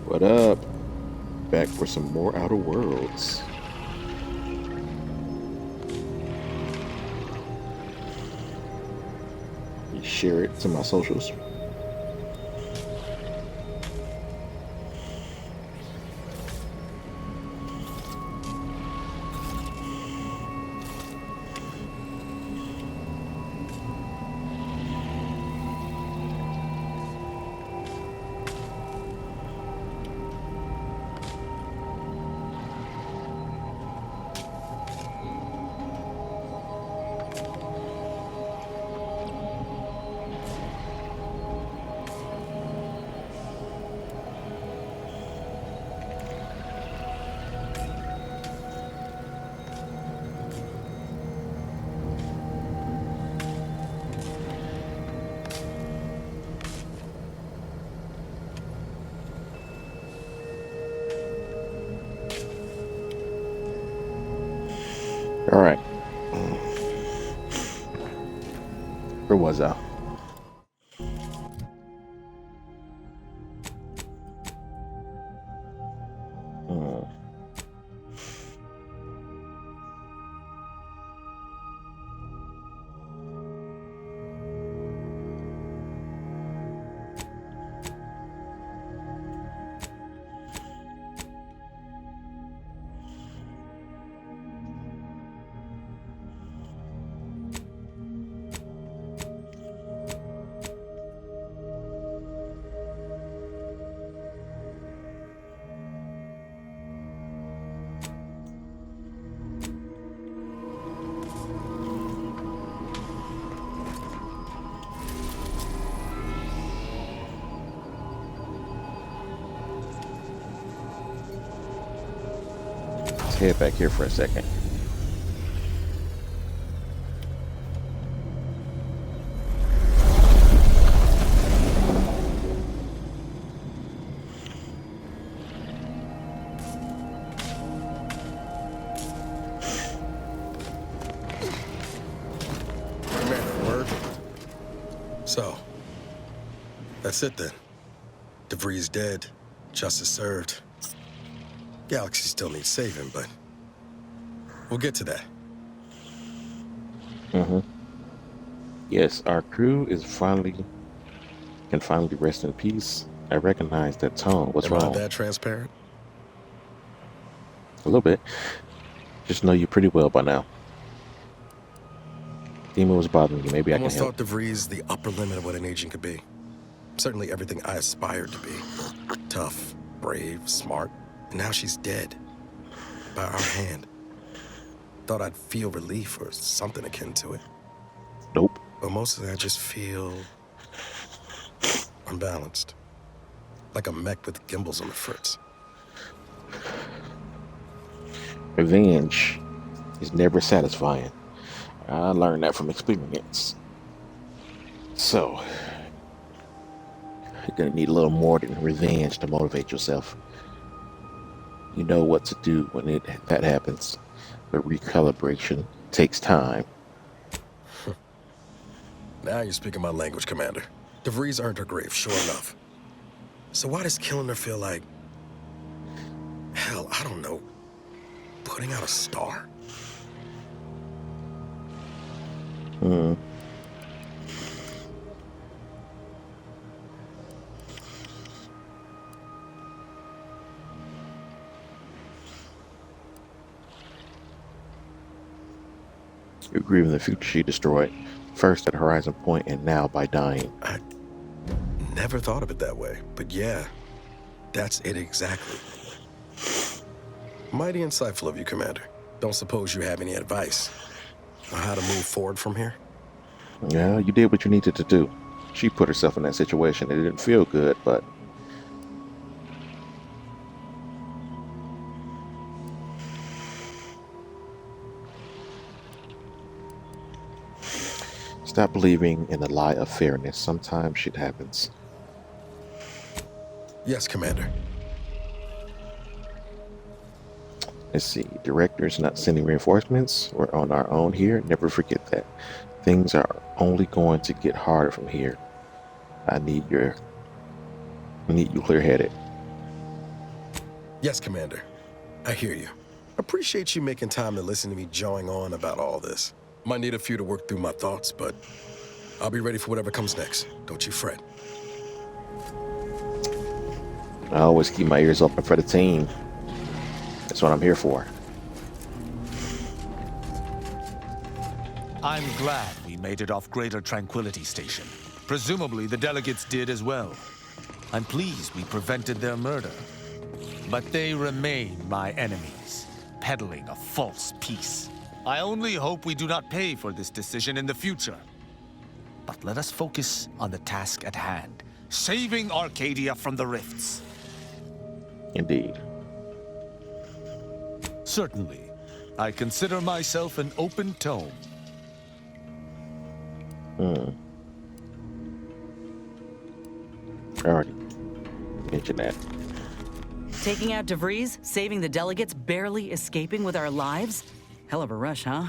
What up? Back for some more Outer Worlds. You share it to my socials. All right. Where was I? Hmm. Let's head back here for a second. So, that's it then. DeVries dead, justice served. Galaxy still needs saving, but we'll get to that. Yes, our crew is can finally rest in peace. I recognize that tone. What's wrong? Am I that transparent? A little bit. Just know you pretty well by now. Demon was bothering you. Maybe I can Almost help. thought DeVries the upper limit of what an agent could be. Certainly everything I aspired to be. Tough, brave, smart. And now she's dead. By our hand. Thought I'd feel relief or something akin to it. Nope. But mostly I just feel unbalanced. Like a mech with gimbals on the fritz. Revenge is never satisfying. I learned that from experience. So, you're gonna need a little more than revenge to motivate yourself. You know what to do when that happens, but recalibration takes time. Now you're speaking my language, Commander. DeVries earned her grave, sure enough. So why does killing her feel like... hell, I don't know. Putting out a star? You're grieving the future she destroyed, first at Horizon Point and now by dying. I never thought of it that way, but yeah, that's it exactly. Mighty insightful of you, Commander. Don't suppose you have any advice on how to move forward from here? Yeah, you did what you needed to do. She put herself in that situation. It didn't feel good, but stop believing in the lie of fairness. Sometimes shit happens. Yes, Commander. Let's see. Director's not sending reinforcements. We're on our own here. Never forget that. Things are only going to get harder from here. I need you clear-headed. Yes, Commander. I hear you. Appreciate you making time to listen to me jawing on about all this. Might need a few to work through my thoughts, but I'll be ready for whatever comes next. Don't you fret. I always keep my ears open for the team. That's what I'm here for. I'm glad we made it off Greater Tranquility Station. Presumably, the delegates did as well. I'm pleased we prevented their murder. But they remain my enemies, peddling a false peace. I only hope we do not pay for this decision in the future. But let us focus on the task at hand, saving Arcadia from the rifts. Indeed. Certainly. I consider myself an open tome. I already mentioned that. Taking out DeVries, saving the delegates, barely escaping with our lives? Hell of a rush, huh?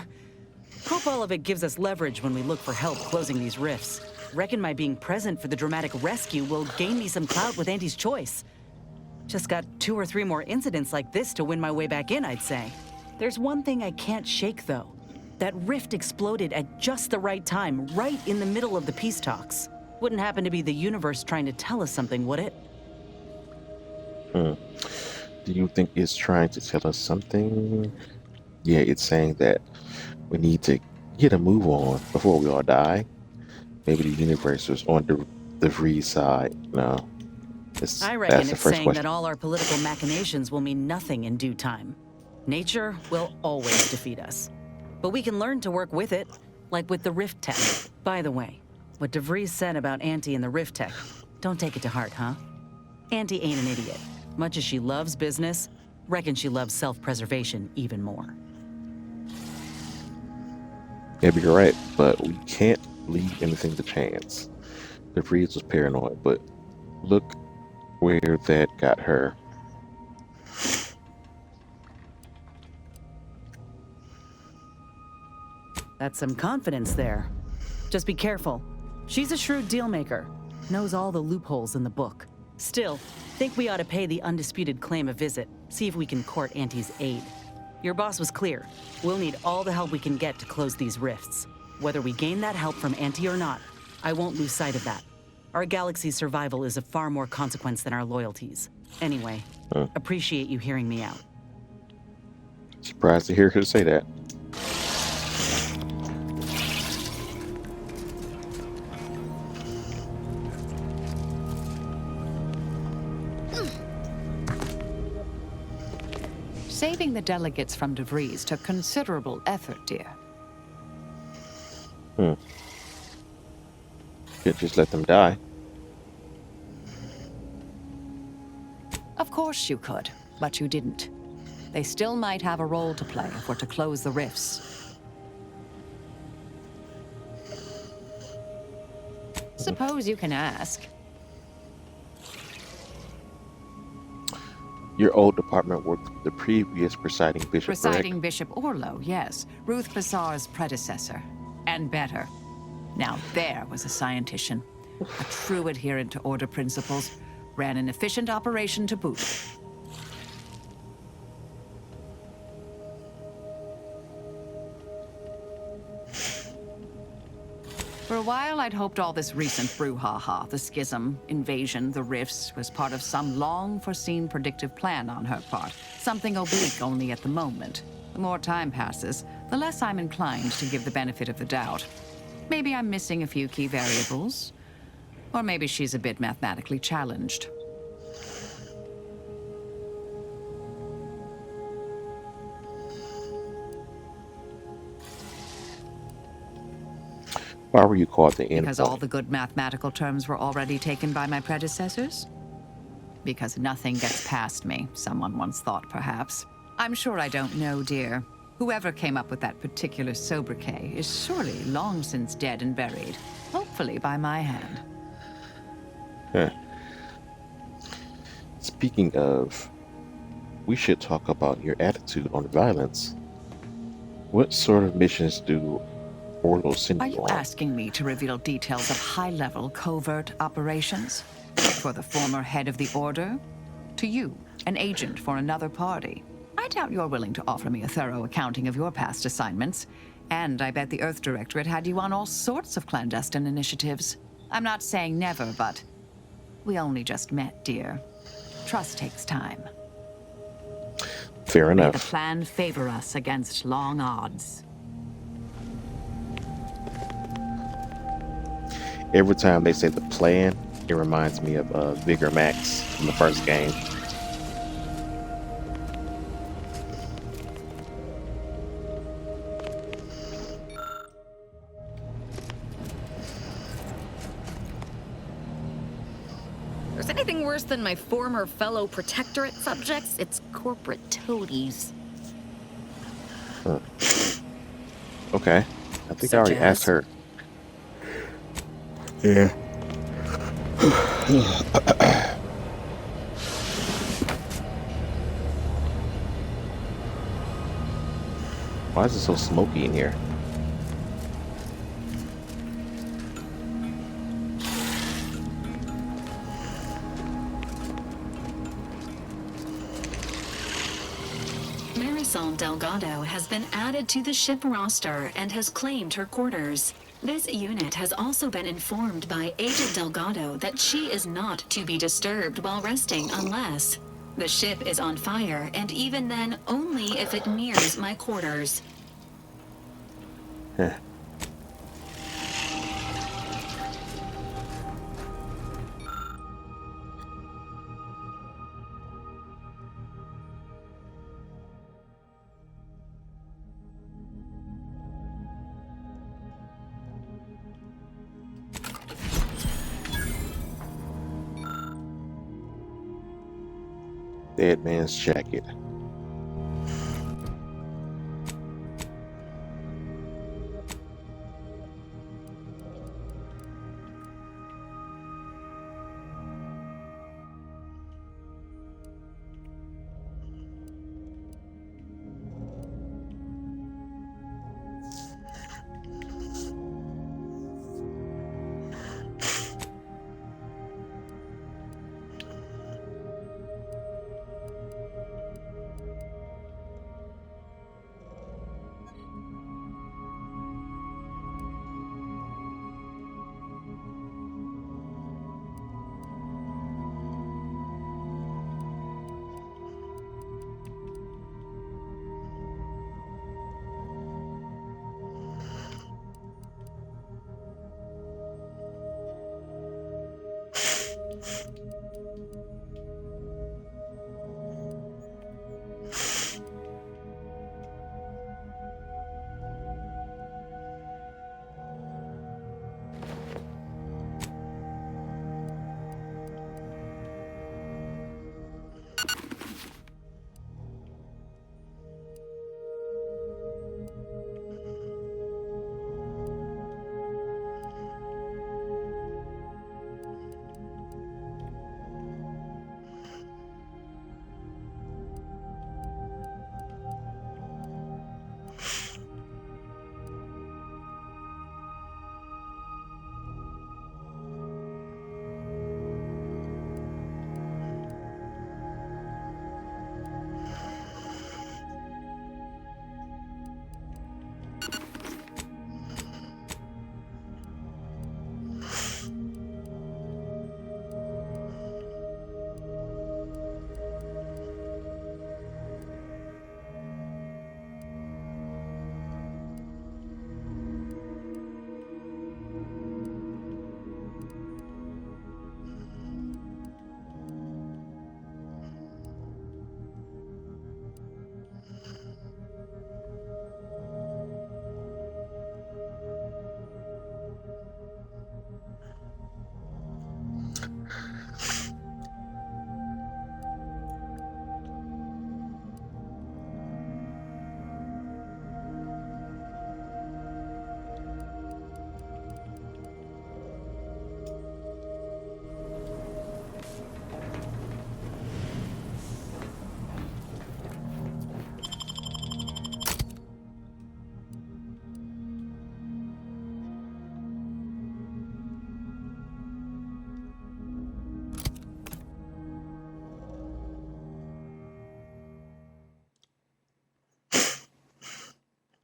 Hope all of it gives us leverage when we look for help closing these rifts. Reckon my being present for the dramatic rescue will gain me some clout with Auntie's choice. Just got 2 or 3 more incidents like this to win my way back in, I'd say. There's one thing I can't shake, though. That rift exploded at just the right time, right in the middle of the peace talks. Wouldn't happen to be the universe trying to tell us something, would it? Do you think it's trying to tell us something? Yeah, it's saying that we need to get a move on before we all die. Maybe the universe was on the Vree side. No. I reckon That's the it's first saying question. that all our political machinations will mean nothing in due time. Nature will always defeat us. But we can learn to work with it, like with the Rift Tech. By the way, what DeVries said about Auntie and the Rift Tech, don't take it to heart, huh? Auntie ain't an idiot. Much as she loves business, reckon she loves self-preservation even more. Maybe you're right, but we can't leave anything to chance. The Vrees was paranoid, but look where that got her. That's some confidence there. Just be careful. She's a shrewd dealmaker. Knows all the loopholes in the book. Still, think we ought to pay the undisputed claim a visit. See if we can court Auntie's aid. Your boss was clear. We'll need all the help we can get to close these rifts. Whether we gain that help from Auntie or not, I won't lose sight of that. Our galaxy's survival is of far more consequence than our loyalties. Anyway, appreciate you hearing me out. Surprised to hear her say that. Saving the delegates from DeVries took considerable effort, dear. Could just let them die. Of course you could, but you didn't. They still might have a role to play if we're to close the rifts. Suppose you can ask. Your old department worked with the previous presiding bishop, Presiding correct? Bishop Orlo, yes. Ruth Bassar's predecessor. And better. Now there was a scientician. A true adherent to order principles. Ran an efficient operation to boot. For a while, I'd hoped all this recent brouhaha, the schism, invasion, the rifts, was part of some long-foreseen predictive plan on her part. Something oblique only at the moment. The more time passes, the less I'm inclined to give the benefit of the doubt. Maybe I'm missing a few key variables. Or maybe she's a bit mathematically challenged. Why were you called the end Because all the good mathematical terms were already taken by my predecessors? Because nothing gets past me, someone once thought, perhaps. I'm sure I don't know, dear. Whoever came up with that particular sobriquet is surely long since dead and buried. Hopefully by my hand. Huh. Speaking of, we should talk about your attitude on violence. What sort of missions do Orlo send Are you you on? asking me to reveal details of high-level covert operations? For the former head of the Order? To you, an agent for another party. I doubt you're willing to offer me a thorough accounting of your past assignments. And I bet the Earth Directorate had you on all sorts of clandestine initiatives. I'm not saying never, but we only just met, dear. Trust takes time. Fair May the enough. plan favor us against long odds. Every time they say the plan, it reminds me of Vigor Max from the first game. If there's anything worse than my former fellow Protectorate subjects, it's corporate toadies. Okay. I think I Such already as? asked her. Yeah. Why is it so smoky in here? Marisol Delgado has been added to the ship roster and has claimed her quarters. This unit has also been informed by Agent Delgado that she is not to be disturbed while resting unless the ship is on fire, and even then only if it nears my quarters. Huh. Dead man's jacket.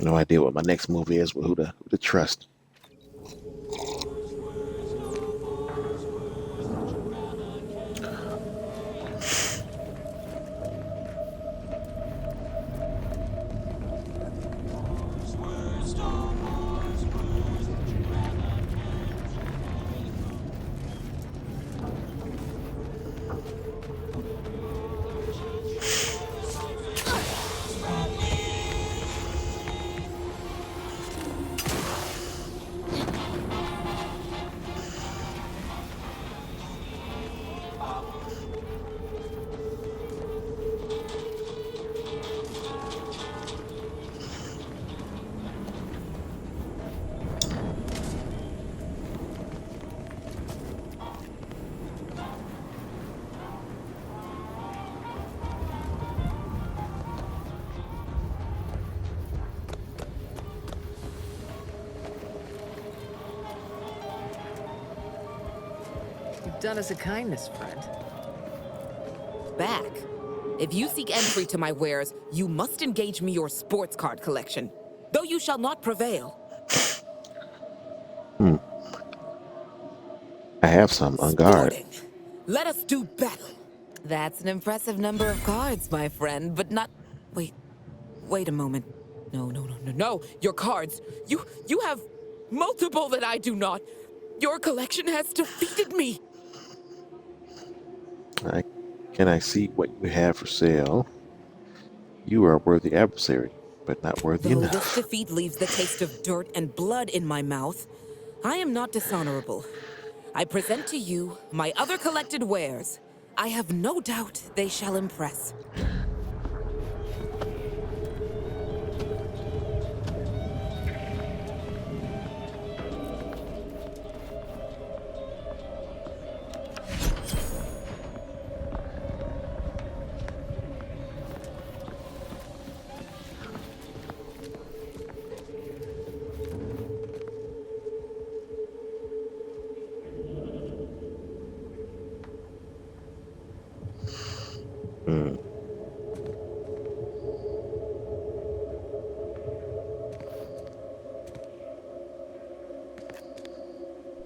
No idea what my next move is, but who to trust. You've done us a kindness, friend. Back. If you seek entry to my wares, you must engage me your sports card collection. Though you shall not prevail. I have some on guard. Sporting. Let us do battle. That's an impressive number of cards, my friend, but not... Wait a moment. No. Your cards. You have multiple that I do not. Your collection has defeated me. Can I see what you have for sale? You are a worthy adversary, but not worthy Though enough. this defeat leaves the taste of dirt and blood in my mouth, I am not dishonorable. I present to you my other collected wares. I have no doubt they shall impress.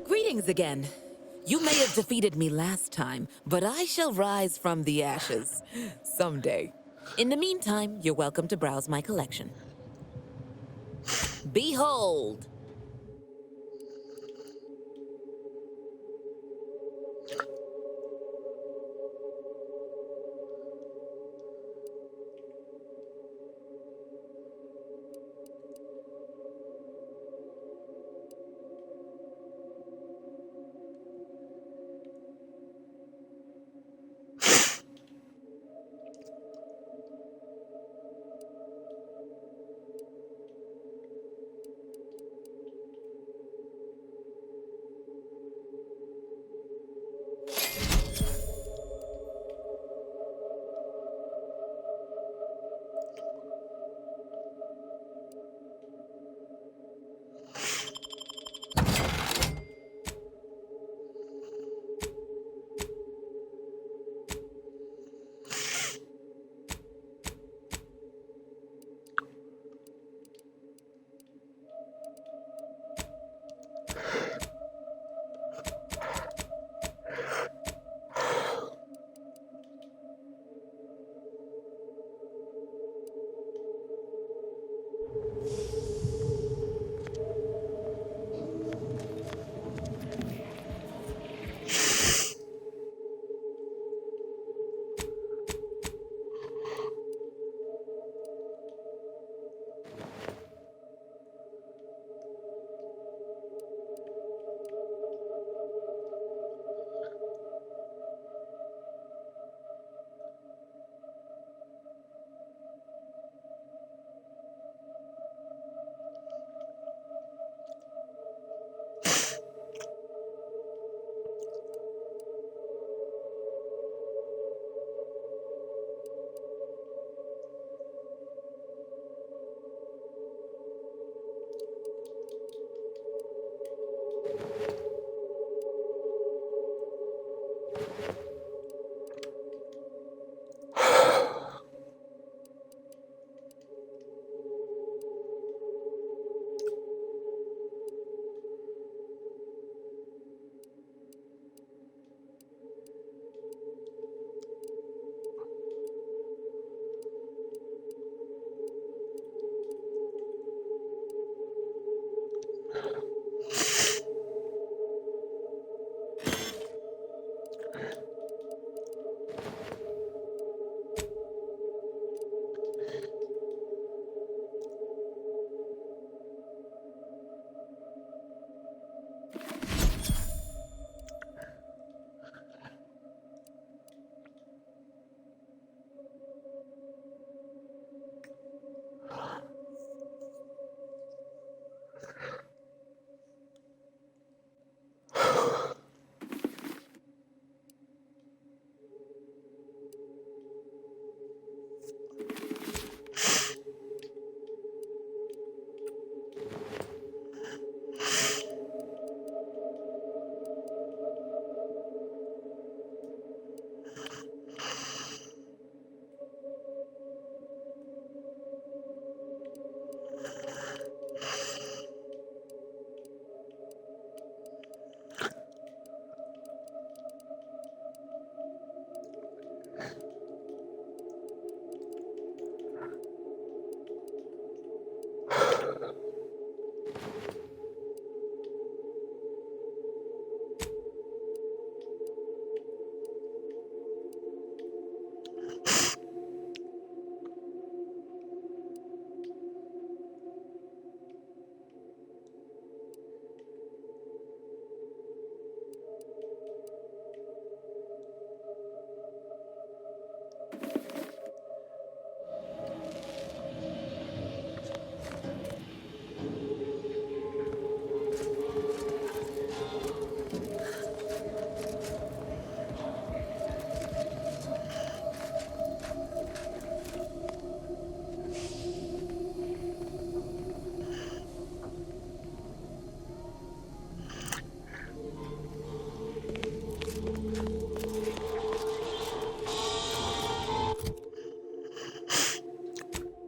Greetings again. You may have defeated me last time, but I shall rise from the ashes someday. In the meantime, you're welcome to browse my collection. Behold!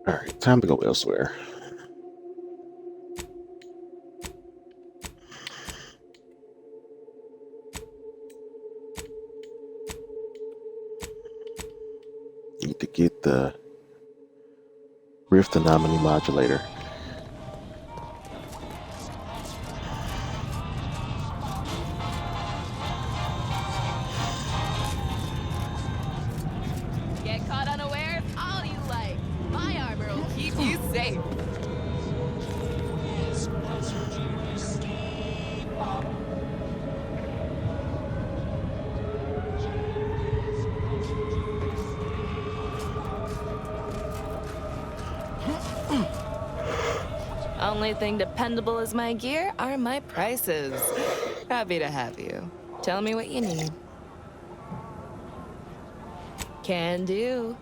All right, time to go elsewhere. Need to get the Rift Anomaly Modulator. Get caught unawares all you like. My armor will keep you safe. Only thing dependable as my gear are my prices. Happy to have you. Tell me what you need. Can do.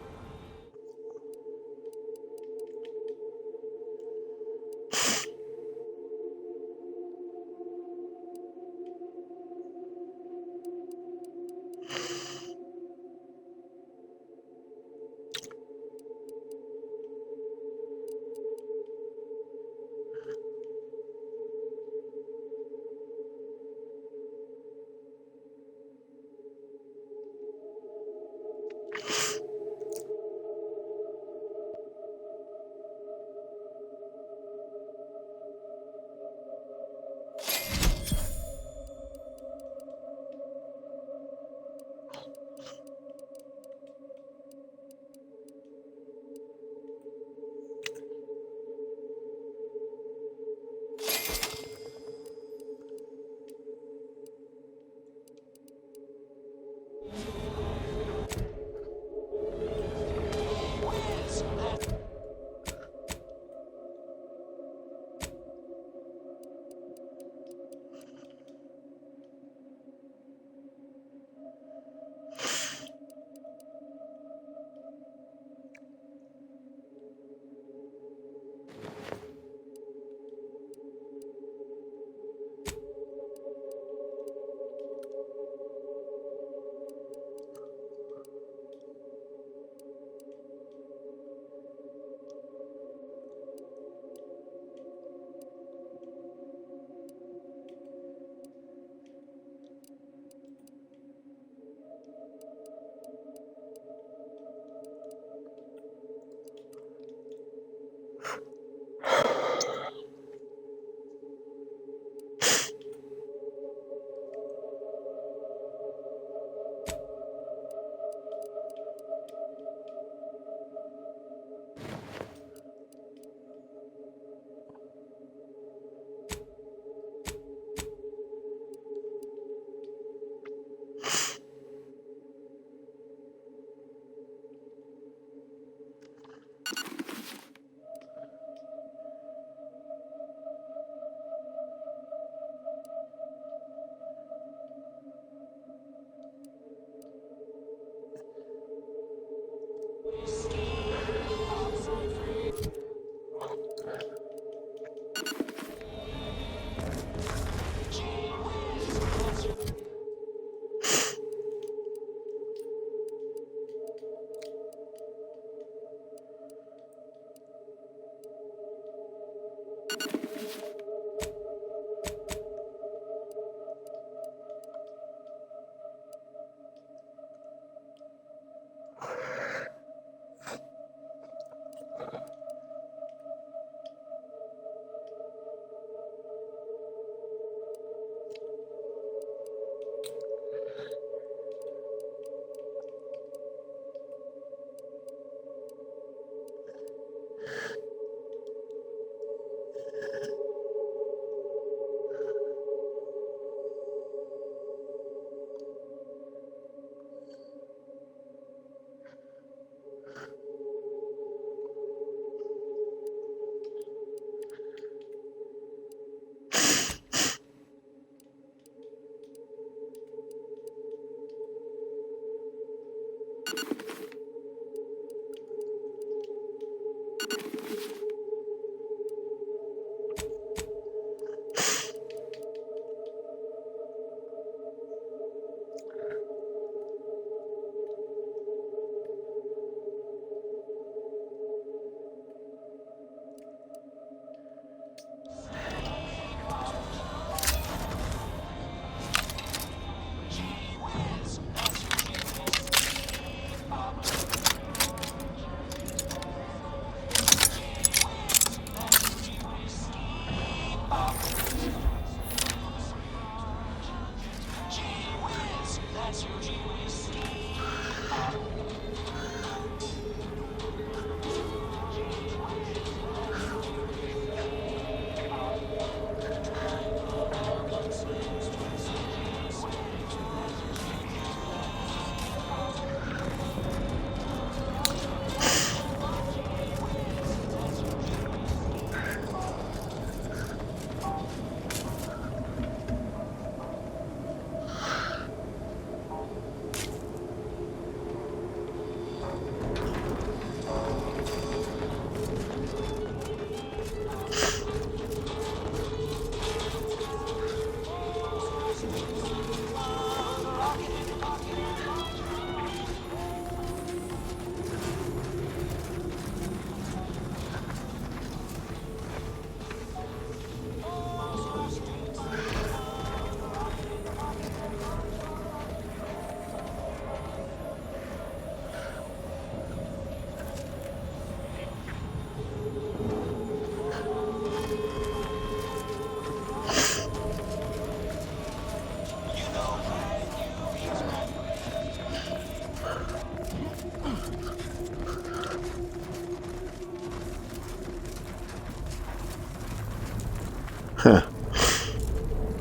Huh.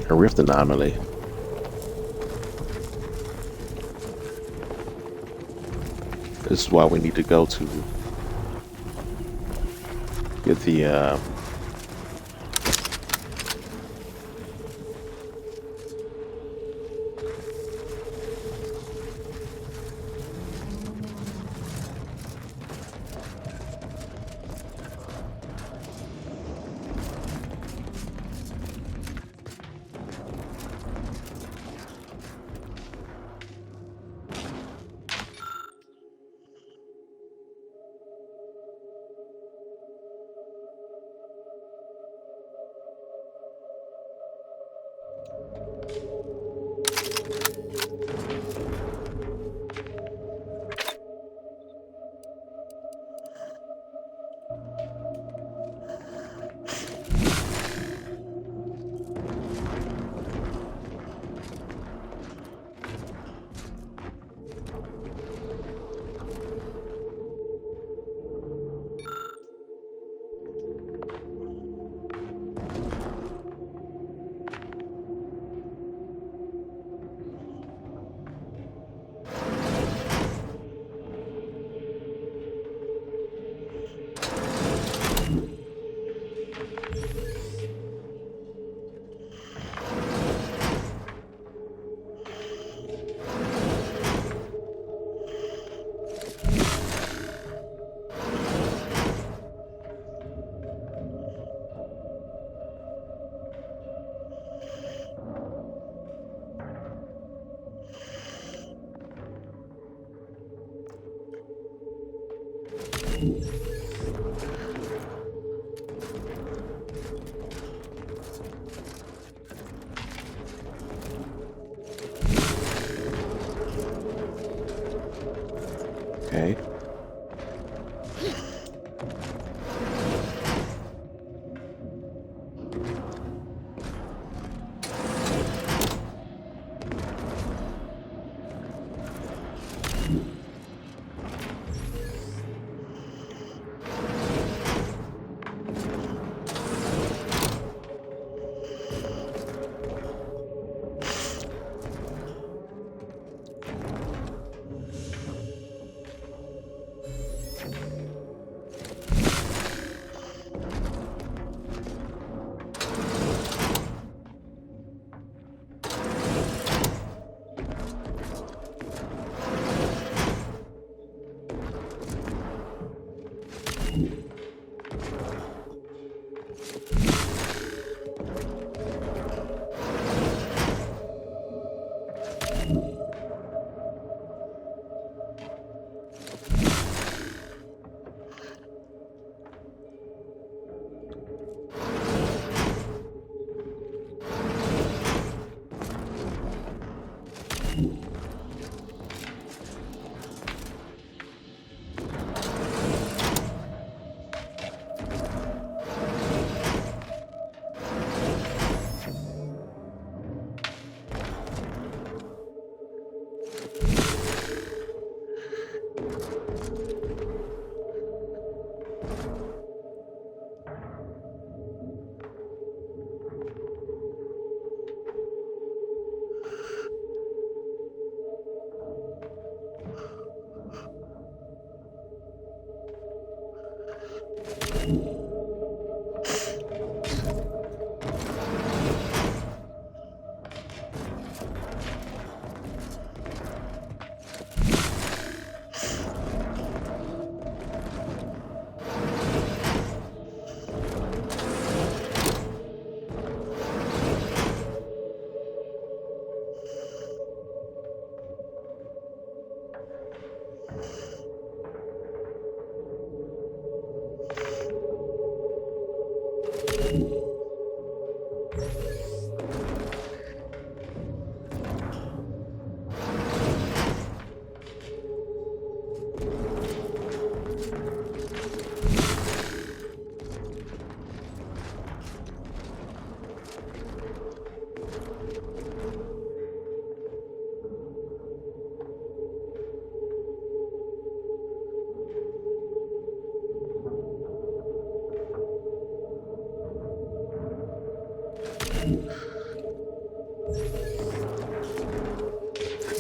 A rift anomaly. This is why we need to go to get the okay.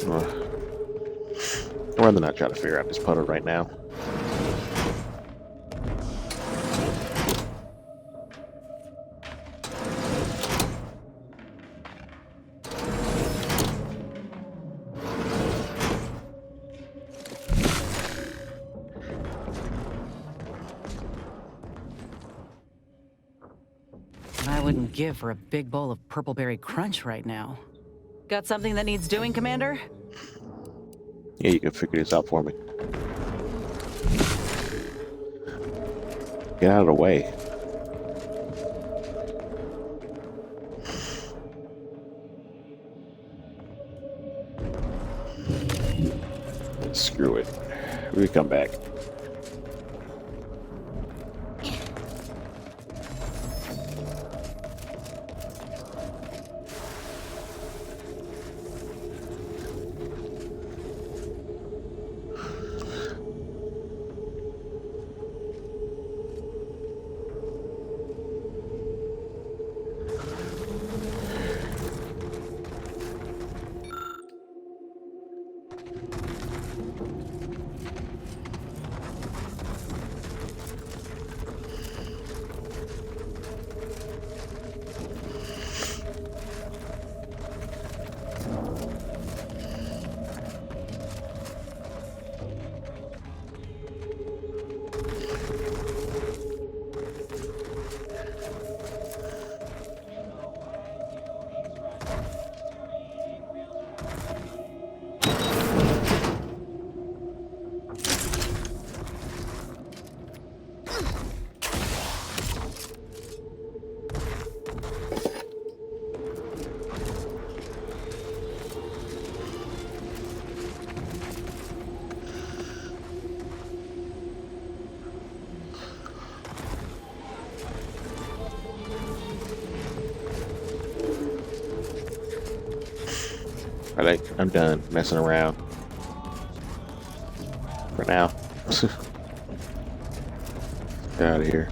I'd rather not try to figure out this puddle right now. I wouldn't give for a big bowl of purpleberry crunch right now. Got something that needs doing, Commander? Yeah, you can figure this out for me. Get out of the way. Screw it. We come back. Alright, I'm done messing around. For now. Get out of here.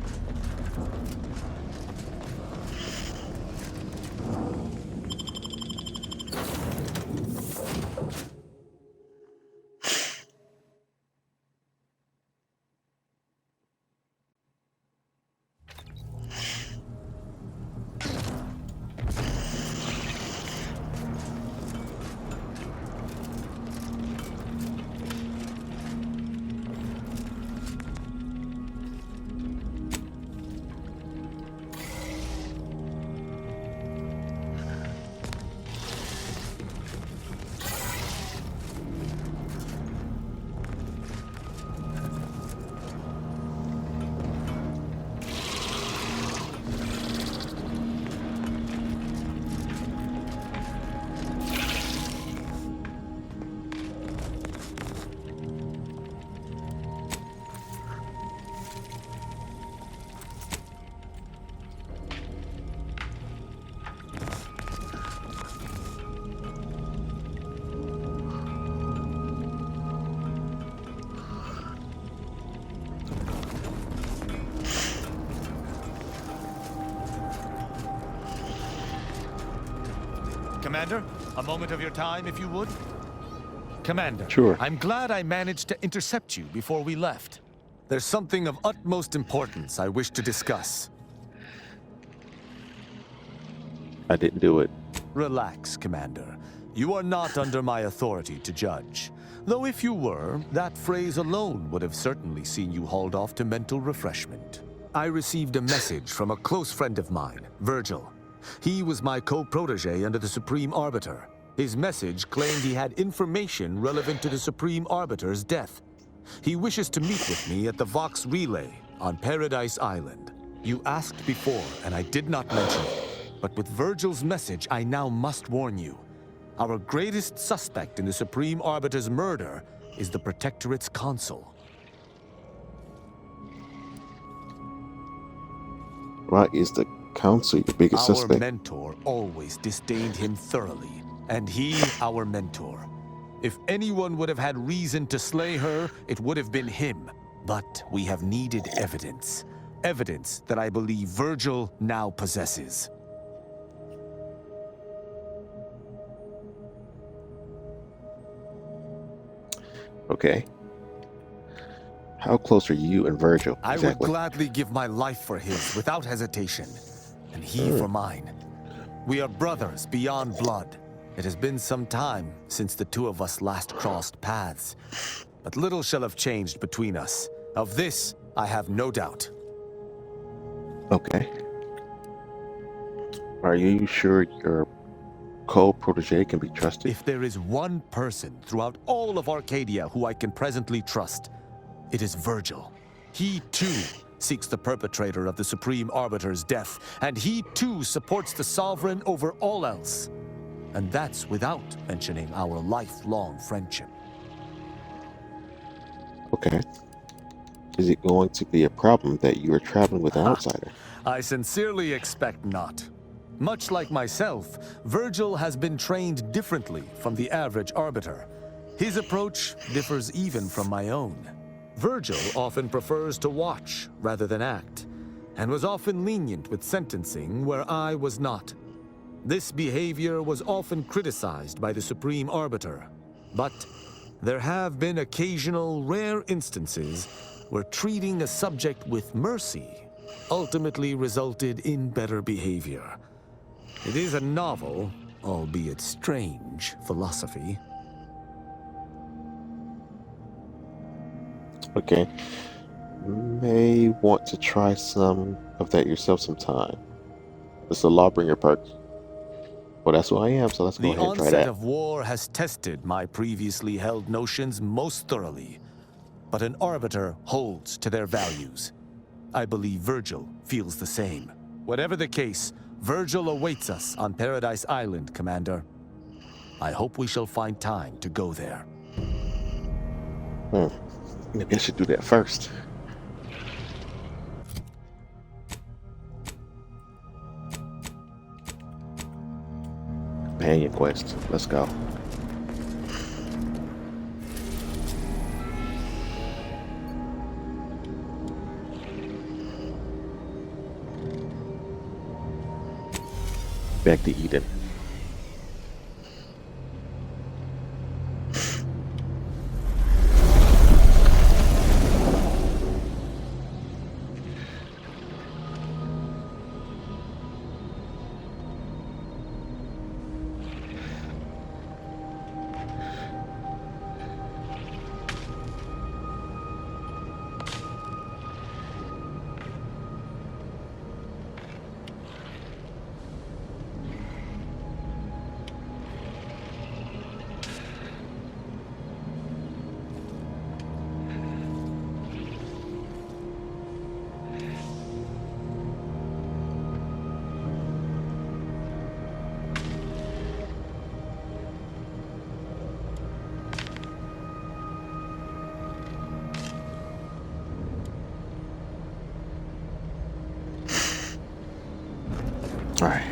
Commander, a moment of your time, if you would. Commander, Sure. I'm glad I managed to intercept you before we left. There's something of utmost importance I wish to discuss. I didn't do it. Relax, Commander. You are not under my authority to judge. Though if you were, that phrase alone would have certainly seen you hauled off to mental refreshment. I received a message from a close friend of mine, Virgil. He was my co-protege under the Supreme Arbiter. His message claimed he had information relevant to the Supreme Arbiter's death. He wishes to meet with me at the Vox Relay on Paradise Island. You asked before, and I did not mention it. But with Virgil's message, I now must warn you. Our greatest suspect in the Supreme Arbiter's murder is the Protectorate's consul. Why is the council your biggest Our suspect? mentor always disdained him thoroughly, and he our mentor. If anyone would have had reason to slay her, it would have been him. But we have needed evidence. Evidence that I believe Virgil now possesses. Okay. How close are you and Virgil I would exactly? gladly give my life for his without hesitation, and he for mine. We are brothers beyond blood. It has been some time since the two of us last crossed paths, but little shall have changed between us. Of this, I have no doubt. Okay. Are you sure your co-protege can be trusted? If there is one person throughout all of Arcadia who I can presently trust, it is Virgil. He too seeks the perpetrator of the Supreme Arbiter's death, and he too supports the Sovereign over all else. And that's without mentioning our lifelong friendship. Okay. Is it going to be a problem that you are traveling with an outsider? I sincerely expect not. Much like myself, Virgil has been trained differently from the average Arbiter. His approach differs even from my own. Virgil often prefers to watch rather than act, and was often lenient with sentencing where I was not. This behavior was often criticized by the Supreme Arbiter, but there have been occasional rare instances where treating a subject with mercy ultimately resulted in better behavior. It is a novel, albeit strange, philosophy. Okay. May want to try some of that yourself sometime. It's a Lawbringer perk. Well, that's who I am, so let's go The ahead and try onset that. of war has tested my previously held notions most thoroughly, but an Arbiter holds to their values. I believe Virgil feels the same. Whatever the case, Virgil awaits us on Paradise Island, Commander. I hope we shall find time to go there. Maybe I should do that first. Companion quest. Let's go. Back to Eden. All right.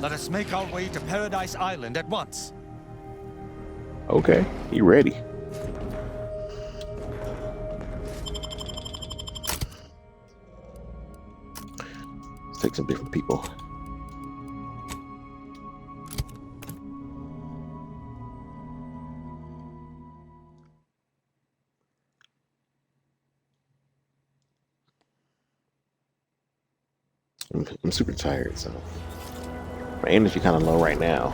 Let us make our way to Paradise Island at once. Okay. You ready? Let's take some different people. I'm super tired, so my energy kind of low right now.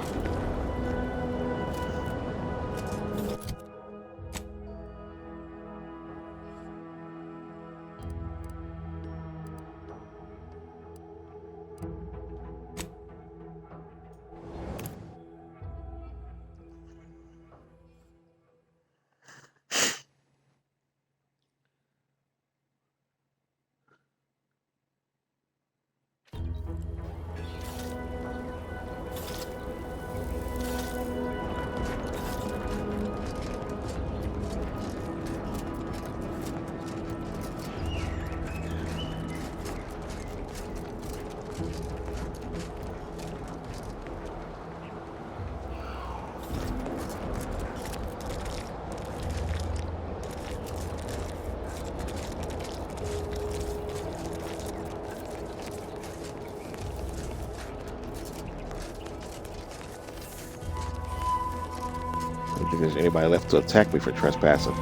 don't think there's anybody left to attack me for trespassing.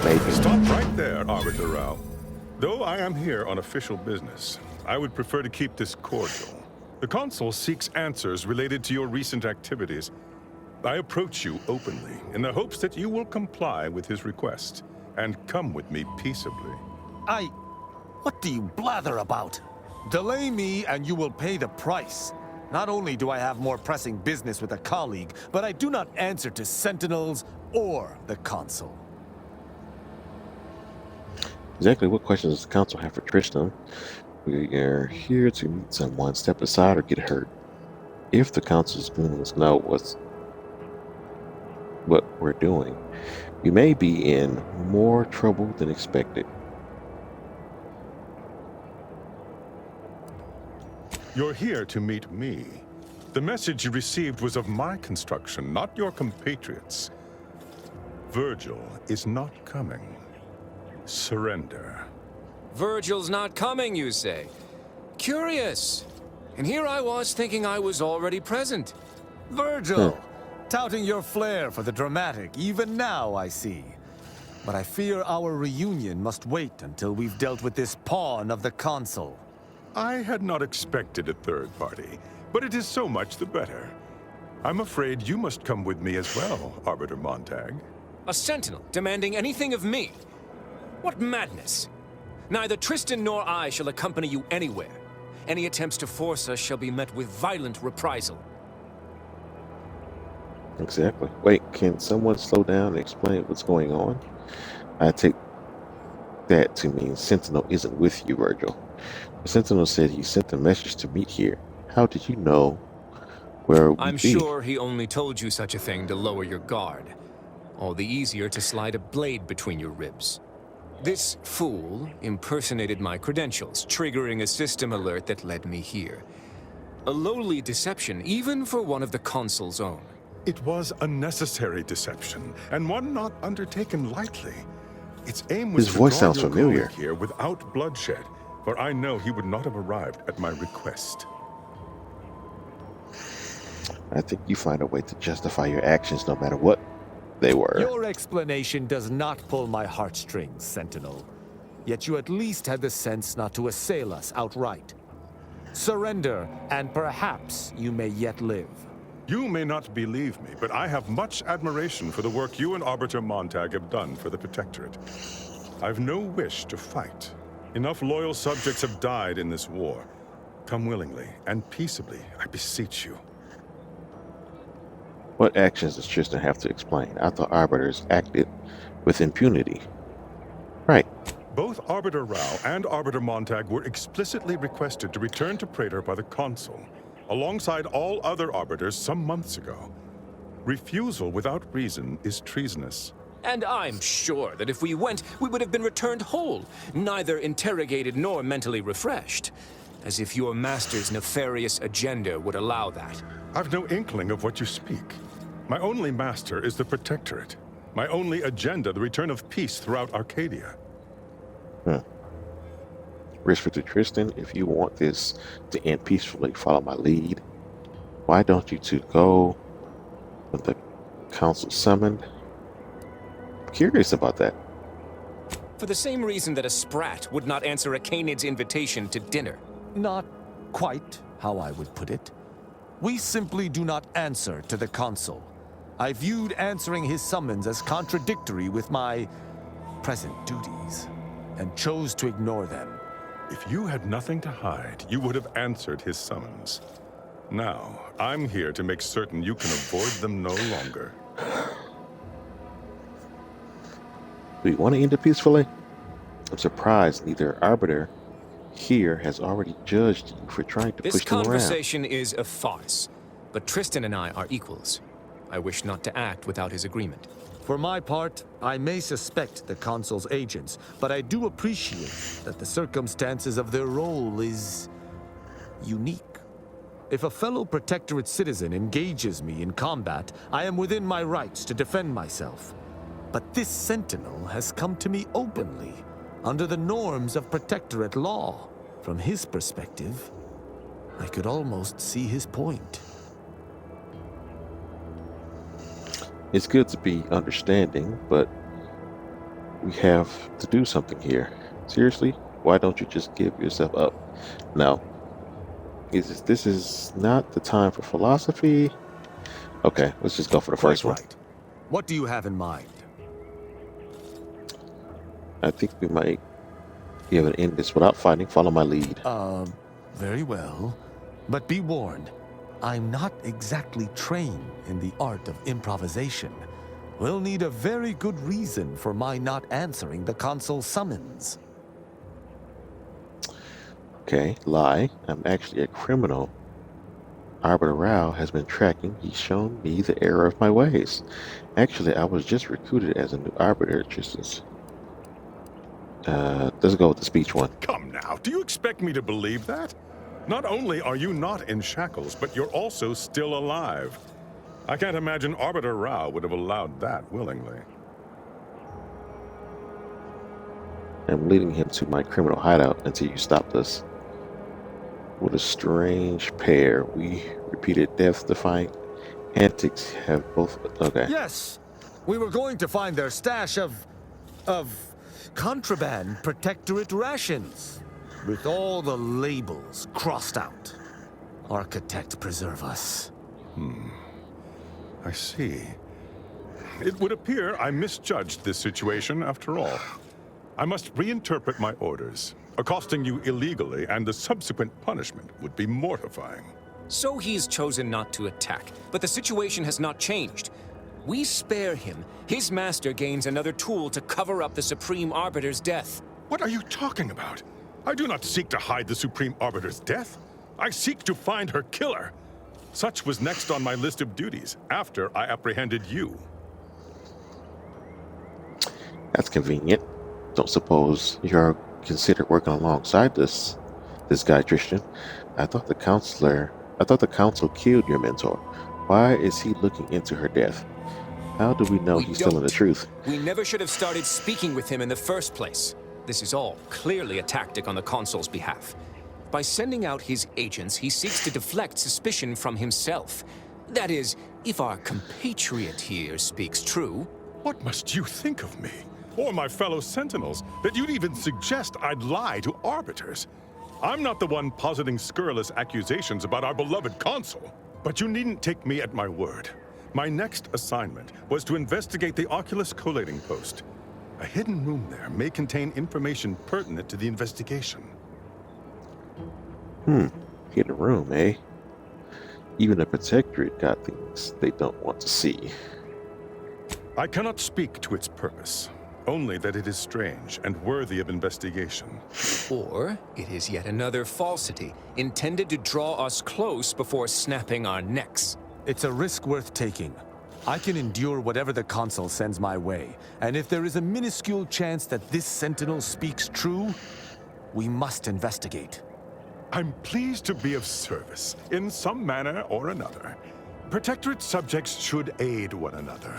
Maybe. Stop right there, Arbiter Rao. Though I am here on official business, I would prefer to keep this cordial. The Consul seeks answers related to your recent activities. I approach you openly in the hopes that you will comply with his request and come with me peaceably. What do you blather about? Delay me and you will pay the price. Not only do I have more pressing business with a colleague, but I do not answer to Sentinels or the Consul. Exactly what questions does the council have for Tristan? We are here to meet someone. Step aside or get hurt. If the council's goons know what we're doing, we may be in more trouble than expected. You're here to meet me. The message you received was of my construction, not your compatriots. Virgil is not coming. Surrender. Virgil's not coming, you say? Curious. And here I was thinking I was already present. Virgil! Touting your flair for the dramatic, even now I see. But I fear our reunion must wait until we've dealt with this pawn of the Consul. I had not expected a third party, but it is so much the better. I'm afraid you must come with me as well, Arbiter Montag. A sentinel demanding anything of me? What madness! Neither Tristan nor I shall accompany you anywhere. Any attempts to force us shall be met with violent reprisal. Exactly. Wait, can someone slow down and explain what's going on? I take that to mean Sentinel isn't with you, Virgil. The Sentinel said he sent a message to meet here. How did you know where we'd I'm be? sure he only told you such a thing to lower your guard. All the easier to slide a blade between your ribs. This fool impersonated my credentials, triggering a system alert that led me here. A lowly deception, even for one of the Consul's own. It was a necessary deception, and one not undertaken lightly. Its aim was His to voice draw sounds your familiar. colleague here without bloodshed, for I know he would not have arrived at my request. I think you find a way to justify your actions no matter what they were. Your explanation does not pull my heartstrings, Sentinel. Yet you at least had the sense not to assail us outright. Surrender, and perhaps you may yet live. You may not believe me, but I have much admiration for the work you and Arbiter Montag have done for the Protectorate. I've no wish to fight. Enough loyal subjects have died in this war. Come willingly and peaceably, I beseech you. What actions does Tristan have to explain? I thought arbiters acted with impunity. Right. Both Arbiter Rao and Arbiter Montag were explicitly requested to return to Praetor by the Consul, alongside all other arbiters some months ago. Refusal without reason is treasonous. And I'm sure that if we went, we would have been returned whole, neither interrogated nor mentally refreshed. As if your master's nefarious agenda would allow that. I've no inkling of what you speak. My only master is the Protectorate. My only agenda, the return of peace throughout Arcadia. Restricted Tristan, if you want this to end peacefully, follow my lead. Why don't you two go when the council summoned? I'm curious about that. For the same reason that a sprat would not answer a Canid's invitation to dinner. Not quite how I would put it. We simply do not answer to the Consul. I viewed answering his summons as contradictory with my present duties, and chose to ignore them. If you had nothing to hide, you would have answered his summons. Now, I'm here to make certain you can avoid them no longer. Do you want to end it peacefully? I'm surprised neither arbiter here has already judged you for trying to This push them around. conversation is a farce, but Tristan and I are equals. I wish not to act without his agreement. For my part, I may suspect the Consul's agents, but I do appreciate that the circumstances of their role is unique. If a fellow Protectorate citizen engages me in combat, I am within my rights to defend myself. But this Sentinel has come to me openly, under the norms of Protectorate law. From his perspective, I could almost see his point. It's good to be understanding, but we have to do something here. Seriously, why don't you just give yourself up? No. This is not the time for philosophy. Okay, let's just go for the first one. Right. What do you have in mind? I think we might be able to end this without fighting. Follow my lead. Very well. But be warned, I'm not exactly trained in the art of improvisation. We'll need a very good reason for my not answering the consul's summons. Okay, lie. I'm actually a criminal. Arbiter Rao has been tracking. He's shown me the error of my ways. Actually, I was just recruited as a new arbiter. Let's go with the speech one. Come now, do you expect me to believe that? Not only are you not in shackles, but you're also still alive. I can't imagine Arbiter Rao would have allowed that willingly. I'm leading him to my criminal hideout until you stopped us. What a strange pair. We repeated death-defying antics have both... Okay. Yes, we were going to find their stash of contraband protectorate rations, with all the labels crossed out. Architect preserve us. I see. It would appear I misjudged this situation after all. I must reinterpret my orders. Accosting you illegally and the subsequent punishment would be mortifying. So he's chosen not to attack, but the situation has not changed. We spare him. His master gains another tool to cover up the Supreme Arbiter's death. What are you talking about? I do not seek to hide the Supreme Arbiter's death. I seek to find her killer. Such was next on my list of duties, after I apprehended you. That's convenient. Don't suppose you're considered working alongside this guy, Tristan. I thought the council killed your mentor. Why is he looking into her death? How do we know he's telling the truth? We never should have started speaking with him in the first place. This is all clearly a tactic on the consul's behalf. By sending out his agents, he seeks to deflect suspicion from himself. That is, if our compatriot here speaks true. What must you think of me, or my fellow Sentinels, that you'd even suggest I'd lie to arbiters? I'm not the one positing scurrilous accusations about our beloved consul. But you needn't take me at my word. My next assignment was to investigate the Oculus collating post. A hidden room there may contain information pertinent to the investigation. Hidden room, eh? Even the Protectorate got things they don't want to see. I cannot speak to its purpose, only that it is strange and worthy of investigation. Or it is yet another falsity, intended to draw us close before snapping our necks. It's a risk worth taking. I can endure whatever the consul sends my way, and if there is a minuscule chance that this sentinel speaks true, we must investigate. I'm pleased to be of service, in some manner or another. Protectorate subjects should aid one another.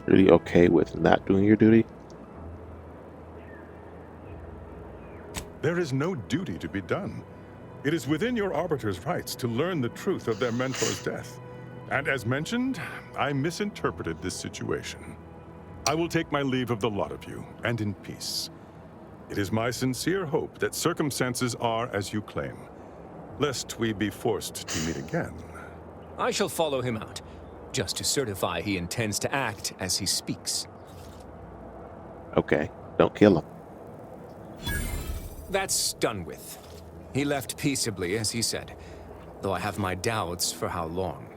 Really okay with not doing your duty? There is no duty to be done. It is within your arbiter's rights to learn the truth of their mentor's death. And as mentioned, I misinterpreted this situation. I will take my leave of the lot of you, and in peace. It is my sincere hope that circumstances are as you claim, lest we be forced to meet again. I shall follow him out, just to certify he intends to act as he speaks. Okay, don't kill him. That's done with. He left peaceably, as he said, though I have my doubts for how long.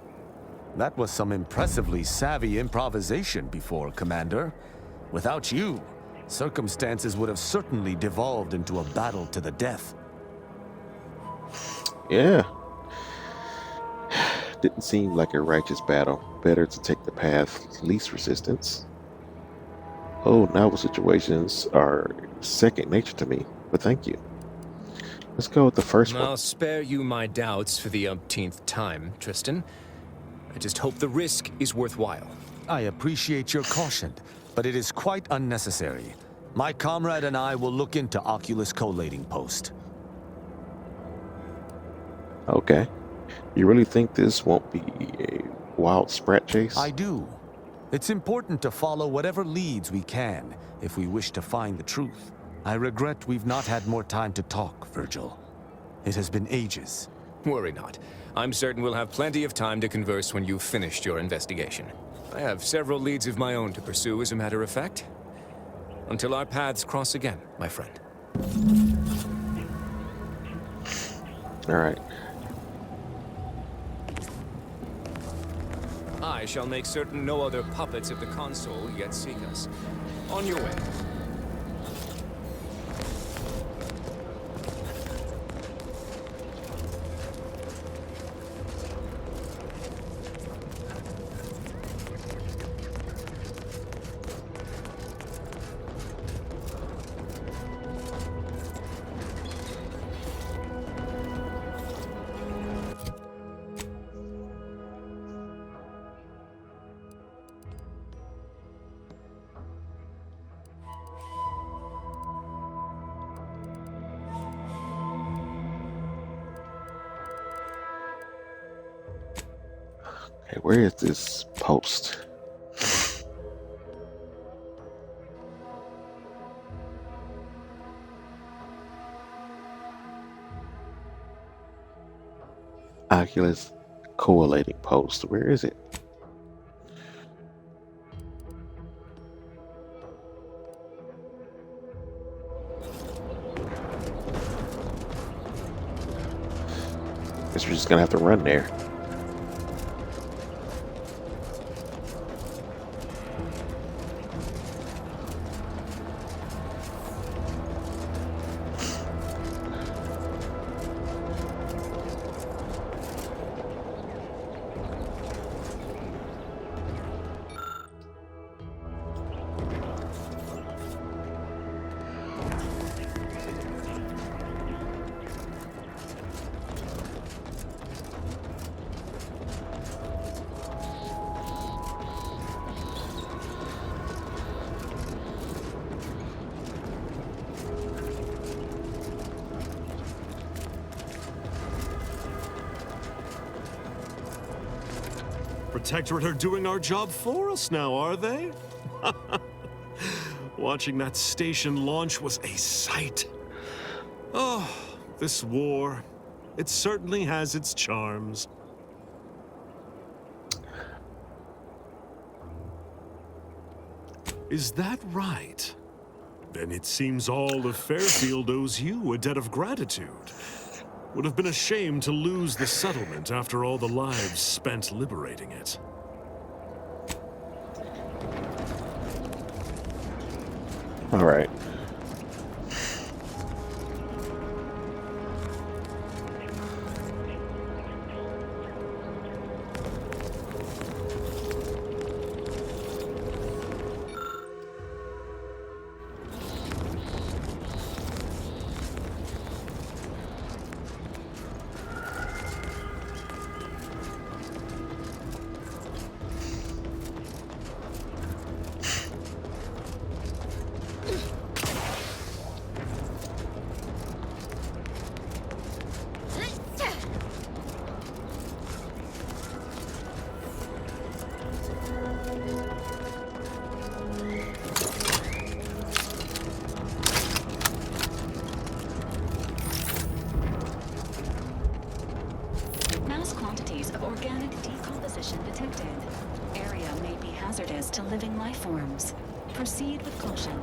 That was some impressively savvy improvisation before, Commander. Without you, circumstances would have certainly devolved into a battle to the death. Yeah. Didn't seem like a righteous battle. Better to take the path least resistance. Oh, novel situations are second nature to me, but thank you. Let's go with the first one. I'll spare you my doubts for the umpteenth time, Tristan. I just hope the risk is worthwhile. I appreciate your caution, but it is quite unnecessary. My comrade and I will look into Oculus collating post. Okay. You really think this won't be a wild sprat chase? I do. It's important to follow whatever leads we can if we wish to find the truth. I regret we've not had more time to talk, Virgil. It has been ages. Worry not. I'm certain we'll have plenty of time to converse when you've finished your investigation. I have several leads of my own to pursue, as a matter of fact. Until our paths cross again, my friend. All right. I shall make certain no other puppets of the console yet seek us. On your way. Okay, where is this post? Oculus collating post. Where is it? Guess we're just gonna have to run there. Protectorate are doing our job for us now, are they? Watching that station launch was a sight. Oh, this war. It certainly has its charms. Is that right? Then it seems all of Fairfield owes you a debt of gratitude. Would have been a shame to lose the settlement after all the lives spent liberating it. All right. Mass quantities of organic decomposition detected. Area may be hazardous to living life forms. Proceed with caution.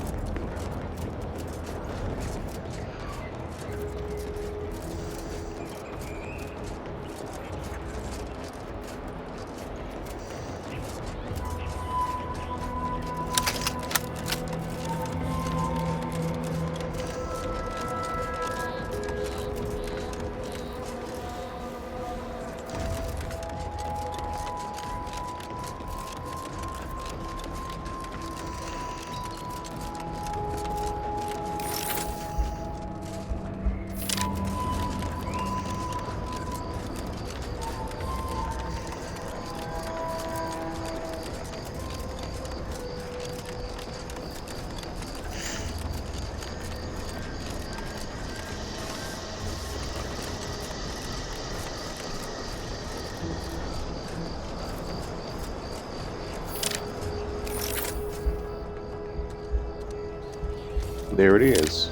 There it is.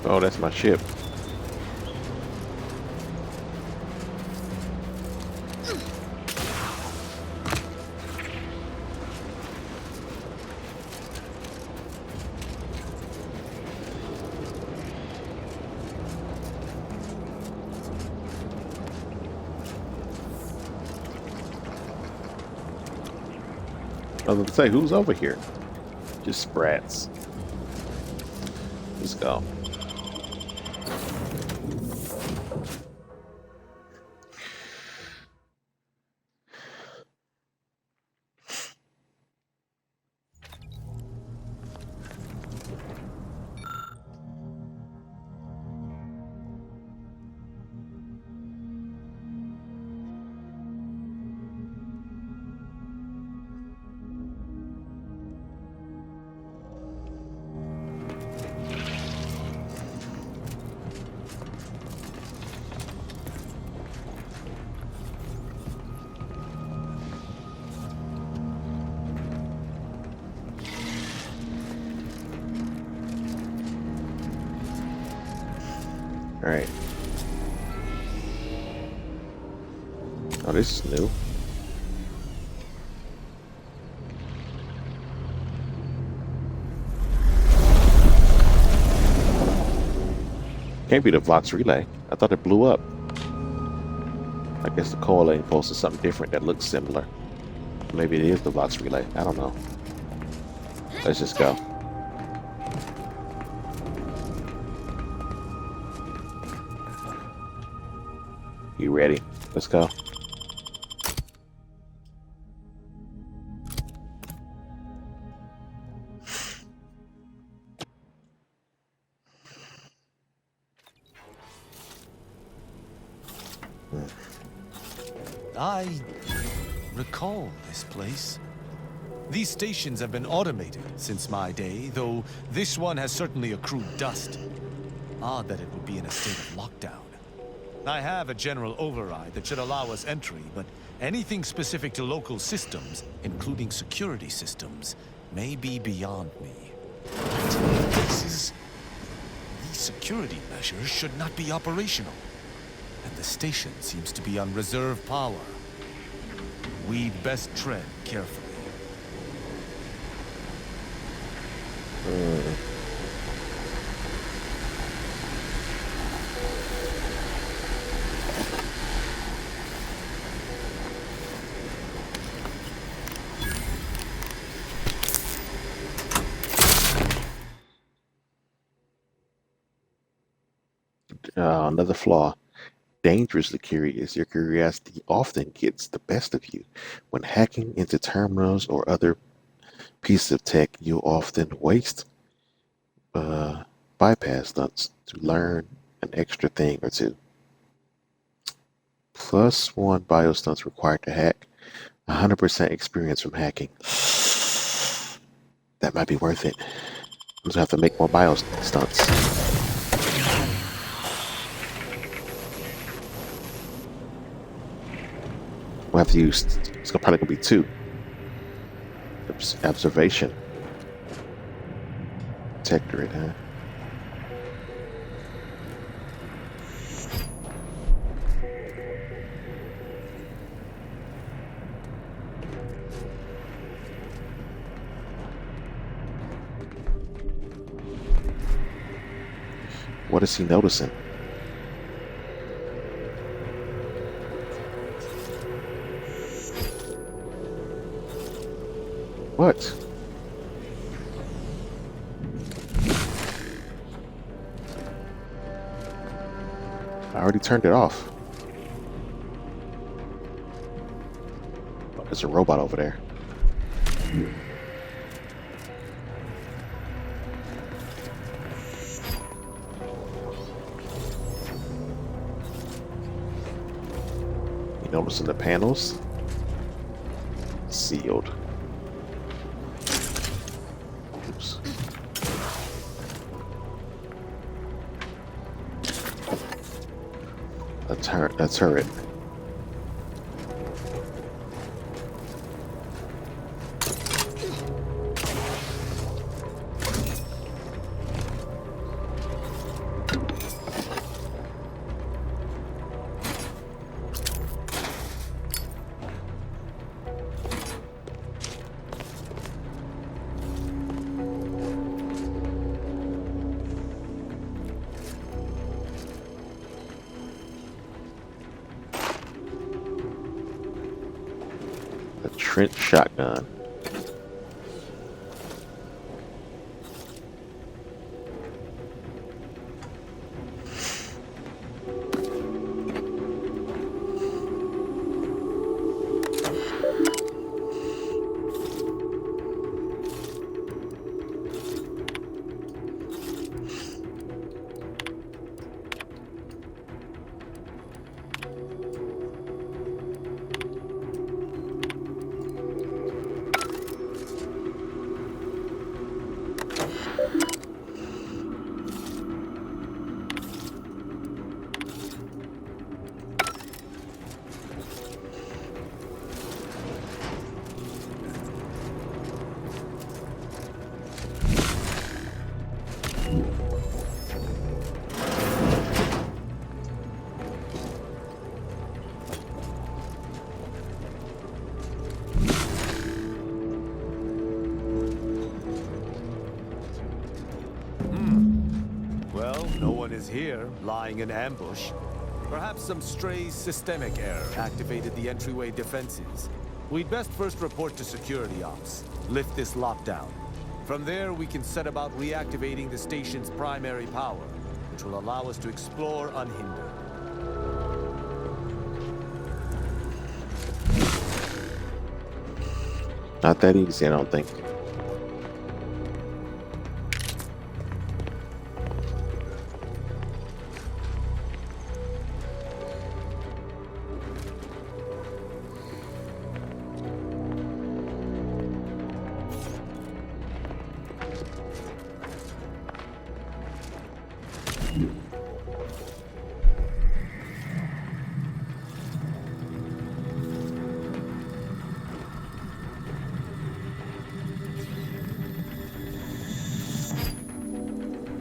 Oh, that's my ship. I was going to say, who's over here? Just sprats. Let's go. All right. Oh, this is new. Can't be the Vox relay. I thought it blew up. I guess the coil ain't posted something different that looks similar. Maybe it is the Vox relay. I don't know. Let's just go. You ready? Let's go. I recall this place. These stations have been automated since my day, though this one has certainly accrued dust. Odd that it would be in a state of lockdown. I have a general override that should allow us entry, but anything specific to local systems, including security systems, may be beyond me. These security measures should not be operational. And the station seems to be on reserve power. We'd best tread carefully. Another flaw. dangerously curious, your curiosity often gets the best of you. When hacking into terminals or other pieces of tech, you'll often waste bypass stunts to learn an extra thing or two. +1 bio stunts required to hack. 100% experience from hacking. That might be worth it. I'm gonna have to make more bio stunts. We'll have to use, it's probably gonna be 2. Observation. Protectorate, huh? What is he noticing? What? I already turned it off. Oh, there's a robot over there. You noticing the panels? Sealed. Oops. A turret. Trent shotgun. Well, no one is here, lying in ambush. Perhaps some stray systemic error activated the entryway defenses. We'd best first report to security ops, lift this lockdown. From there, we can set about reactivating the station's primary power, which will allow us to explore unhindered. Not that easy, I don't think.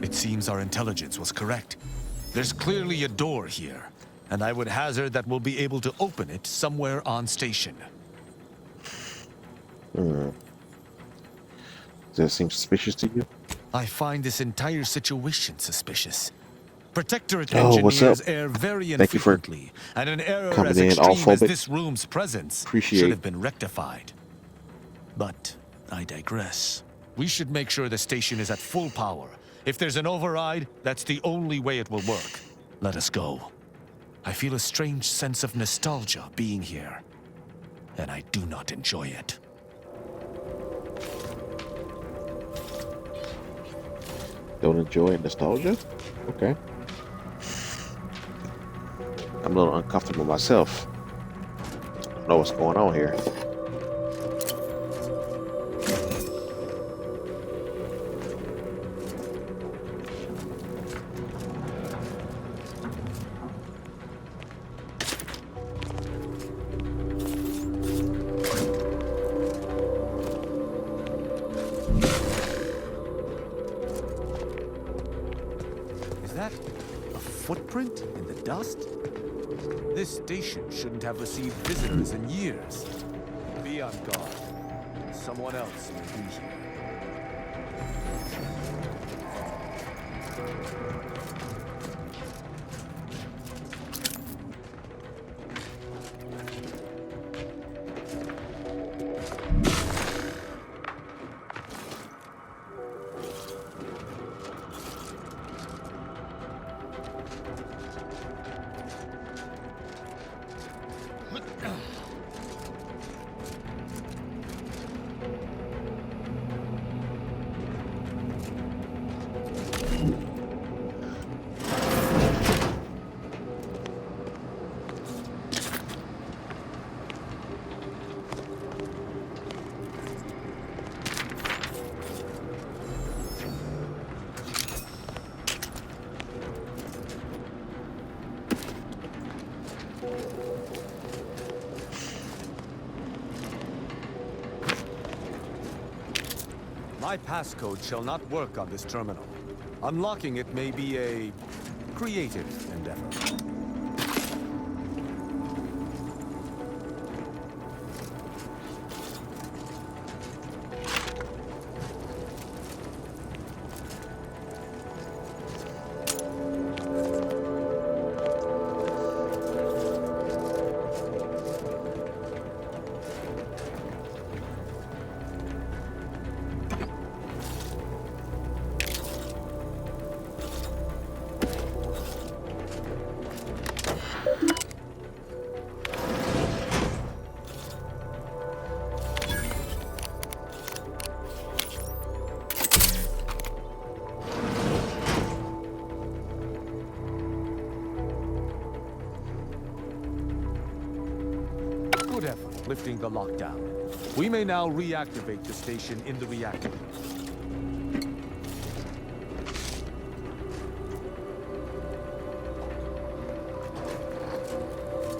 It seems our intelligence was correct. There's clearly a door here, and I would hazard that we'll be able to open it somewhere on station. Does that seem suspicious to you? I find this entire situation suspicious. Protectorate Oh, what's engineers up? err very Thank you for infrequently, and an error coming as in, extreme as Allphobic. this room's presence Appreciate. should have been rectified. But I digress. We should make sure the station is at full power. If there's an override, that's the only way it will work. Let us go. I feel a strange sense of nostalgia being here, and I do not enjoy it. Don't enjoy nostalgia? Okay. I'm a little uncomfortable myself. I don't know what's going on here. Is that a footprint in the dust? This station shouldn't have received visitors in years. Be on guard. Someone else may be here. My passcode shall not work on this terminal. Unlocking it may be a creative endeavor. Good effort lifting the lockdown. We may now reactivate the station in the reactor.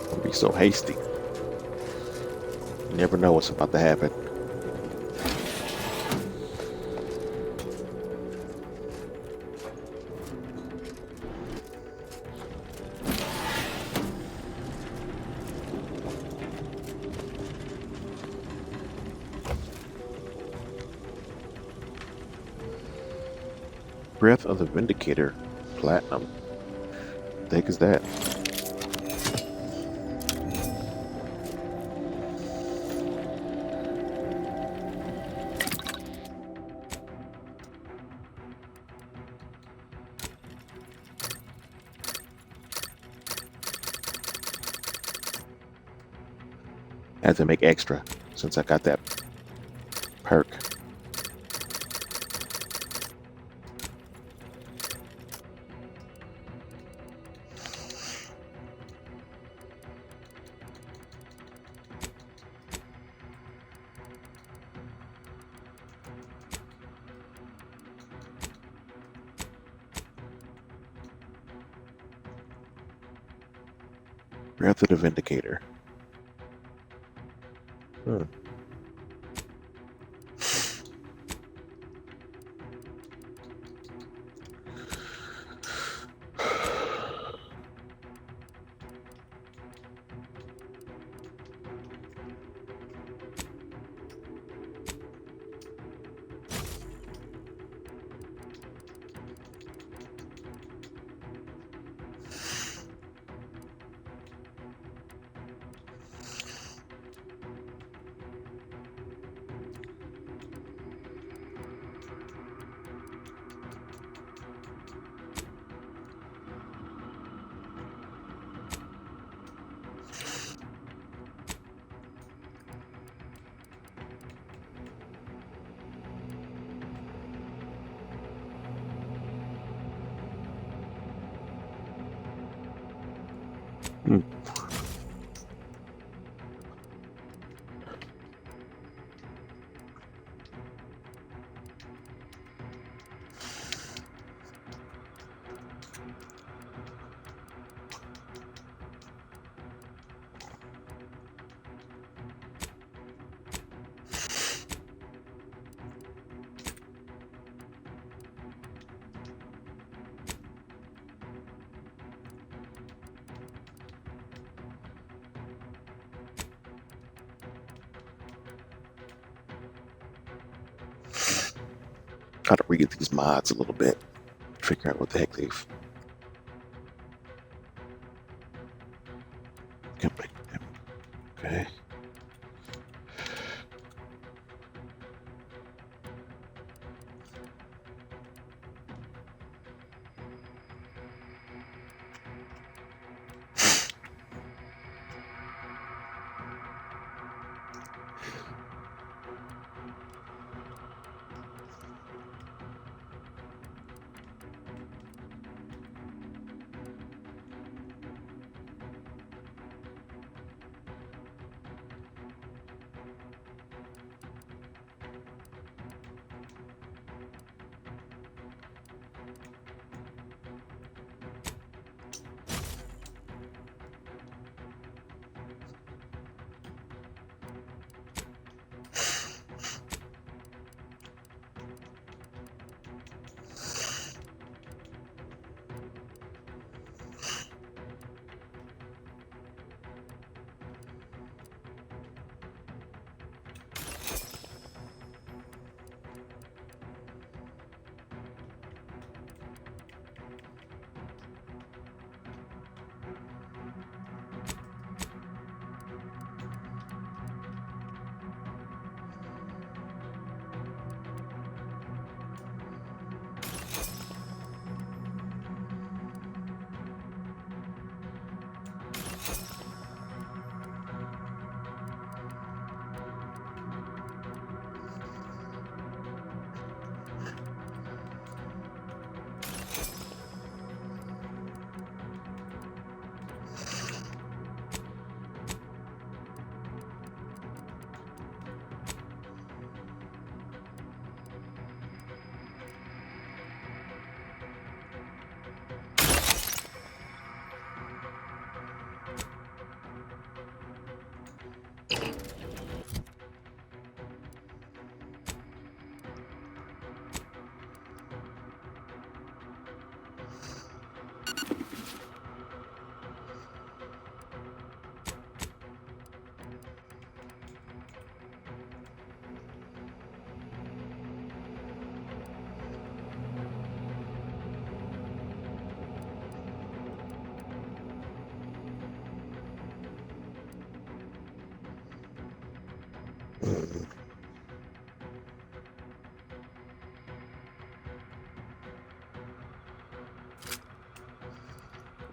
Don't be so hasty. You never know what's about to happen. Breath of the Vindicator, Platinum. The heck is that? I had to make extra since I got that perk. Breath of the Vindicator. Hmm. Try to read these mods a little bit, figure out what the heck they've. Okay.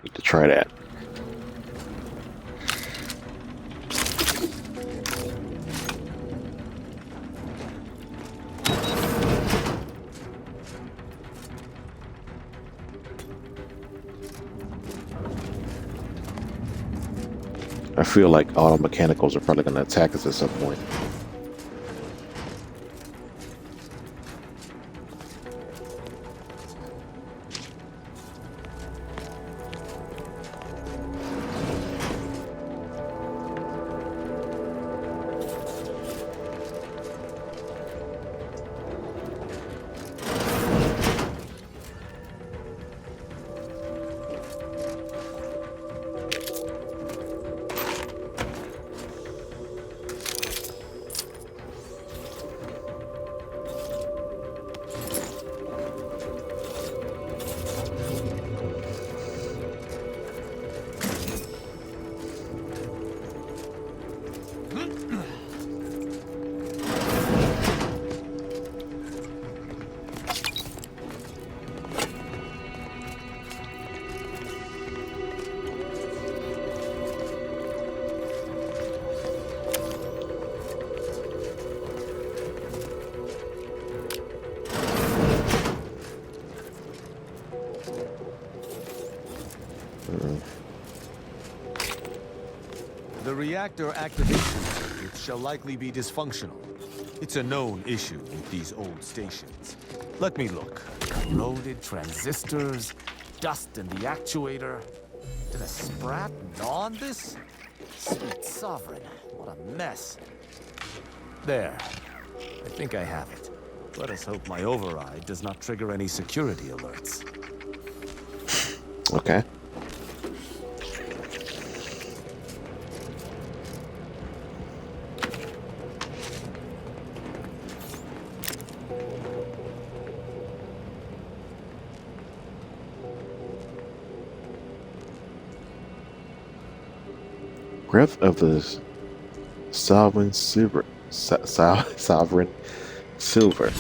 Need to try that. I feel like auto mechanicals are probably going to attack us at some point. The reactor activation circuit shall likely be dysfunctional. It's a known issue with these old stations. Let me look. Corroded transistors, dust in the actuator. Did a sprat gnaw on this? Sweet sovereign, what a mess. There. I think I have it. Let us hope my override does not trigger any security alerts. Okay. Breath of the Sovereign Silver. Sovereign Silver.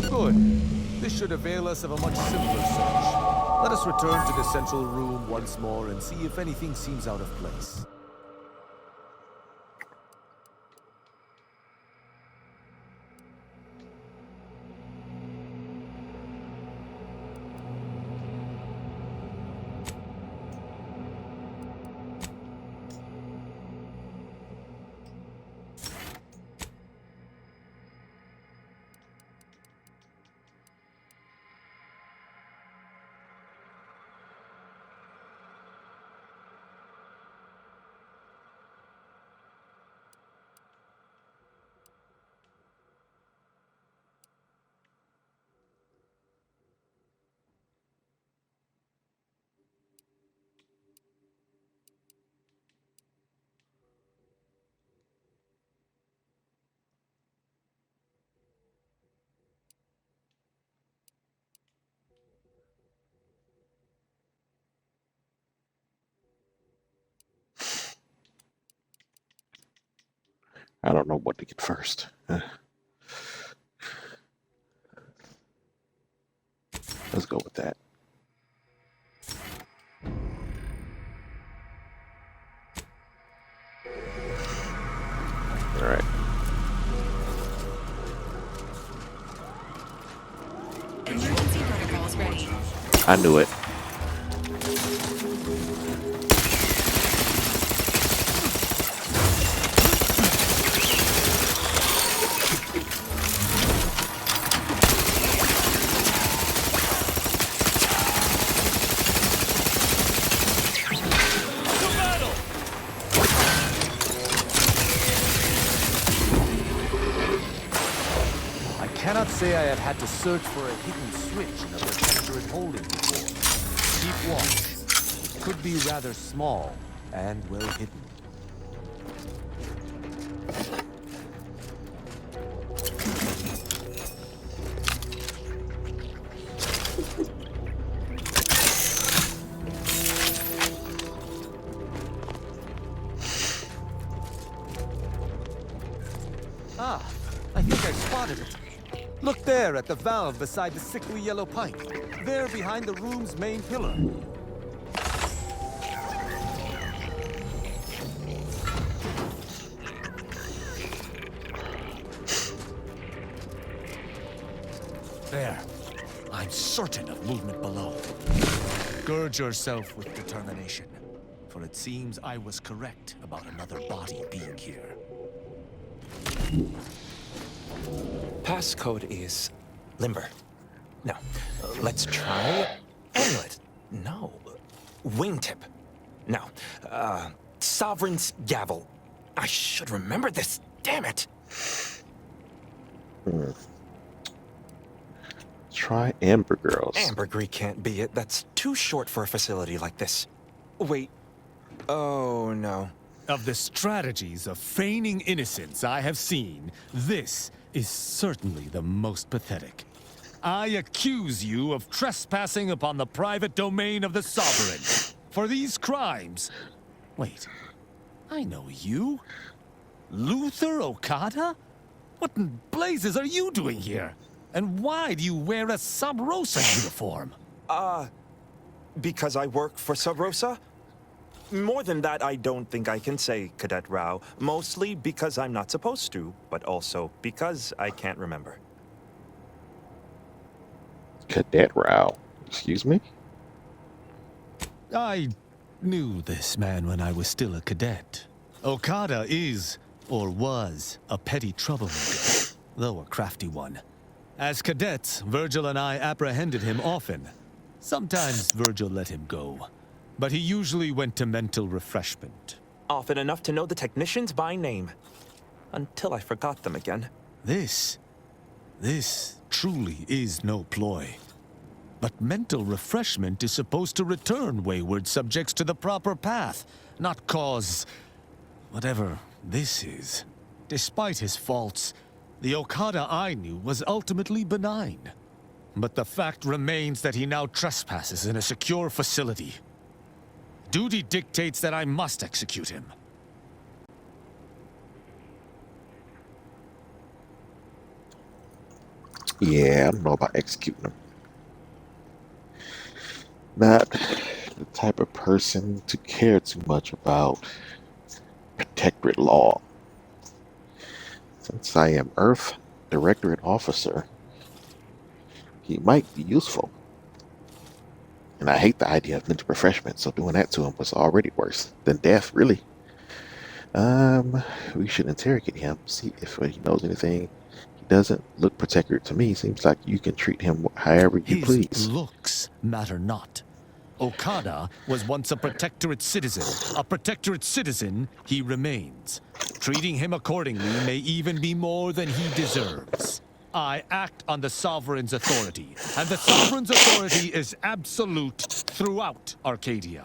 Good. This should avail us of a much simpler search. Let us return to the central room once more and see if anything seems out of place. I don't know what to get first. Let's go with that. All right. Emergency protocols ready. I knew it. I cannot say I have had to search for a hidden switch in a protectorate holding before. Keep watch. It could be rather small and well hidden. Ah, I think I spotted it. Look there at the valve beside the sickly yellow pipe. There behind the room's main pillar. There. I'm certain of movement below. Gird yourself with determination, for it seems I was correct about another body being here. Passcode is limber. No. Let's try amulet. No. Wingtip. No. Sovereign's gavel. I should remember this. Damn it. Try Ambergris. Ambergris can't be it. That's too short for a facility like this. Wait. Oh, no. Of the strategies of feigning innocence I have seen, this is certainly the most pathetic. I accuse you of trespassing upon the private domain of the Sovereign. For these crimes... Wait, I know you. Luther Okada? What in blazes are you doing here? And why do you wear a Sub Rosa uniform? Because I work for Sub Rosa? More than that, I don't think I can say, Cadet Rao. Mostly because I'm not supposed to, but also because I can't remember. Cadet Rao. Excuse me? I knew this man when I was still a cadet. Okada is, or was, a petty troublemaker, though a crafty one. As cadets, Virgil and I apprehended him often. Sometimes Virgil let him go, but he usually went to mental refreshment. Often enough to know the technicians by name. Until I forgot them again. This truly is no ploy. But mental refreshment is supposed to return wayward subjects to the proper path, not cause whatever this is. Despite his faults, the Okada I knew was ultimately benign. But the fact remains that he now trespasses in a secure facility. Duty dictates that I must execute him. Yeah, I don't know about executing him. Not the type of person to care too much about protectorate law. Since I am Earth Directorate Officer, he might be useful. And I hate the idea of mental refreshment, so doing that to him was already worse than death, really. We should interrogate him, see if he knows anything. He doesn't look protectorate to me. Seems like you can treat him however you please. His looks matter not. Okada was once a protectorate citizen. A protectorate citizen he remains. Treating him accordingly may even be more than he deserves. I act on the Sovereign's authority, and the Sovereign's authority is absolute throughout Arcadia.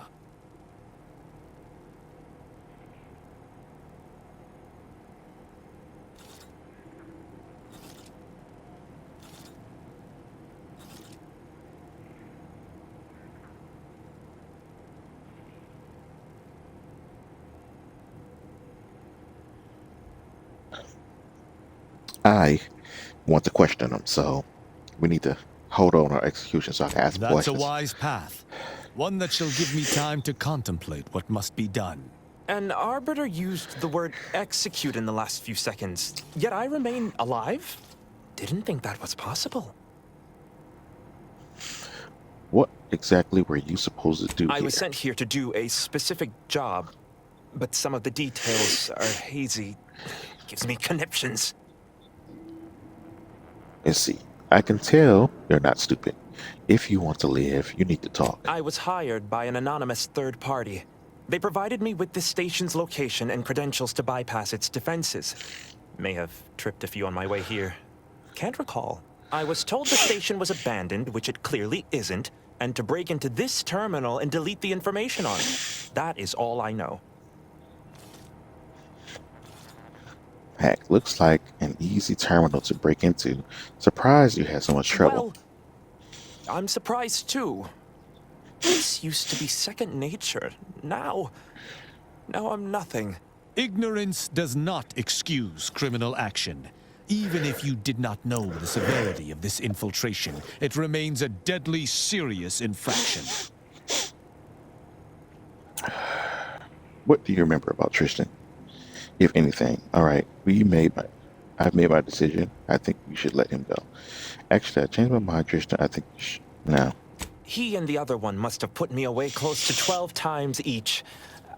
I want to question him, so we need to hold on our execution so I can ask That's questions. a wise path. One that shall give me time to contemplate what must be done. An arbiter used the word execute in the last few seconds, yet I remain alive? Didn't think that was possible. What exactly were you supposed to do I here? was sent here to do a specific job, but some of the details are hazy. Gives me conniptions. Let's see. I can tell you're not stupid. If you want to live, you need to talk. I was hired by an anonymous third party. They provided me with the station's location and credentials to bypass its defenses. May have tripped a few on my way here. Can't recall. I was told the station was abandoned, which it clearly isn't, and to break into this terminal and delete the information on it. That is all I know. Heck, looks like an easy terminal to break into. Surprised you had so much trouble. Well, I'm surprised too. This used to be second nature. Now I'm nothing. Ignorance does not excuse criminal action. Even if you did not know the severity of this infiltration, it remains a deadly serious infraction. What do you remember about Tristan? If anything. Alright, I've made my decision. I think we should let him go. Actually, I changed my mind, Tristan. I think we should. No. He and the other one must have put me away close to 12 times each.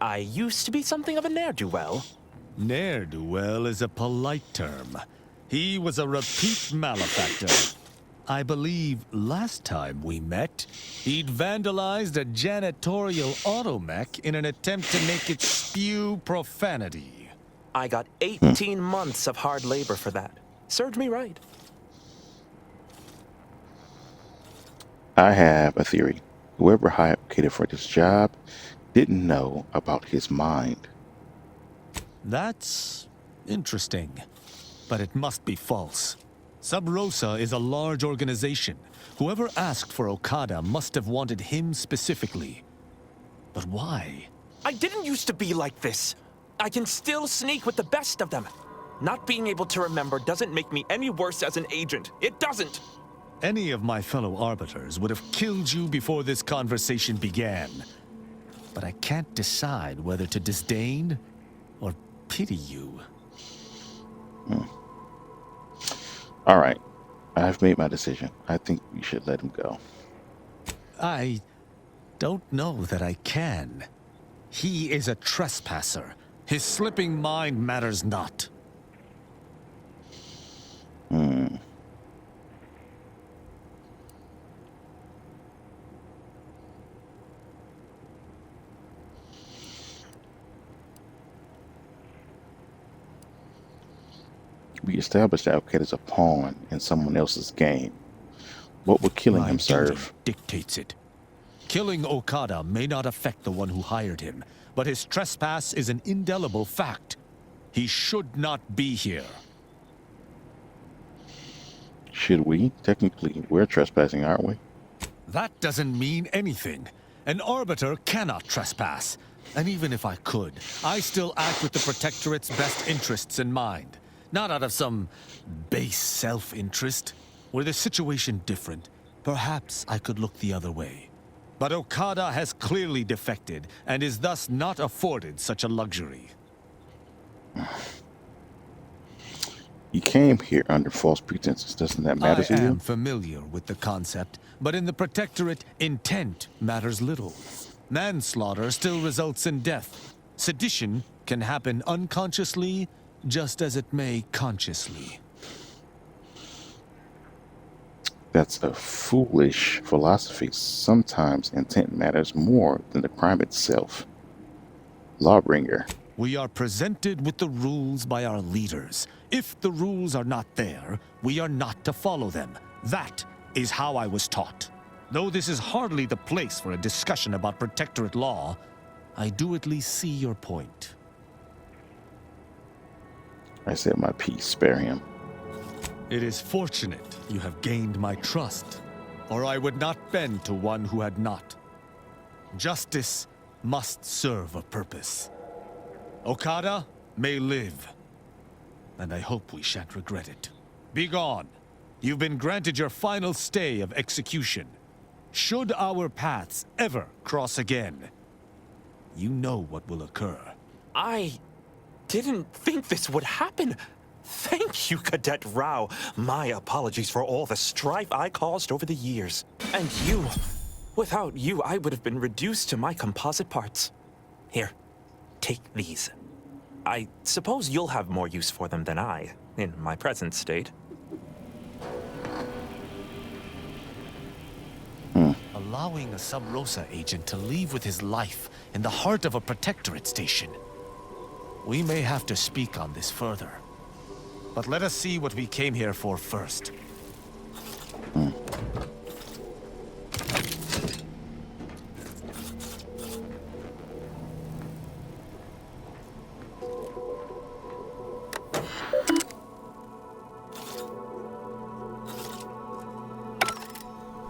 I used to be something of a ne'er-do-well. Ne'er-do-well is a polite term. He was a repeat malefactor. I believe last time we met, he'd vandalized a janitorial automech in an attempt to make it spew profanity. I got 18 months of hard labor for that. Served me right. I have a theory. Whoever hired Okada for this job didn't know about his mind. That's interesting, but it must be false. Sub Rosa is a large organization. Whoever asked for Okada must have wanted him specifically. But why? I didn't used to be like this. I can still sneak with the best of them. Not being able to remember doesn't make me any worse as an agent. It doesn't. Any of my fellow arbiters would have killed you before this conversation began. But I can't decide whether to disdain or pity you. All right. I've made my decision. I think we should let him go. I don't know that I can. He is a trespasser. His slipping mind matters not. We established that Okada is a pawn in someone else's game. What would killing My him duty serve? dictates it. Killing Okada may not affect the one who hired him, but his trespass is an indelible fact. He should not be here. Should we? Technically, we're trespassing, aren't we? That doesn't mean anything. An arbiter cannot trespass. And even if I could, I still act with the Protectorate's best interests in mind. Not out of some base self-interest. Were the situation different, perhaps I could look the other way. But Okada has clearly defected, and is thus not afforded such a luxury. He came here under false pretenses. Doesn't that matter to I you? am familiar with the concept, but in the Protectorate, intent matters little. Manslaughter still results in death. Sedition can happen unconsciously, just as it may consciously. That's a foolish philosophy. Sometimes intent matters more than the crime itself. Lawbringer. We are presented with the rules by our leaders. If the rules are not there, we are not to follow them. That is how I was taught. Though this is hardly the place for a discussion about Protectorate law, I do at least see your point. I said my piece. Spare him. It is fortunate you have gained my trust, or I would not bend to one who had not. Justice must serve a purpose. Okada may live, and I hope we shan't regret it. Be gone. You've been granted your final stay of execution. Should our paths ever cross again, you know what will occur. I didn't think this would happen. Thank you, Cadet Rao. My apologies for all the strife I caused over the years. And you, without you, I would have been reduced to my composite parts. Here, take these. I suppose you'll have more use for them than I, in my present state. Allowing a Sub Rosa agent to leave with his life in the heart of a Protectorate station. We may have to speak on this further. But let us see what we came here for first.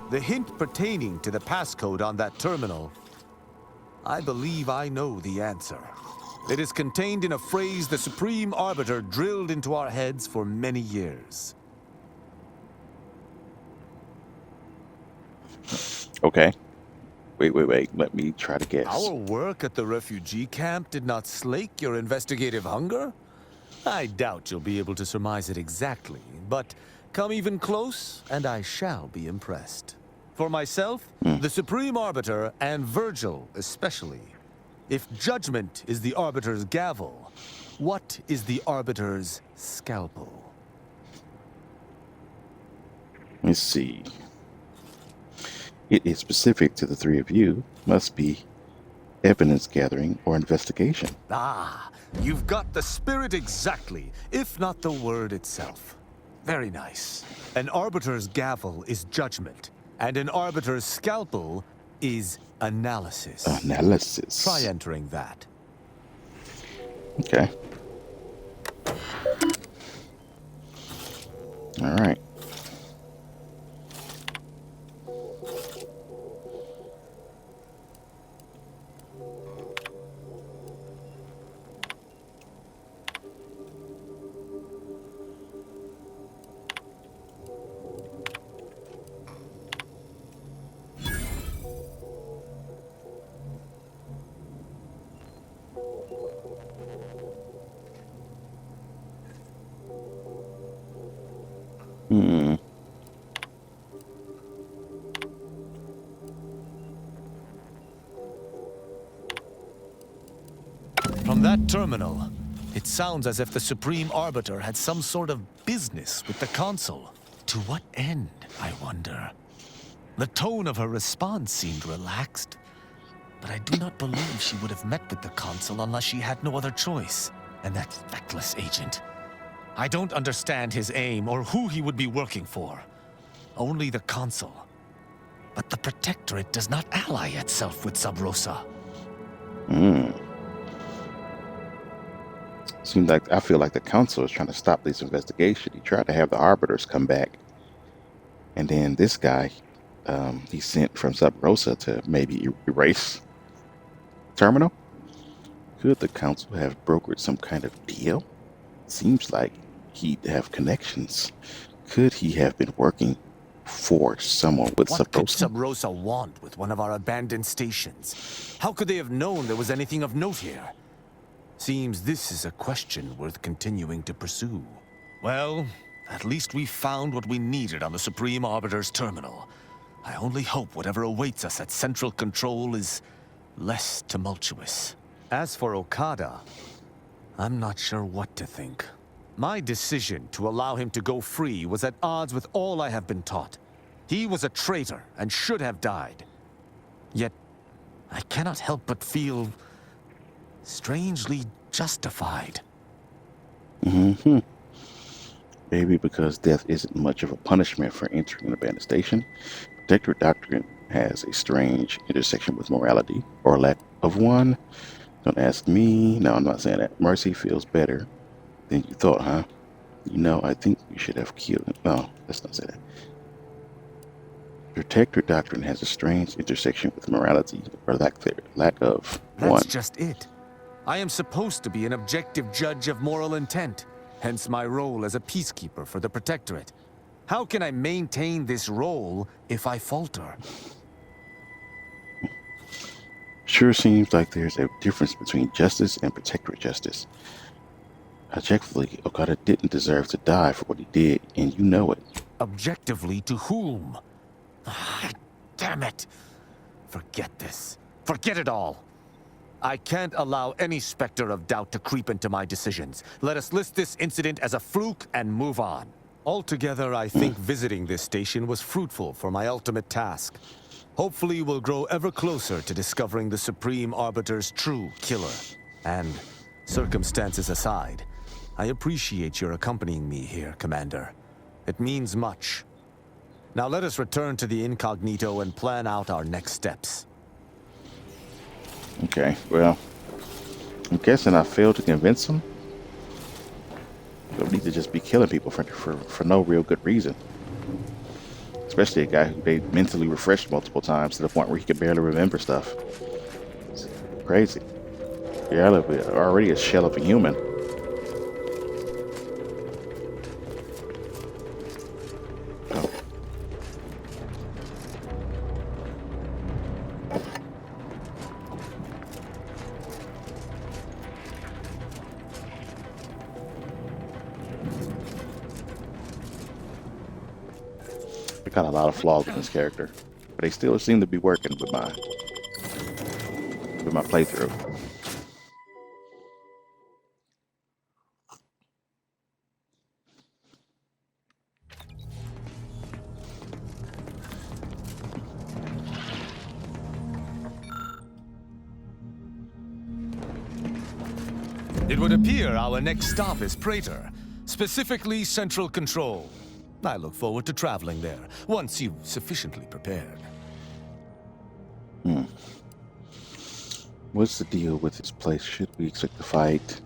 The hint pertaining to the passcode on that terminal, I believe I know the answer. It is contained in a phrase the Supreme Arbiter drilled into our heads for many years. Okay. Wait. Let me try to guess. Our work at the refugee camp did not slake your investigative hunger? I doubt you'll be able to surmise it exactly, but come even close, and I shall be impressed. For myself, the Supreme Arbiter, and Virgil especially, if judgment is the Arbiter's gavel, what is the Arbiter's scalpel? Let's see. It is specific to the three of you. Must be evidence gathering or investigation. Ah, you've got the spirit exactly, if not the word itself. Very nice. An Arbiter's gavel is judgment, and an Arbiter's scalpel is analysis. Analysis. Try entering that. Okay. All right. From that terminal, it sounds as if the Supreme Arbiter had some sort of business with the Consul. To what end, I wonder? The tone of her response seemed relaxed, but I do not believe she would have met with the Consul unless she had no other choice. And that feckless agent. I don't understand his aim or who he would be working for. Only the Consul. But the Protectorate does not ally itself with Sub Rosa. Seems like I feel like the council is trying to stop this investigation. He tried to have the arbiters come back, and then this guy, he sent from Sub Rosa to maybe erase terminal. Could the council have brokered some kind of deal? Seems like he'd have connections. Could he have been working for someone with Sub What could Rosa? Sub Rosa want with one of our abandoned stations? How could they have known there was anything of note here? Seems this is a question worth continuing to pursue. Well, at least we found what we needed on the Supreme Arbiter's terminal. I only hope whatever awaits us at Central Control is less tumultuous. As for Okada, I'm not sure what to think. My decision to allow him to go free was at odds with all I have been taught. He was a traitor and should have died. Yet, I cannot help but feel strangely justified. Maybe because death isn't much of a punishment for entering an abandoned station. Protectorate doctrine has a strange intersection with morality, or lack of one. Don't ask me. No, I'm not saying that. Mercy feels better than you thought, huh? You know, I think you should have killed him. No, let's not say that. Protectorate doctrine has a strange intersection with morality, or lack of one. That's just it. I am supposed to be an objective judge of moral intent, hence my role as a peacekeeper for the Protectorate. How can I maintain this role if I falter? Sure seems like there's a difference between justice and Protectorate justice. Objectively, Okada didn't deserve to die for what he did, and you know it. Objectively to whom? Damn it! Forget this. Forget it all. I can't allow any specter of doubt to creep into my decisions. Let us list this incident as a fluke and move on. Altogether, I think visiting this station was fruitful for my ultimate task. Hopefully, we'll grow ever closer to discovering the Supreme Arbiter's true killer. And, circumstances aside, I appreciate your accompanying me here, Commander. It means much. Now let us return to the Incognito and plan out our next steps. Okay, well, I'm guessing I failed to convince him. Don't need to just be killing people for no real good reason. Especially a guy who they mentally refreshed multiple times to the point where he could barely remember stuff. It's crazy. Yeah, already a shell of a human. Oh. I got a lot of flaws in this character, but they still seem to be working with my playthrough. It would appear our next stop is Praetor, specifically Central Control. I look forward to traveling there, once you've sufficiently prepared. Hmm. What's the deal with this place? Should we expect a fight?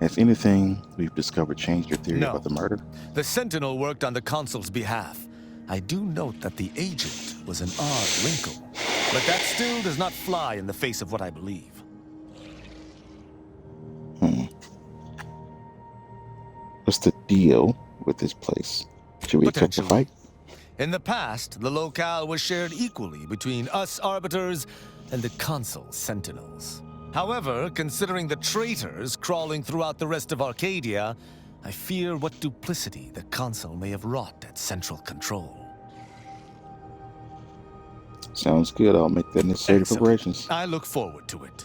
Has anything we've discovered changed your theory No. about the murder? The Sentinel worked on the Consul's behalf. I do note that the agent was an odd wrinkle, but that still does not fly in the face of what I believe. What's the deal with this place? Should we expect a fight? In the past, the locale was shared equally between us Arbiters and the Consul Sentinels. However, considering the traitors crawling throughout the rest of Arcadia, I fear what duplicity the Consul may have wrought at Central Control. Sounds good. I'll make the necessary Excellent. preparations. I look forward to it.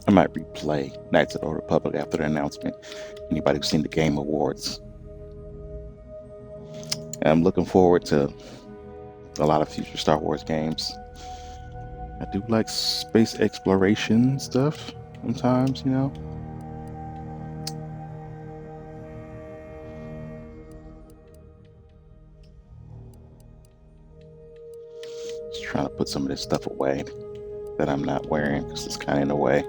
I might replay Knights of the Old Republic after the announcement. Anybody who's seen the Game Awards. I'm looking forward to a lot of future Star Wars games. I do like space exploration stuff sometimes, you know. Just trying to put some of this stuff away that I'm not wearing because it's kind of in the way.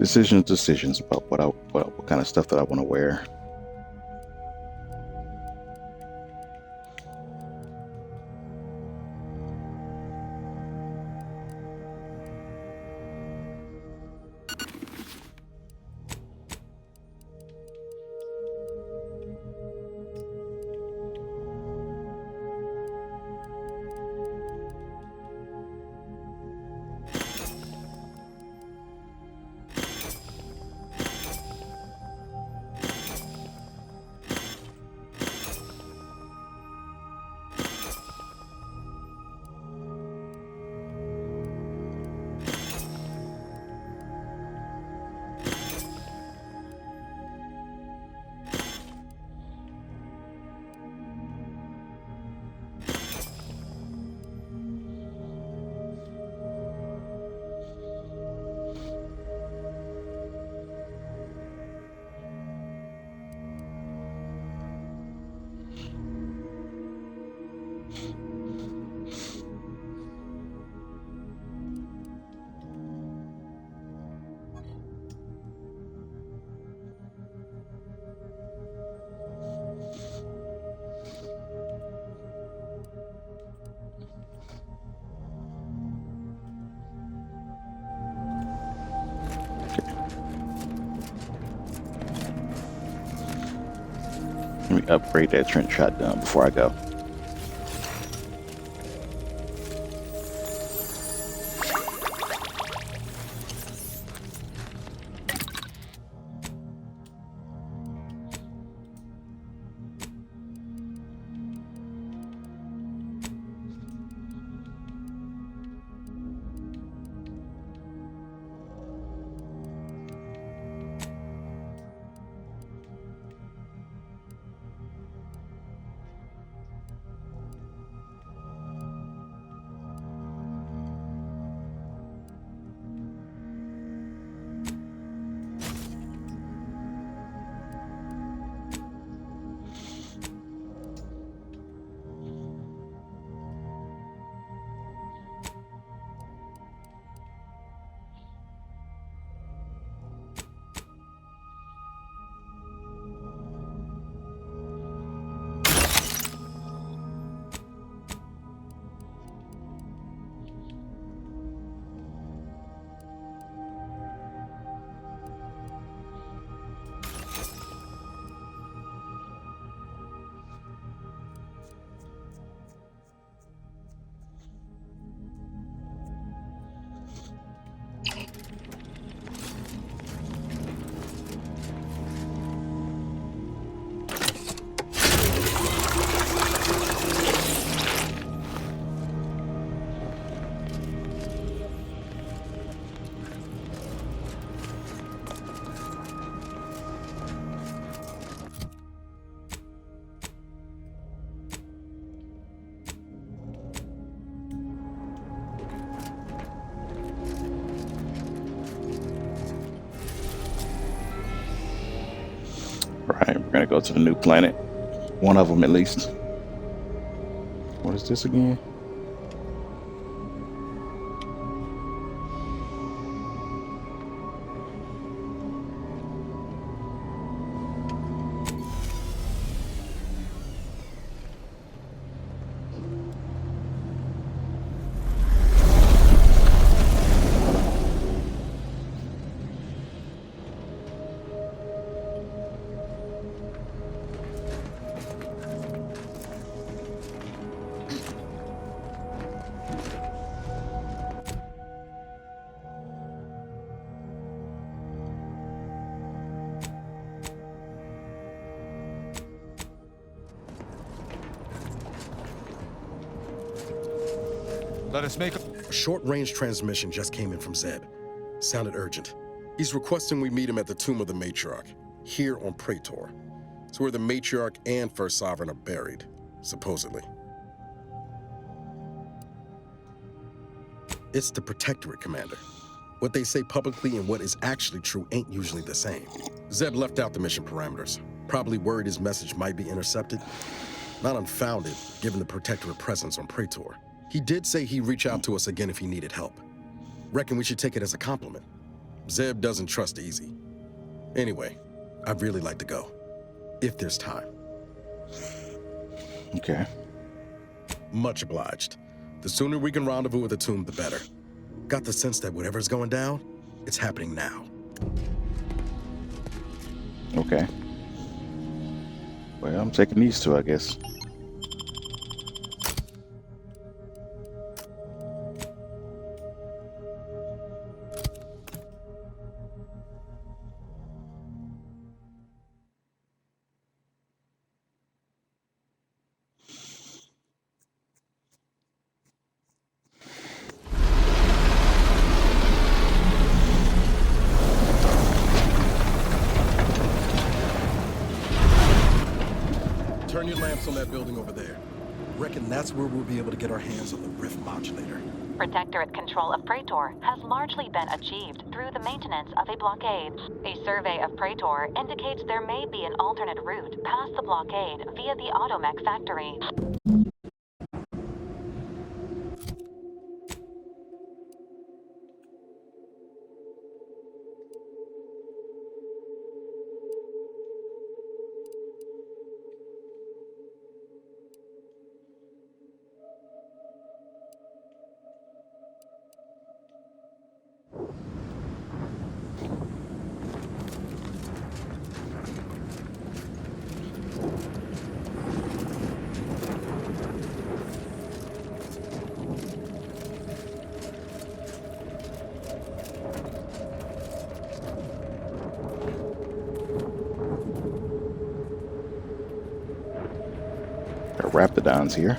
decisions about what kind of stuff that I want to wear. Let me upgrade that trench shotgun before I go. Right, we're gonna go to the new planet. One of them at least. What is this again? Let us make a short-range transmission just came in from Zeb. Sounded urgent. He's requesting we meet him at the tomb of the Matriarch, here on Praetor. It's where the Matriarch and First Sovereign are buried, supposedly. It's the Protectorate, Commander. What they say publicly and what is actually true ain't usually the same. Zeb left out the mission parameters, probably worried his message might be intercepted. Not unfounded, given the Protectorate presence on Praetor. He did say he'd reach out to us again if he needed help. Reckon we should take it as a compliment. Zeb doesn't trust easy. Anyway, I'd really like to go. If there's time. Okay. Much obliged. The sooner we can rendezvous with the tomb, the better. Got the sense that whatever's going down, it's happening now. Okay. Well, I'm taking these two, I guess. Turn your lamps on that building over there. Reckon that's where we'll be able to get our hands on the rift modulator. Protectorate control of Praetor has largely been achieved through the maintenance of a blockade. A survey of Praetor indicates there may be an alternate route past the blockade via the Automech factory. Got Raptidons here.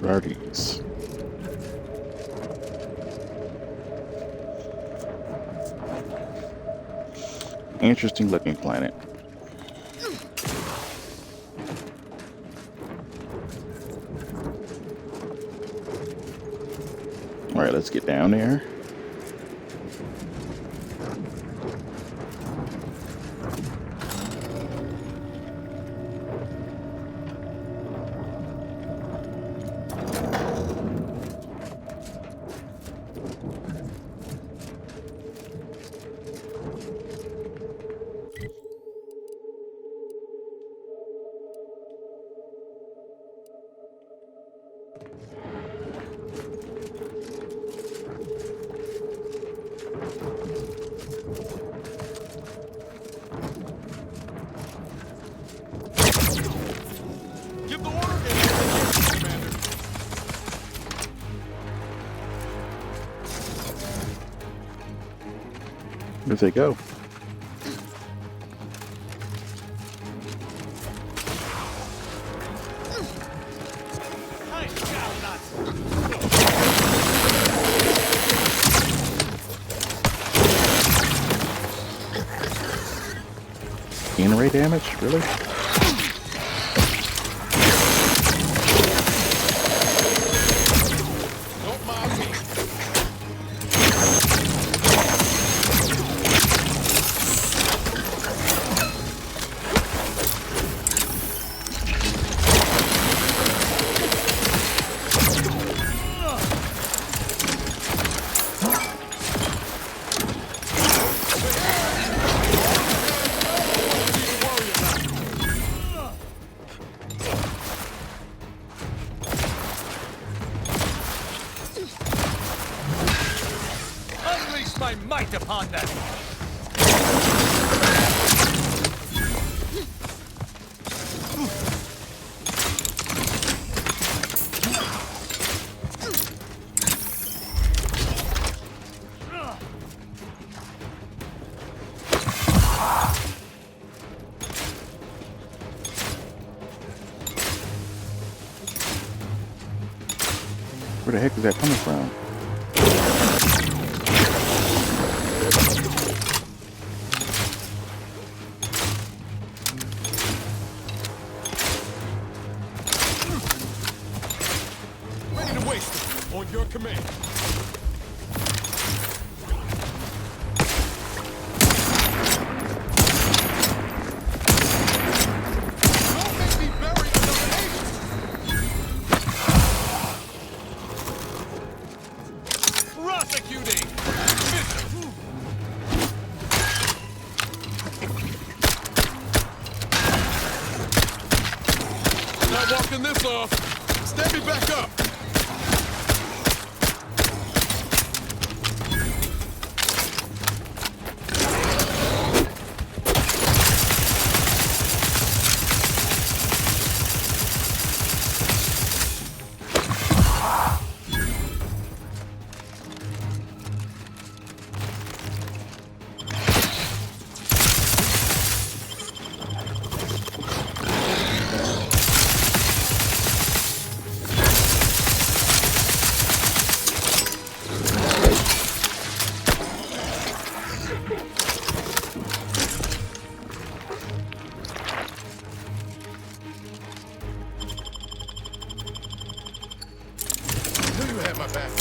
Guardians. Interesting looking planet. All right, let's get down there. Where'd they go? In-ray damage? Really? Unleash my might upon them! Where the heck is that coming from? Ready to waste it. On your command. Don't make me bury another agent. Prosecuting! Not walking this off. Stand me back up. Knew you had my back.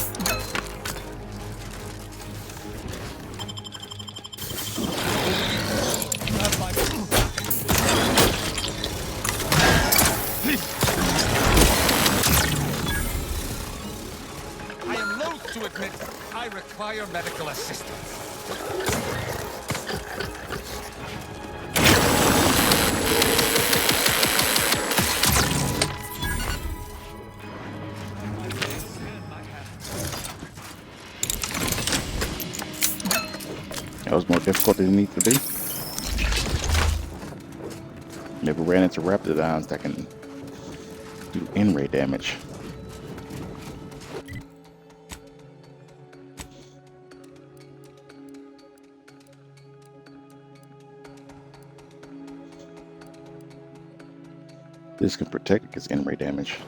I am loath to admit I require medical assistance. That was more difficult than it needs to be. Never ran into Raptidons that can do in-ray damage. This can protect against in-ray damage.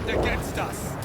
Stand against us!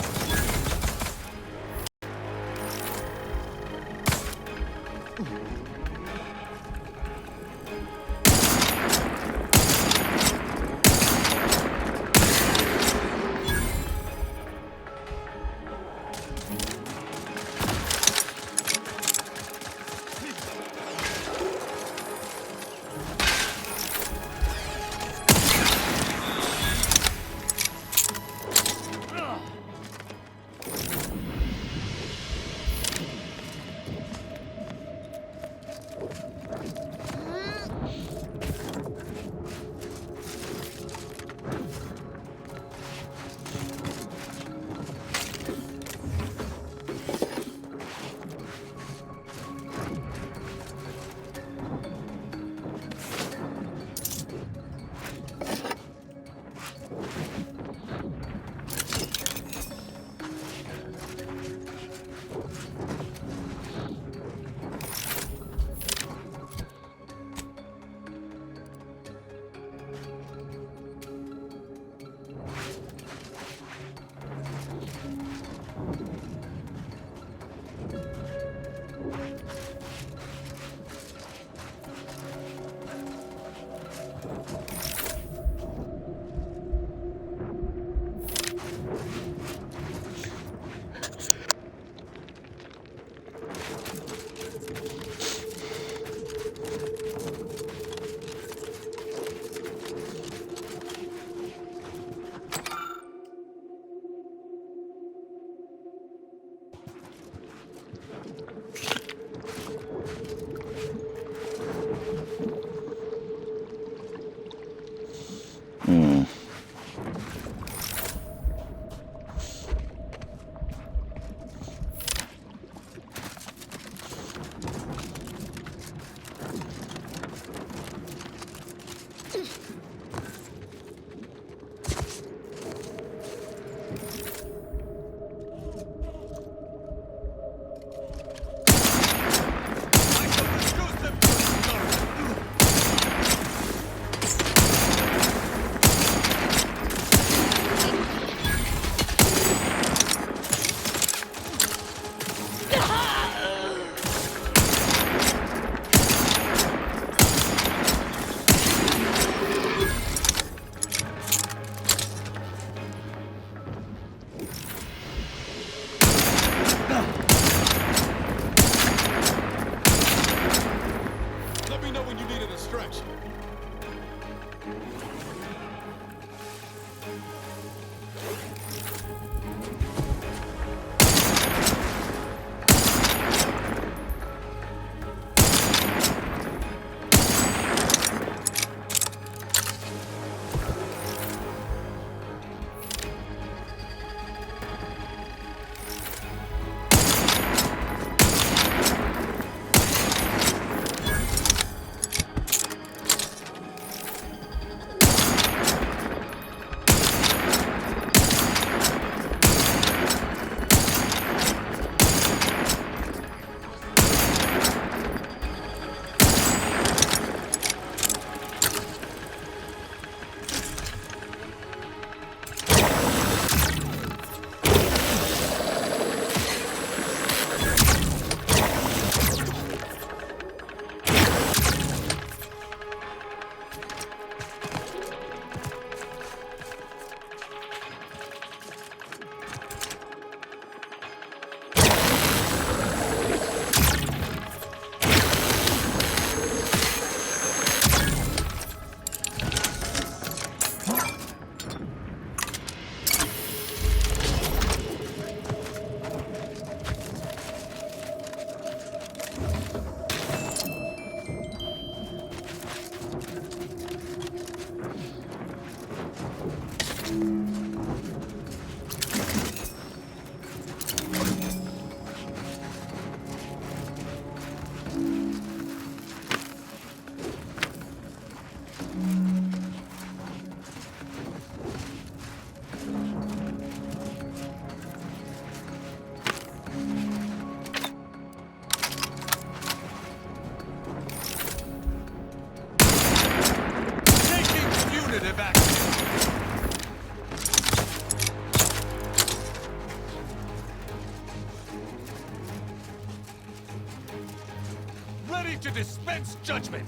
ready to dispense judgment.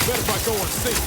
Better if I go unseen.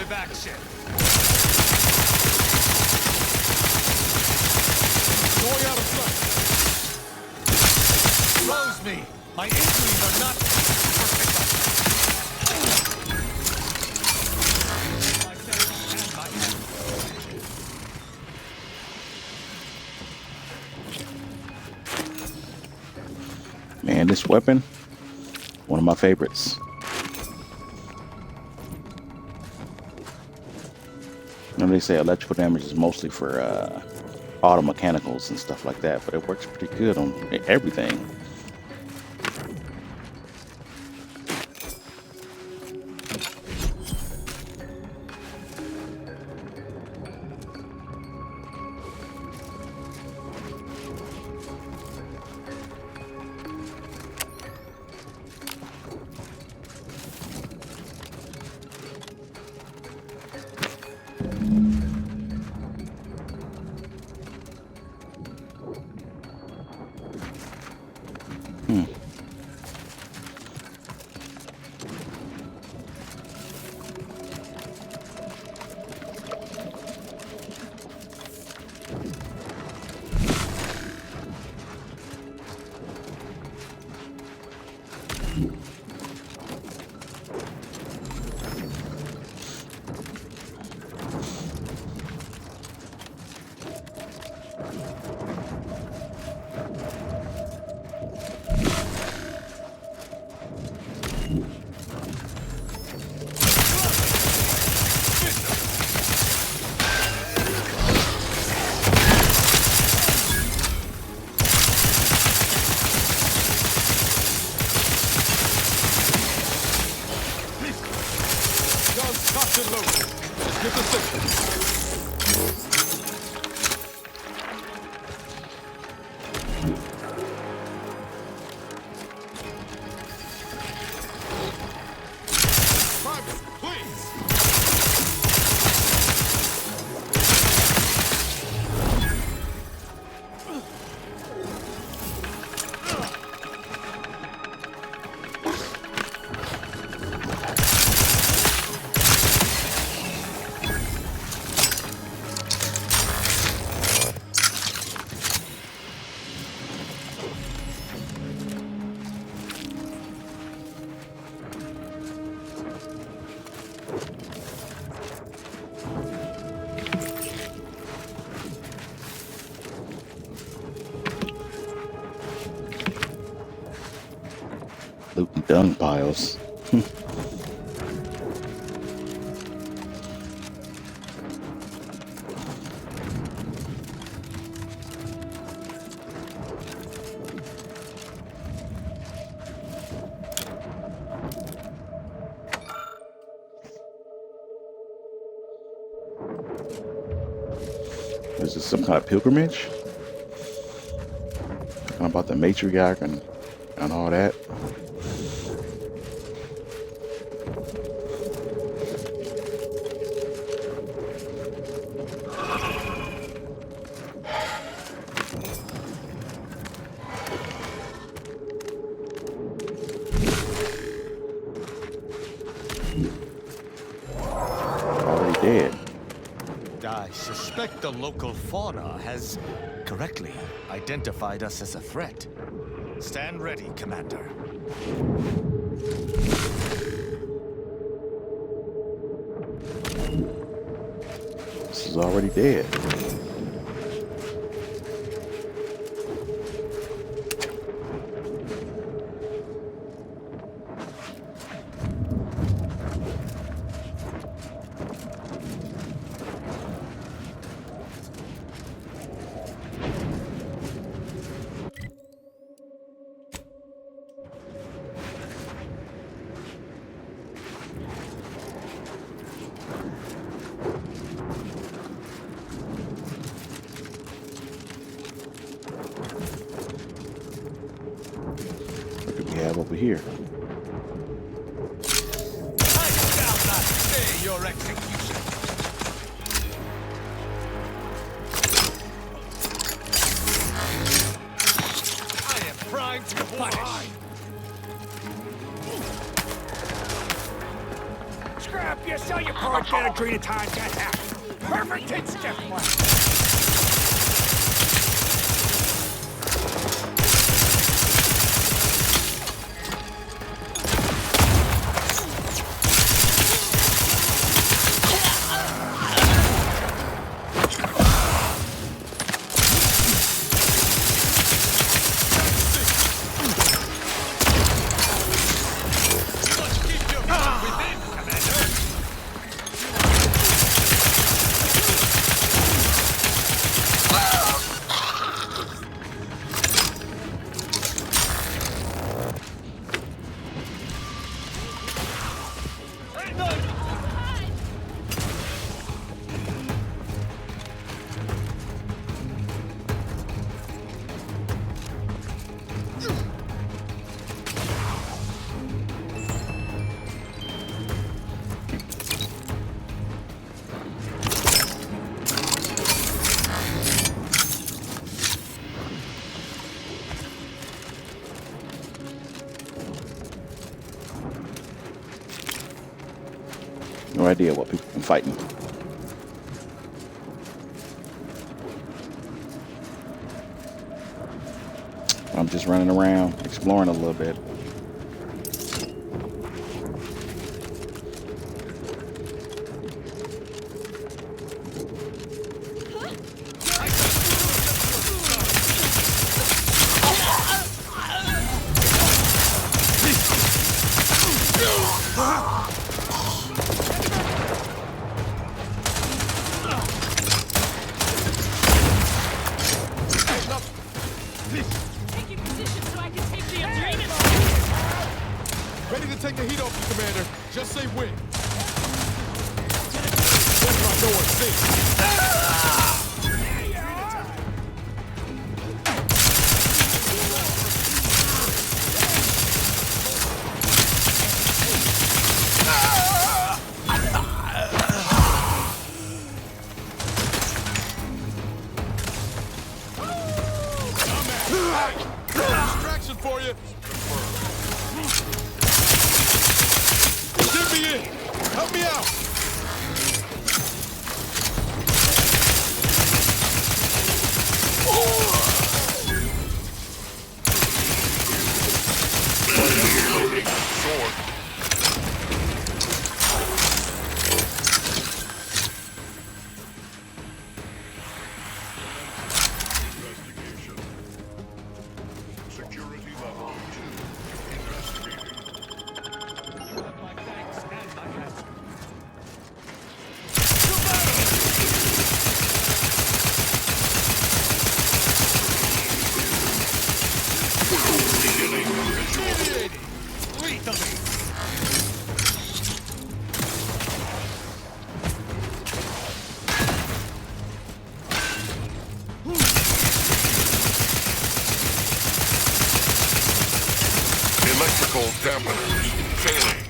Action. Going out of sight. Rose me. My injuries are not perfect. Man, this weapon, one of my favorites. You know, they say electrical damage is mostly for auto mechanicals and stuff like that, but it works pretty good on everything. Loot and dung piles. Is this some kind of pilgrimage? Talking about the matriarch and all that. Already dead. I suspect the local fauna has correctly identified us as a threat. Stand ready, Commander. This is already dead. What do we have over here? I shall not stay your execution. I am primed to punish. Scrap, you sell your cards and agree to time death. Perfect instant plan. No idea what people been fighting. I'm just running around, exploring a little bit. Ready to take the heat off you, Commander. Just say when. That's why no one thinks. Distraction for you. Get me in. Help me out. electrical dampeners failing.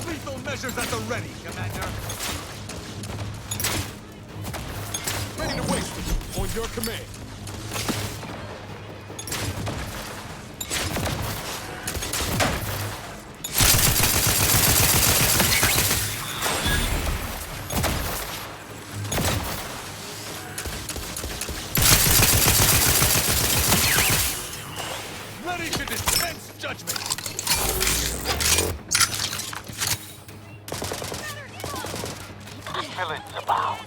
Lethal measures at the ready, Commander. Ready to waste it. On your command. Ready to dispense judgment. Villains abound.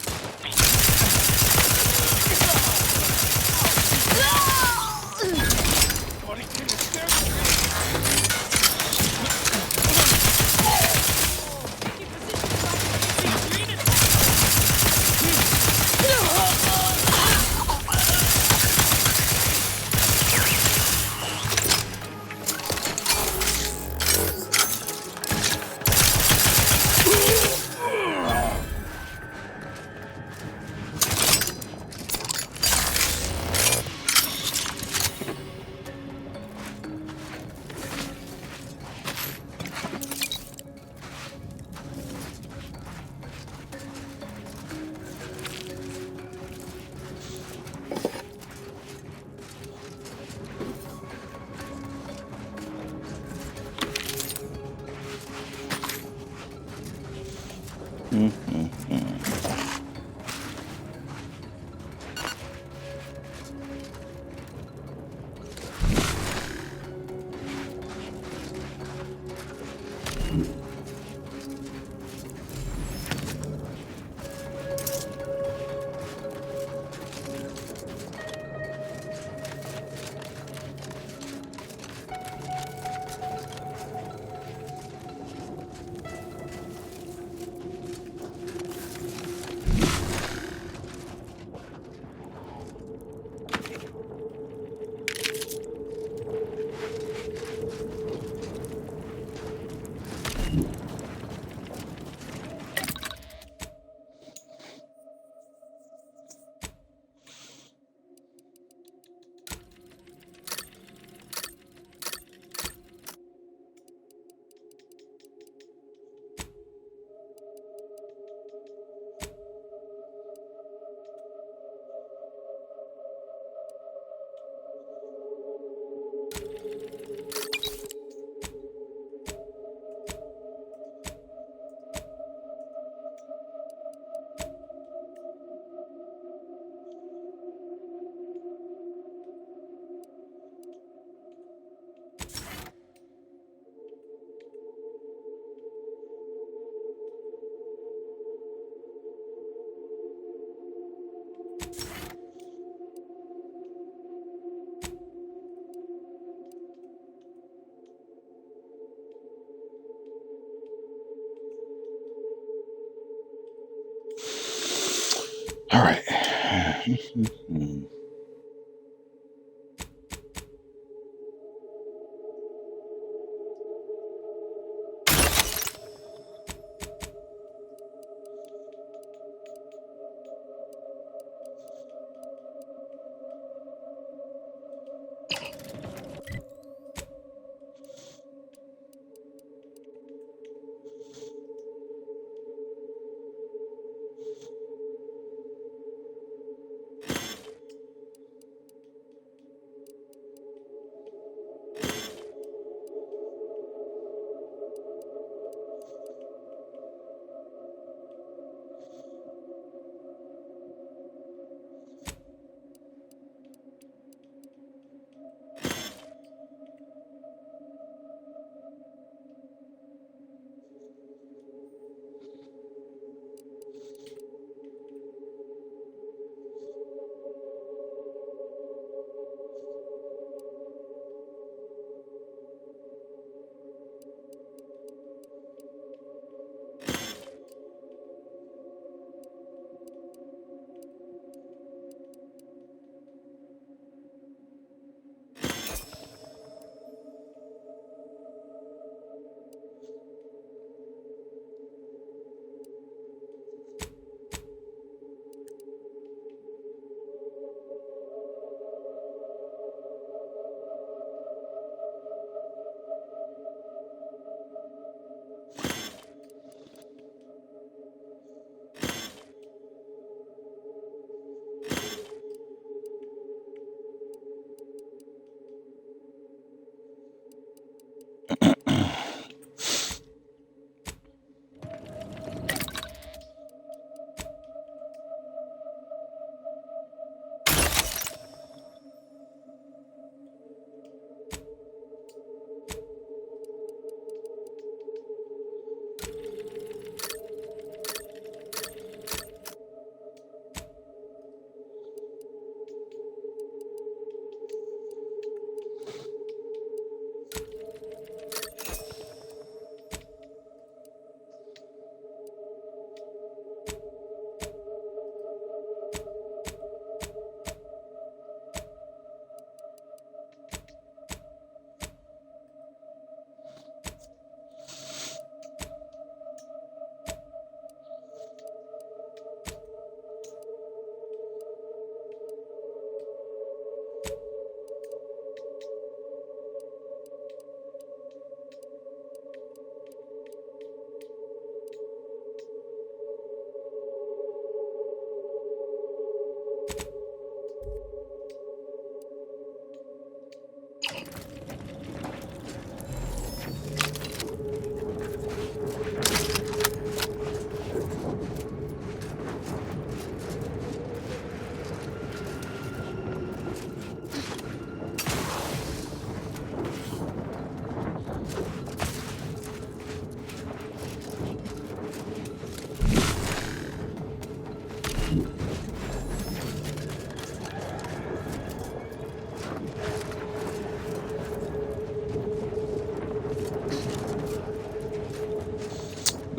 All right.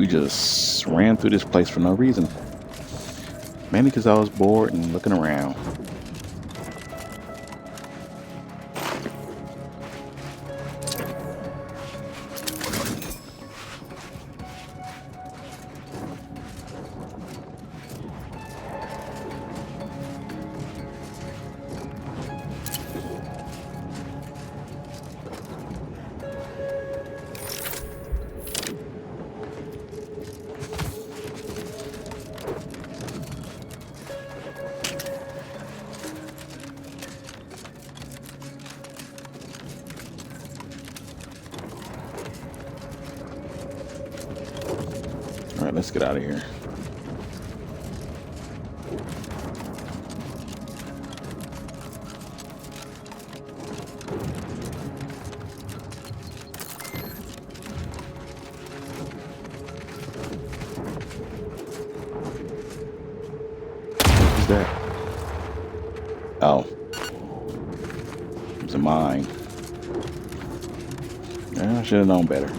We just ran through this place for no reason. Mainly because I was bored and looking around. All right, let's get out of here. What's that? Oh. It's a mine. Yeah, I should have known better.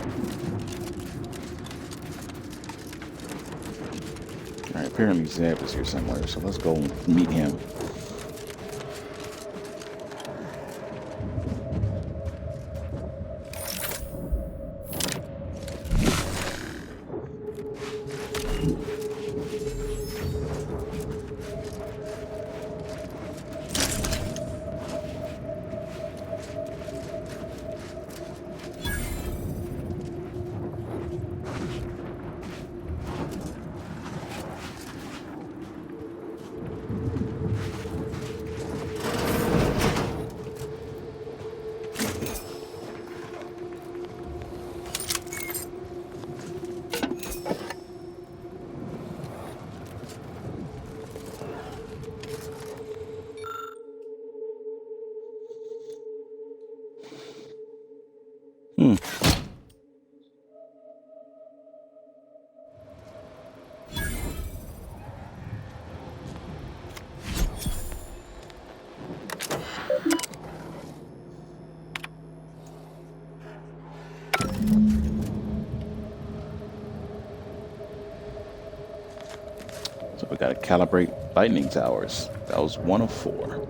Alright, apparently Zeb is here somewhere, so let's go meet him. So we gotta calibrate lightning towers. That was 1 of 4.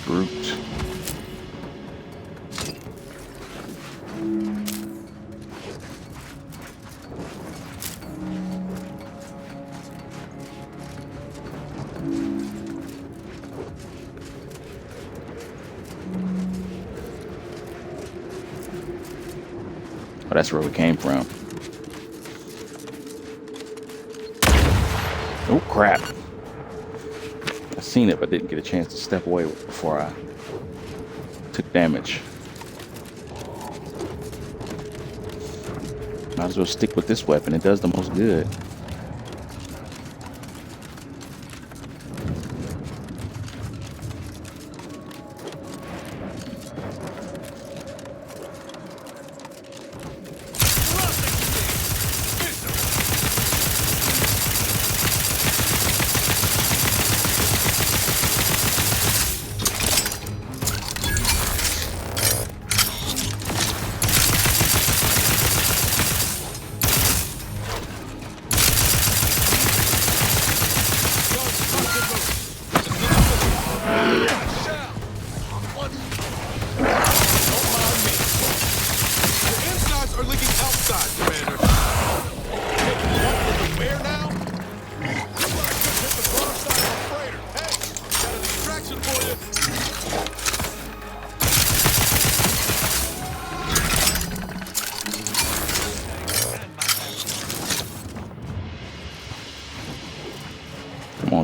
Brute. Oh, that's where we came from. Oh, crap. I seen it, but didn't get a chance to step away before I took damage. Might as well stick with this weapon. It does the most good.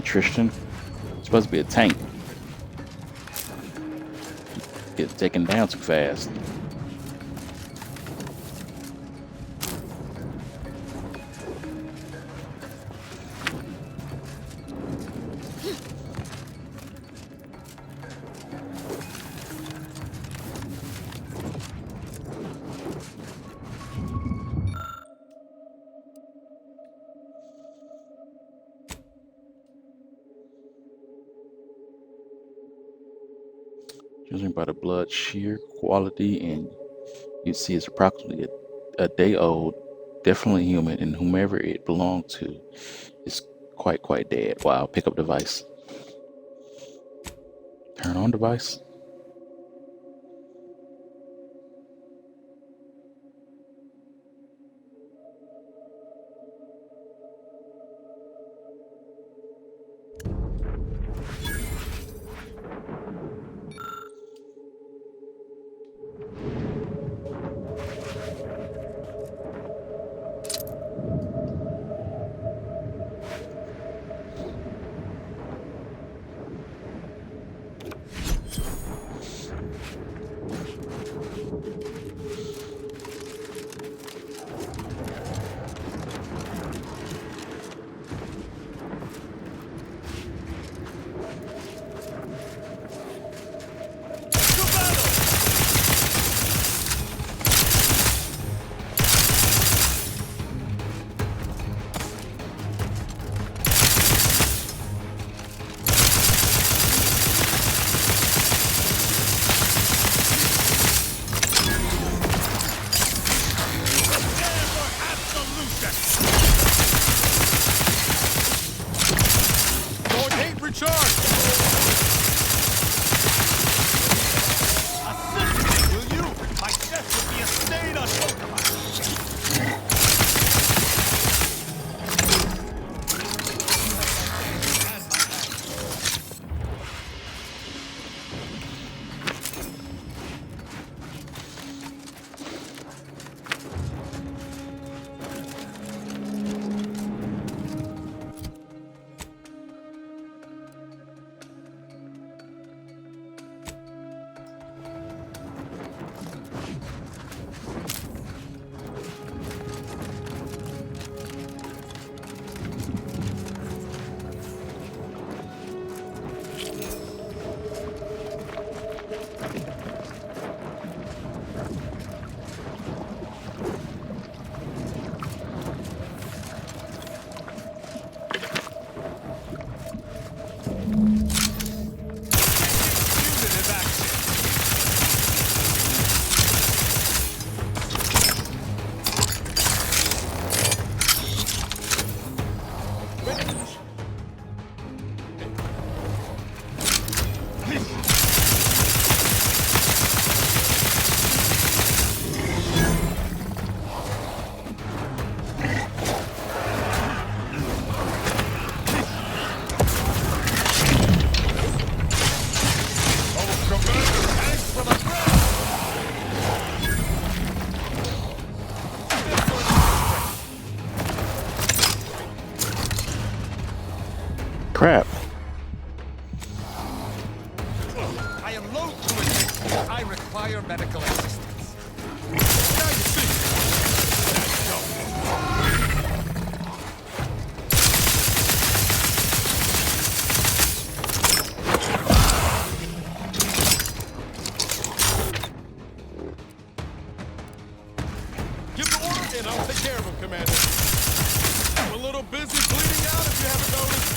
Tristan. It's supposed to be a tank. Get taken down too fast. Judging by the blood shear quality, and you see it's approximately a day old, definitely human, and whomever it belonged to is quite dead. Wow, pick up device. Turn on device. Crap. I am loath to admit I require medical assistance. Now you see. Give the order and I'll take care of him, Commander. I'm a little busy bleeding out if you haven't noticed.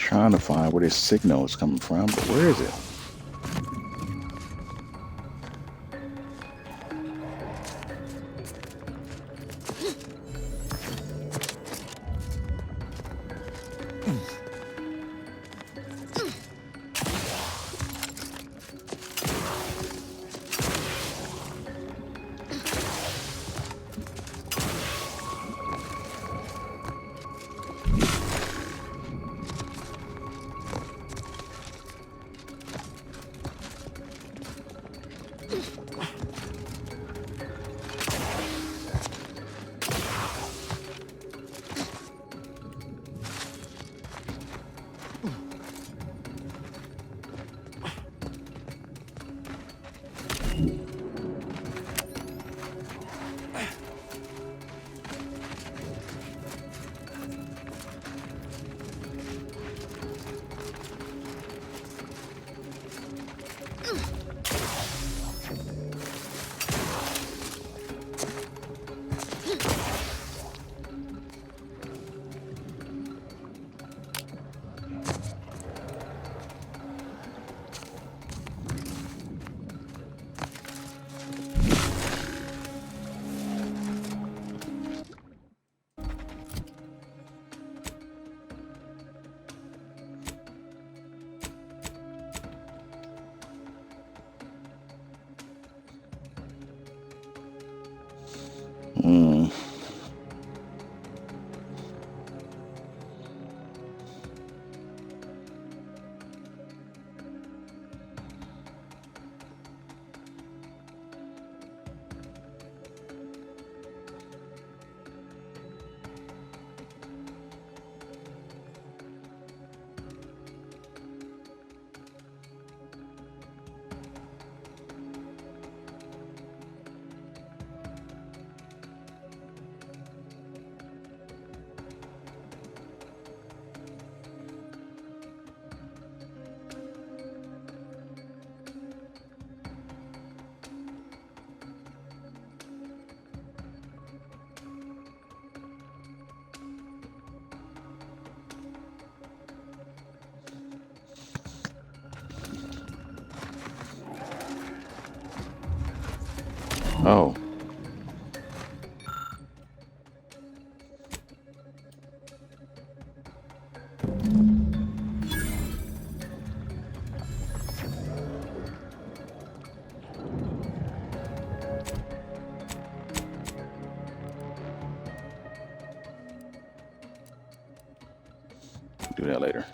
Trying to find where this signal is coming from, but where is it? Hmm. Oh. Do that later.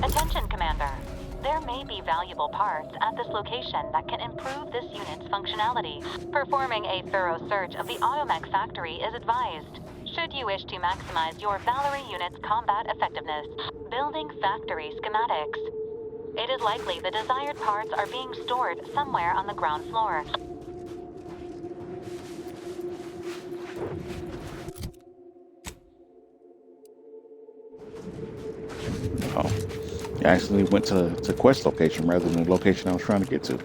Attention, Commander. There may be valuable parts at this location that can improve this unit's functionality. Performing a thorough search of the Automech factory is advised, should you wish to maximize your Valkyrie unit's combat effectiveness. Building factory schematics. It is likely the desired parts are being stored somewhere on the ground floor. Oh. I actually went to quest location rather than the location I was trying to get to.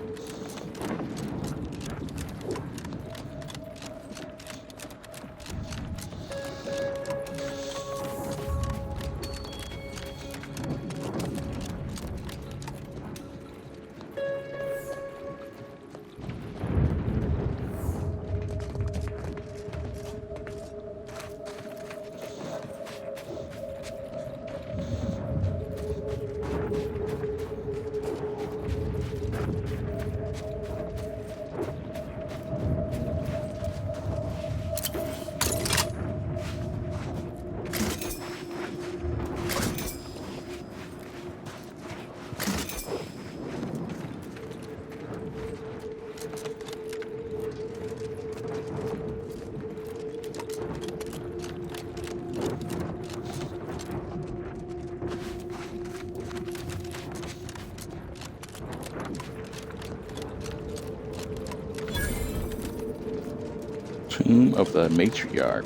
Tomb of the Matriarch.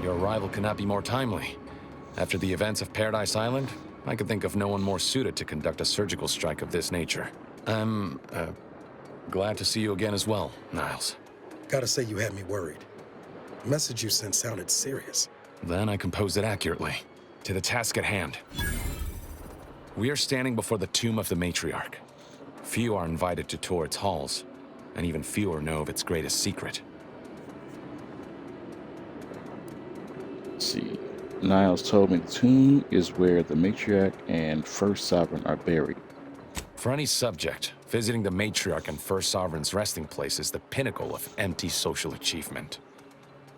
Your arrival could not be more timely. After the events of Paradise Island, I could think of no one more suited to conduct a surgical strike of this nature. I'm, glad to see you again as well, Niles. Gotta say you had me worried. The message you sent sounded serious. Then I composed it accurately. To the task at hand. We are standing before the tomb of the Matriarch. Few are invited to tour its halls, and even fewer know of its greatest secret. Let's see. Niles told me the tomb is where the Matriarch and First Sovereign are buried. For any subject, visiting the Matriarch and First Sovereign's resting place is the pinnacle of empty social achievement.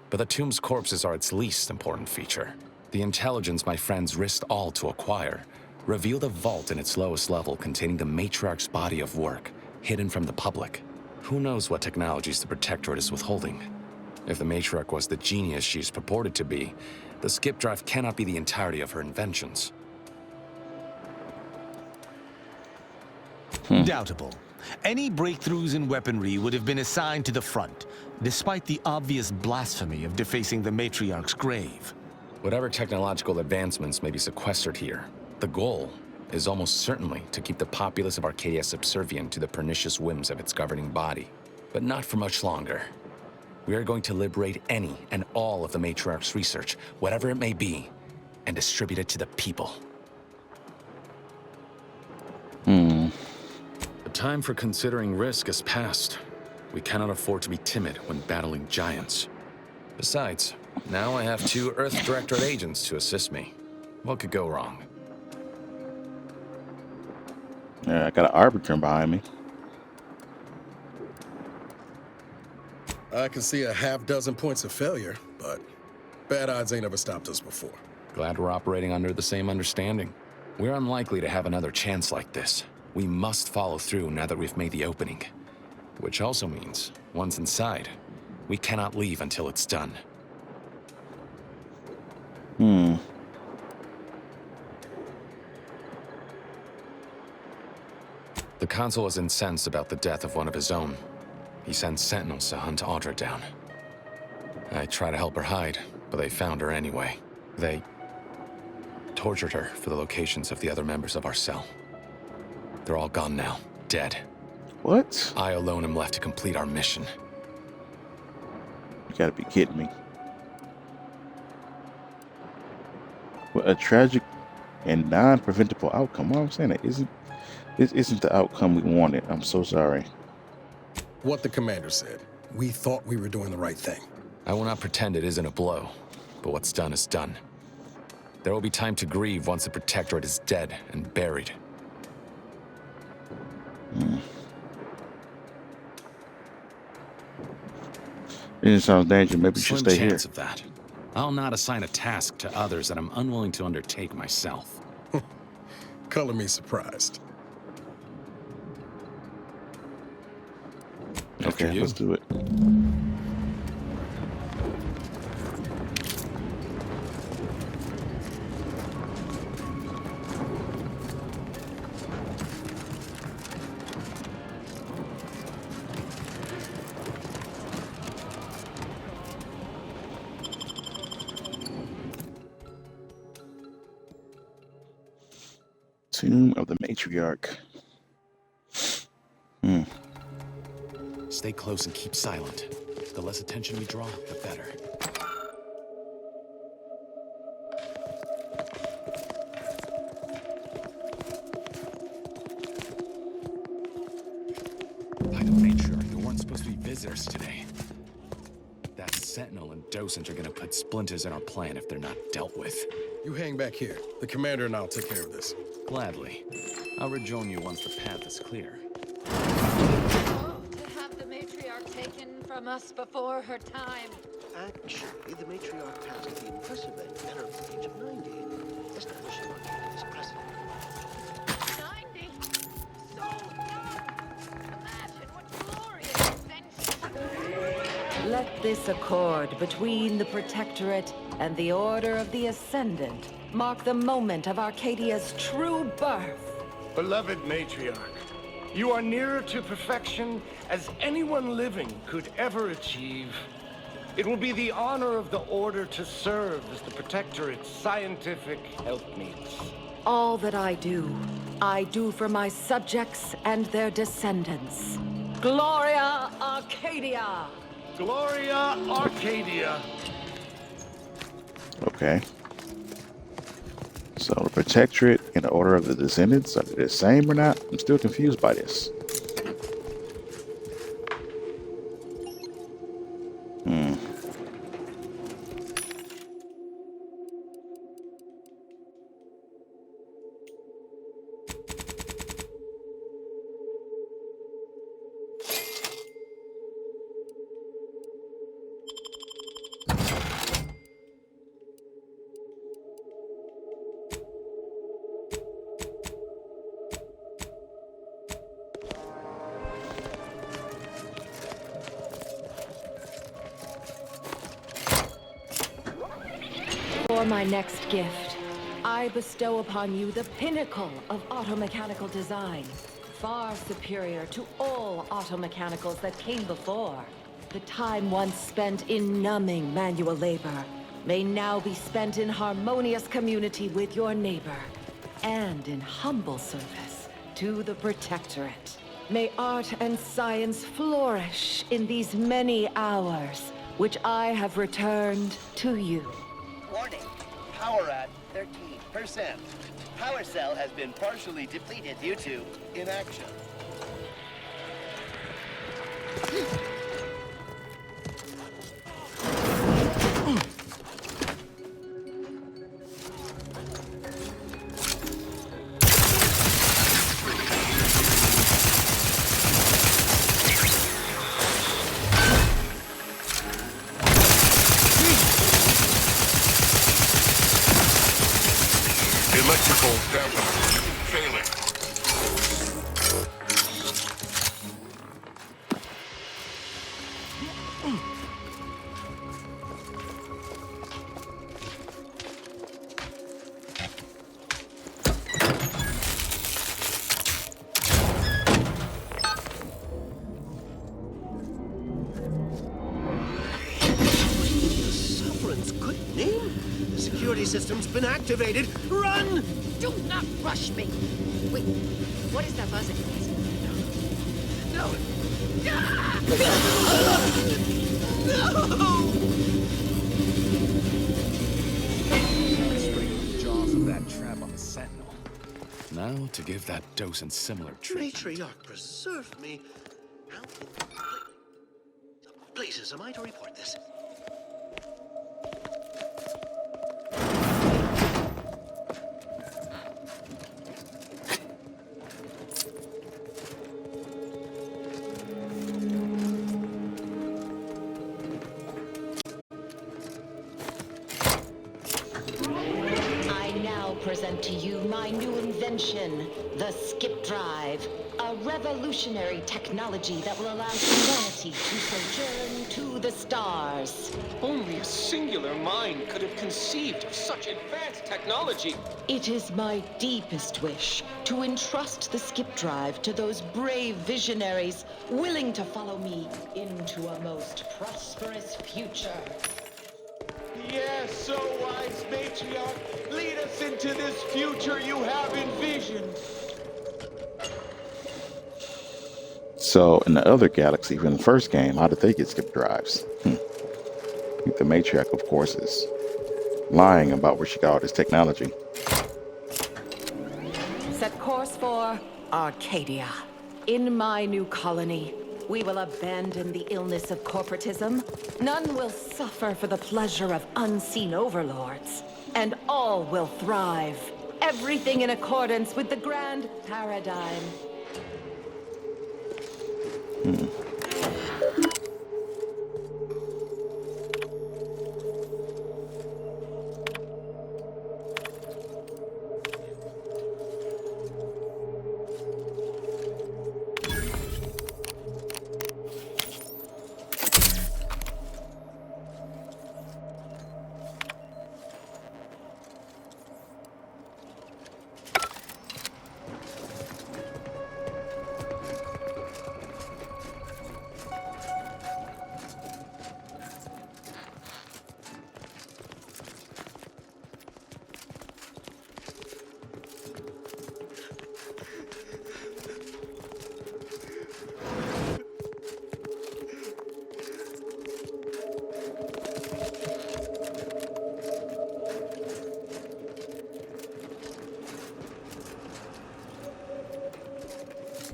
But the tomb's corpses are its least important feature. The intelligence my friends risked all to acquire revealed a vault in its lowest level containing the Matriarch's body of work, hidden from the public. Who knows what technologies the Protectorate is withholding? If the Matriarch was the genius she is purported to be, the skip drive cannot be the entirety of her inventions. Doubtable. Any breakthroughs in weaponry would have been assigned to the front, despite the obvious blasphemy of defacing the Matriarch's grave. Whatever technological advancements may be sequestered here, the goal is almost certainly to keep the populace of Arcadia subservient to the pernicious whims of its governing body. But not for much longer. We are going to liberate any and all of the Matriarch's research, whatever it may be, and distribute it to the people. The time for considering risk is past. We cannot afford to be timid when battling giants. Besides, now I have 2 Earth Directorate agents to assist me. What could go wrong? Yeah, I got an Arbiter behind me. I can see a half-dozen points of failure, but bad odds ain't ever stopped us before. Glad we're operating under the same understanding. We're unlikely to have another chance like this. We must follow through now that we've made the opening. Which also means, once inside, we cannot leave until it's done. The Consul is incensed about the death of one of his own. He sends sentinels to hunt Audra down. I try to help her hide, but they found her anyway. They tortured her for the locations of the other members of our cell. They're all gone now, dead. What? I alone am left to complete our mission. You gotta be kidding me. Well, a tragic and non-preventable outcome. What I'm saying, this isn't the outcome we wanted. I'm so sorry. What the commander said. We thought we were doing the right thing. I will not pretend it isn't a blow, but what's done is done. There will be time to grieve once the Protectorate is dead and buried. It sounds dangerous. Maybe you should Slim stay here. chance of that. I'll not assign a task to others that I'm unwilling to undertake myself. Color me surprised. Okay, let's do it. Tomb of the Matriarch. Stay close and keep silent. The less attention we draw, the better. By the Matriarch, there weren't supposed to be visitors today. That Sentinel and Docent are gonna put splinters in our plan if they're not dealt with. You hang back here. The commander and I'll take care of this. Gladly. I'll rejoin you once the path is clear. To have the Matriarch taken from us before her time. Actually, the Matriarch passed the impressive and venerable age of 90, establishing Arcadia as precedent. 90? So young! Imagine what glorious adventure! Let this accord between the Protectorate and the Order of the Ascendant mark the moment of Arcadia's true birth. Beloved Matriarch, you are nearer to perfection as anyone living could ever achieve. It will be the honor of the Order to serve as the Protectorate's scientific helpmates. All that I do for my subjects and their descendants. Gloria Arcadia! Gloria Arcadia! Okay. So the Protectorate and the Order of the Descendants, are they the same or not? I'm still confused by this. For my next gift, I bestow upon you the pinnacle of automechanical design, far superior to all automechanicals that came before. The time once spent in numbing manual labor may now be spent in harmonious community with your neighbor, and in humble service to the Protectorate. May art and science flourish in these many hours, which I have returned to you. Warning, power at 13%. Power cell has been partially depleted due to inaction. Electrical damage failing. Sovereign's good name? The security system's been activated. Run! Do not rush me! Wait, what is that buzzing? No! Straight from the jaws of that trap on the Sentinel. Now to give that docent similar treatment. Matriarch, preserve me. Places, am I to report this? Present to you my new invention, the Skip Drive, a revolutionary technology that will allow humanity to sojourn to the stars. Only a singular mind could have conceived of such advanced technology. It is my deepest wish to entrust the Skip Drive to those brave visionaries willing to follow me into a most prosperous future. Yes, so wise, Matriarch. Lead us into this future you have envisioned. So in the other galaxy, in the first game, how did they get skip drives? I think the Matriarch, of course, is lying about where she got all this technology. Set course for Arcadia. In my new colony, we will abandon the illness of corporatism. None will suffer for the pleasure of unseen overlords. And all will thrive. Everything in accordance with the grand paradigm.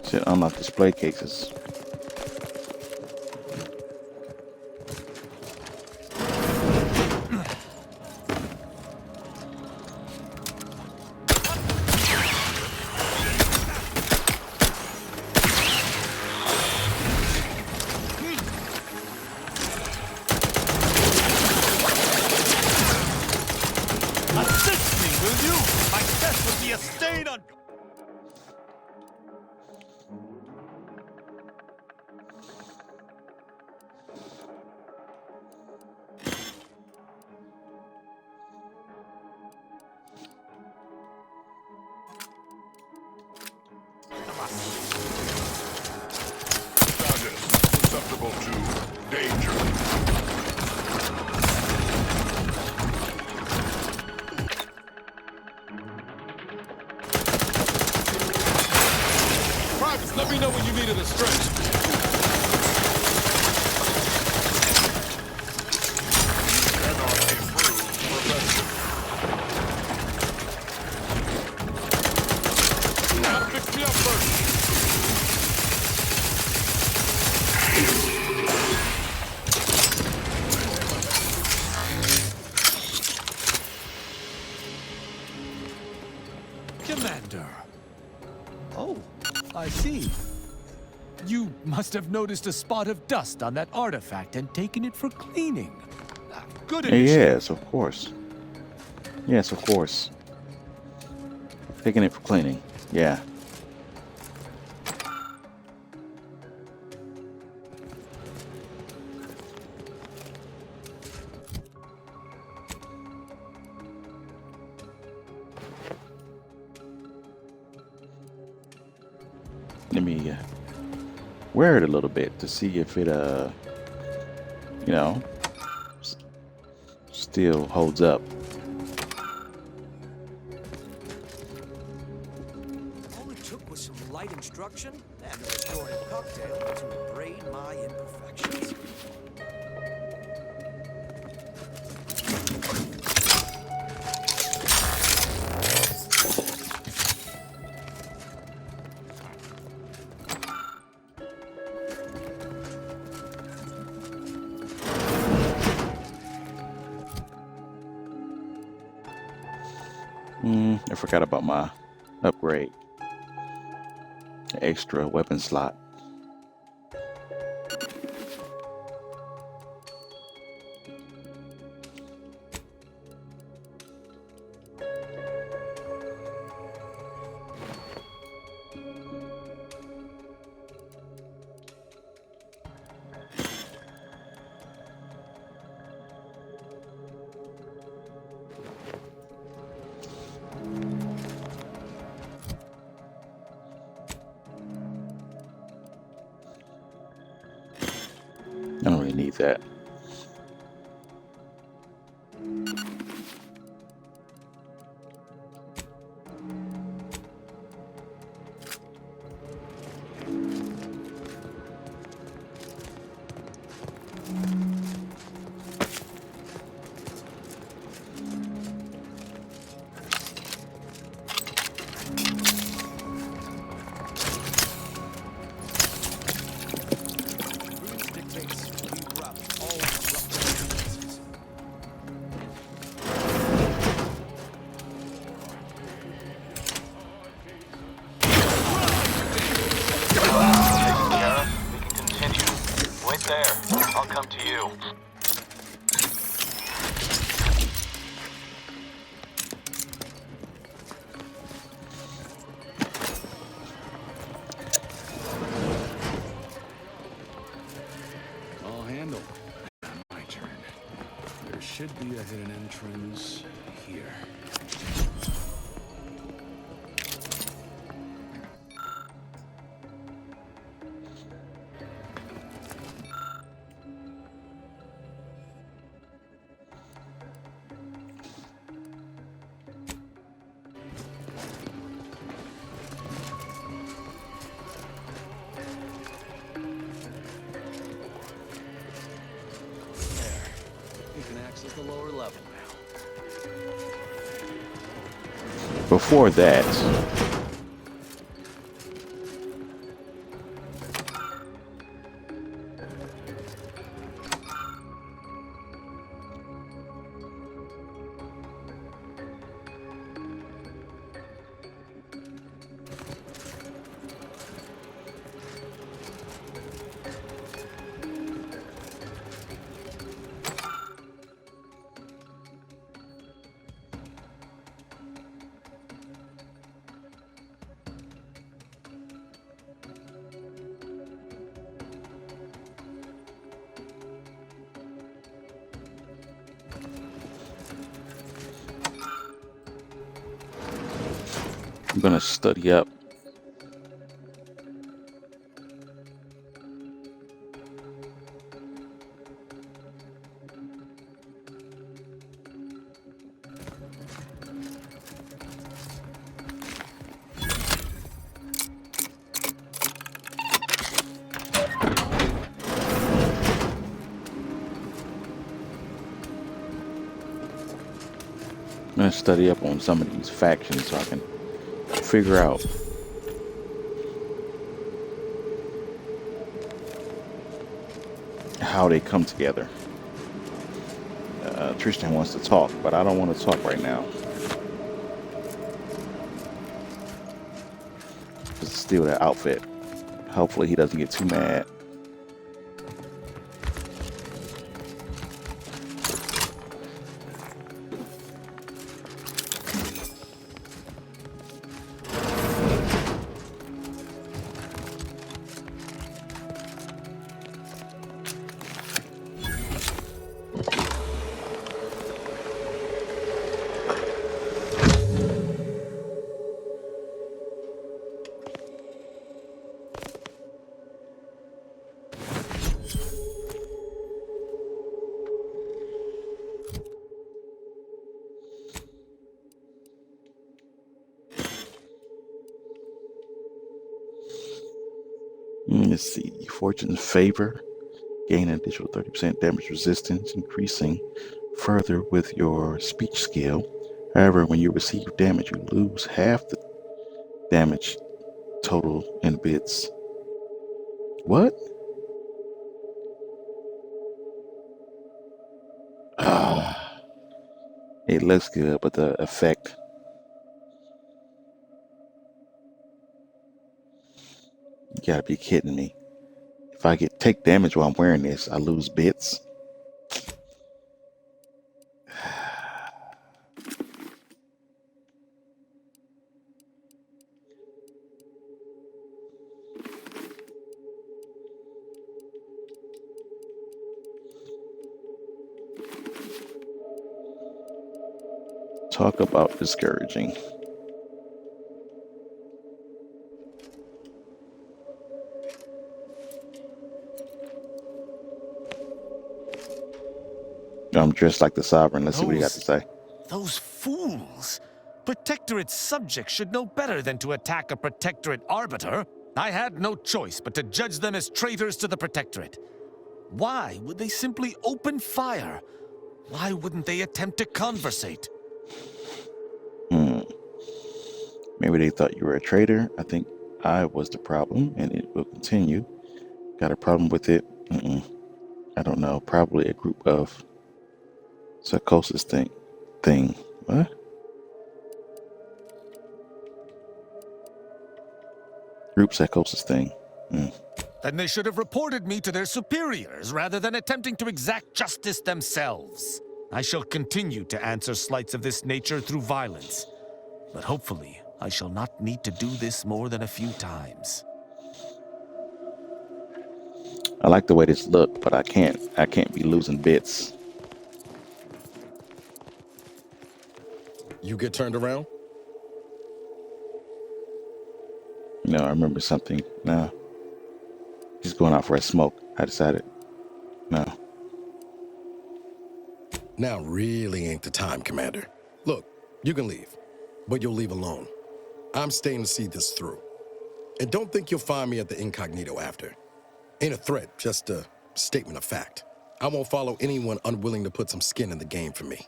Should unlock display cases. Assist me, will you? My death would be a stain on... Target susceptible to danger. Privates, let me know when you needed a stretch. Cannot improve prevention. Gotta fix me up first. Commander. Oh, I see. You must have noticed a spot of dust on that artifact and taken it for cleaning. Good initiative. Yes, of course. Yes, of course. Taking it for cleaning. Yeah. Let me wear it a little bit to see if it you know, still holds up. All it took was some light instruction and a restorative cocktail to abrade my imperfections. I forgot about my upgrade. The extra weapon slot. I don't really need that. I'll come to you. I'll handle. My turn. There should be a hidden entrance here. The lower level Before that, I'm gonna study up. I'm gonna study up on some of these factions so I can figure out how they come together. Tristan wants to talk, but I don't want to talk right now. Just steal that outfit. Hopefully he doesn't get too mad. Let's see. Fortune's favor. Gain an additional 30% damage resistance, increasing further with your speech skill. However, when you receive damage, you lose half the damage total in bits. What? It looks good, but the effect. You gotta be kidding me. If I take damage while I'm wearing this, I lose bits. Talk about discouraging. I'm dressed like the Sovereign. Let's see what he got to say. Those fools! Protectorate subjects should know better than to attack a Protectorate arbiter. I had no choice but to judge them as traitors to the Protectorate. Why would they simply open fire? Why wouldn't they attempt to conversate? Maybe they thought you were a traitor. I think I was the problem, and it will continue. Got a problem with it? I don't know. Probably a group of psychosis thing. What? Group psychosis thing. Then they should have reported me to their superiors rather than attempting to exact justice themselves. I shall continue to answer slights of this nature through violence, but hopefully I shall not need to do this more than a few times. I like the way this look, but I can't be losing bits. You get turned around? No, I remember something. No. Just going out for a smoke. I decided. No. Now really ain't the time, Commander. Look, you can leave, but you'll leave alone. I'm staying to see this through. And don't think you'll find me at the incognito after. Ain't a threat, just a statement of fact. I won't follow anyone unwilling to put some skin in the game for me.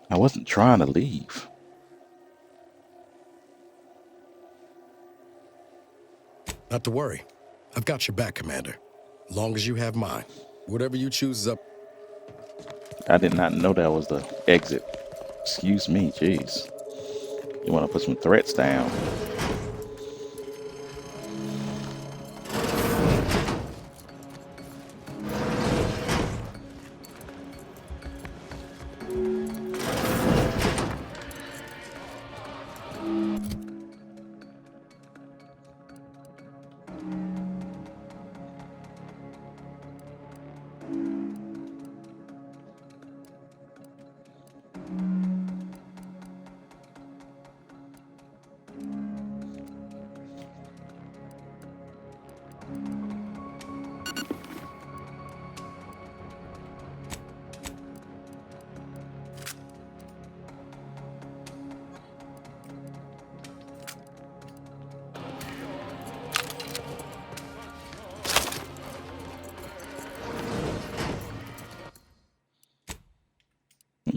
I wasn't trying to leave. Not to worry. I've got your back, Commander. Long as you have mine. Whatever you choose is up. I did not know that was the exit. Excuse me, jeez. You want to put some threats down?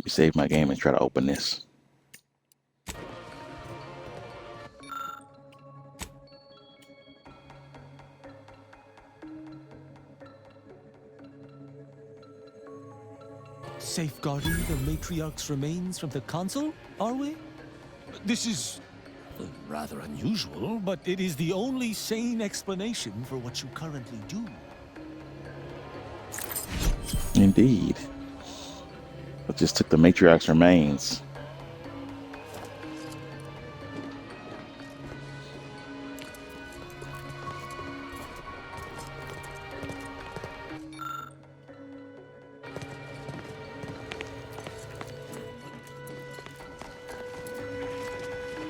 me save my game and try to open this. Safeguarding the Matriarch's remains from the Council, are we? This is rather unusual, but it is the only sane explanation for what you currently do. Indeed. I just took the Matriarch's remains.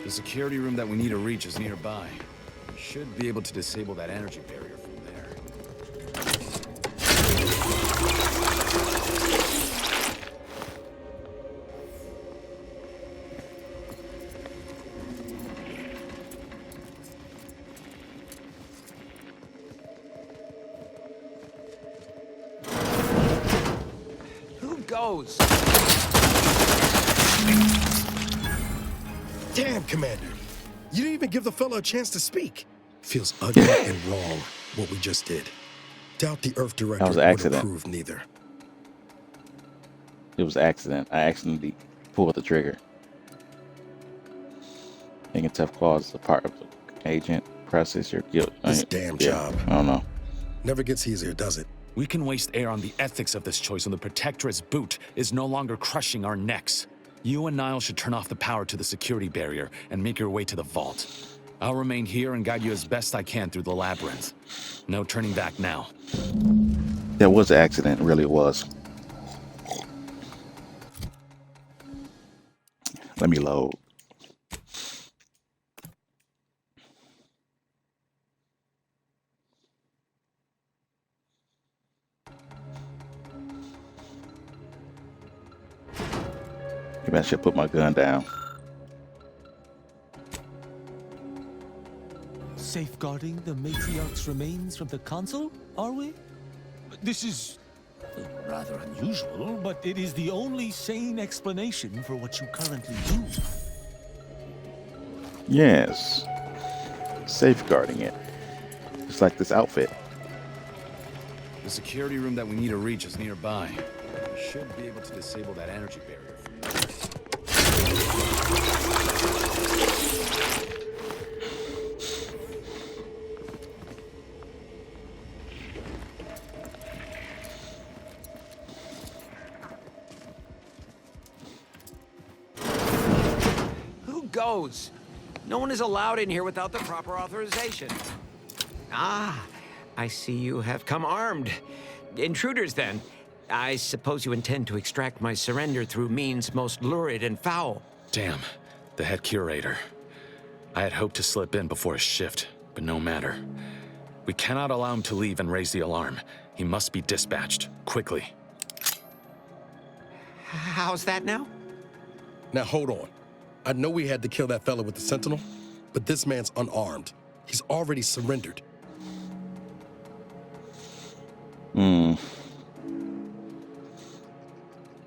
The security room that we need to reach is nearby. We should be able to disable that energy barrier from there. Who goes? Damn, Commander. You didn't even give the fella a chance to speak. Feels ugly and wrong, what we just did. Doubt the Earth Director That was an would accident. approve neither. It was an accident. I accidentally pulled the trigger. Thinking tough claws is a part of the agent process your guilt. This damn job. I don't know. Never gets easier, does it? We can waste air on the ethics of this choice when the Protectorate boot is no longer crushing our necks. You and Niall should turn off the power to the security barrier and make your way to the vault. I'll remain here and guide you as best I can through the labyrinth. No turning back now. That was an accident, really it was. Let me load. Maybe I should put my gun down. Safeguarding the Matriarch's remains from the Council, are we? This is rather unusual, but it is the only sane explanation for what you currently do. Yes. Safeguarding it. Just like this outfit. The security room that we need to reach is nearby. We should be able to disable that energy barrier from there. Who goes? No one is allowed in here without the proper authorization. Ah, I see you have come armed. Intruders, then. I suppose you intend to extract my surrender through means most lurid and foul. Damn, the head curator. I had hoped to slip in before his shift, but no matter. We cannot allow him to leave and raise the alarm. He must be dispatched, quickly. How's that now? Now hold on. I know we had to kill that fella with the Sentinel, but this man's unarmed. He's already surrendered.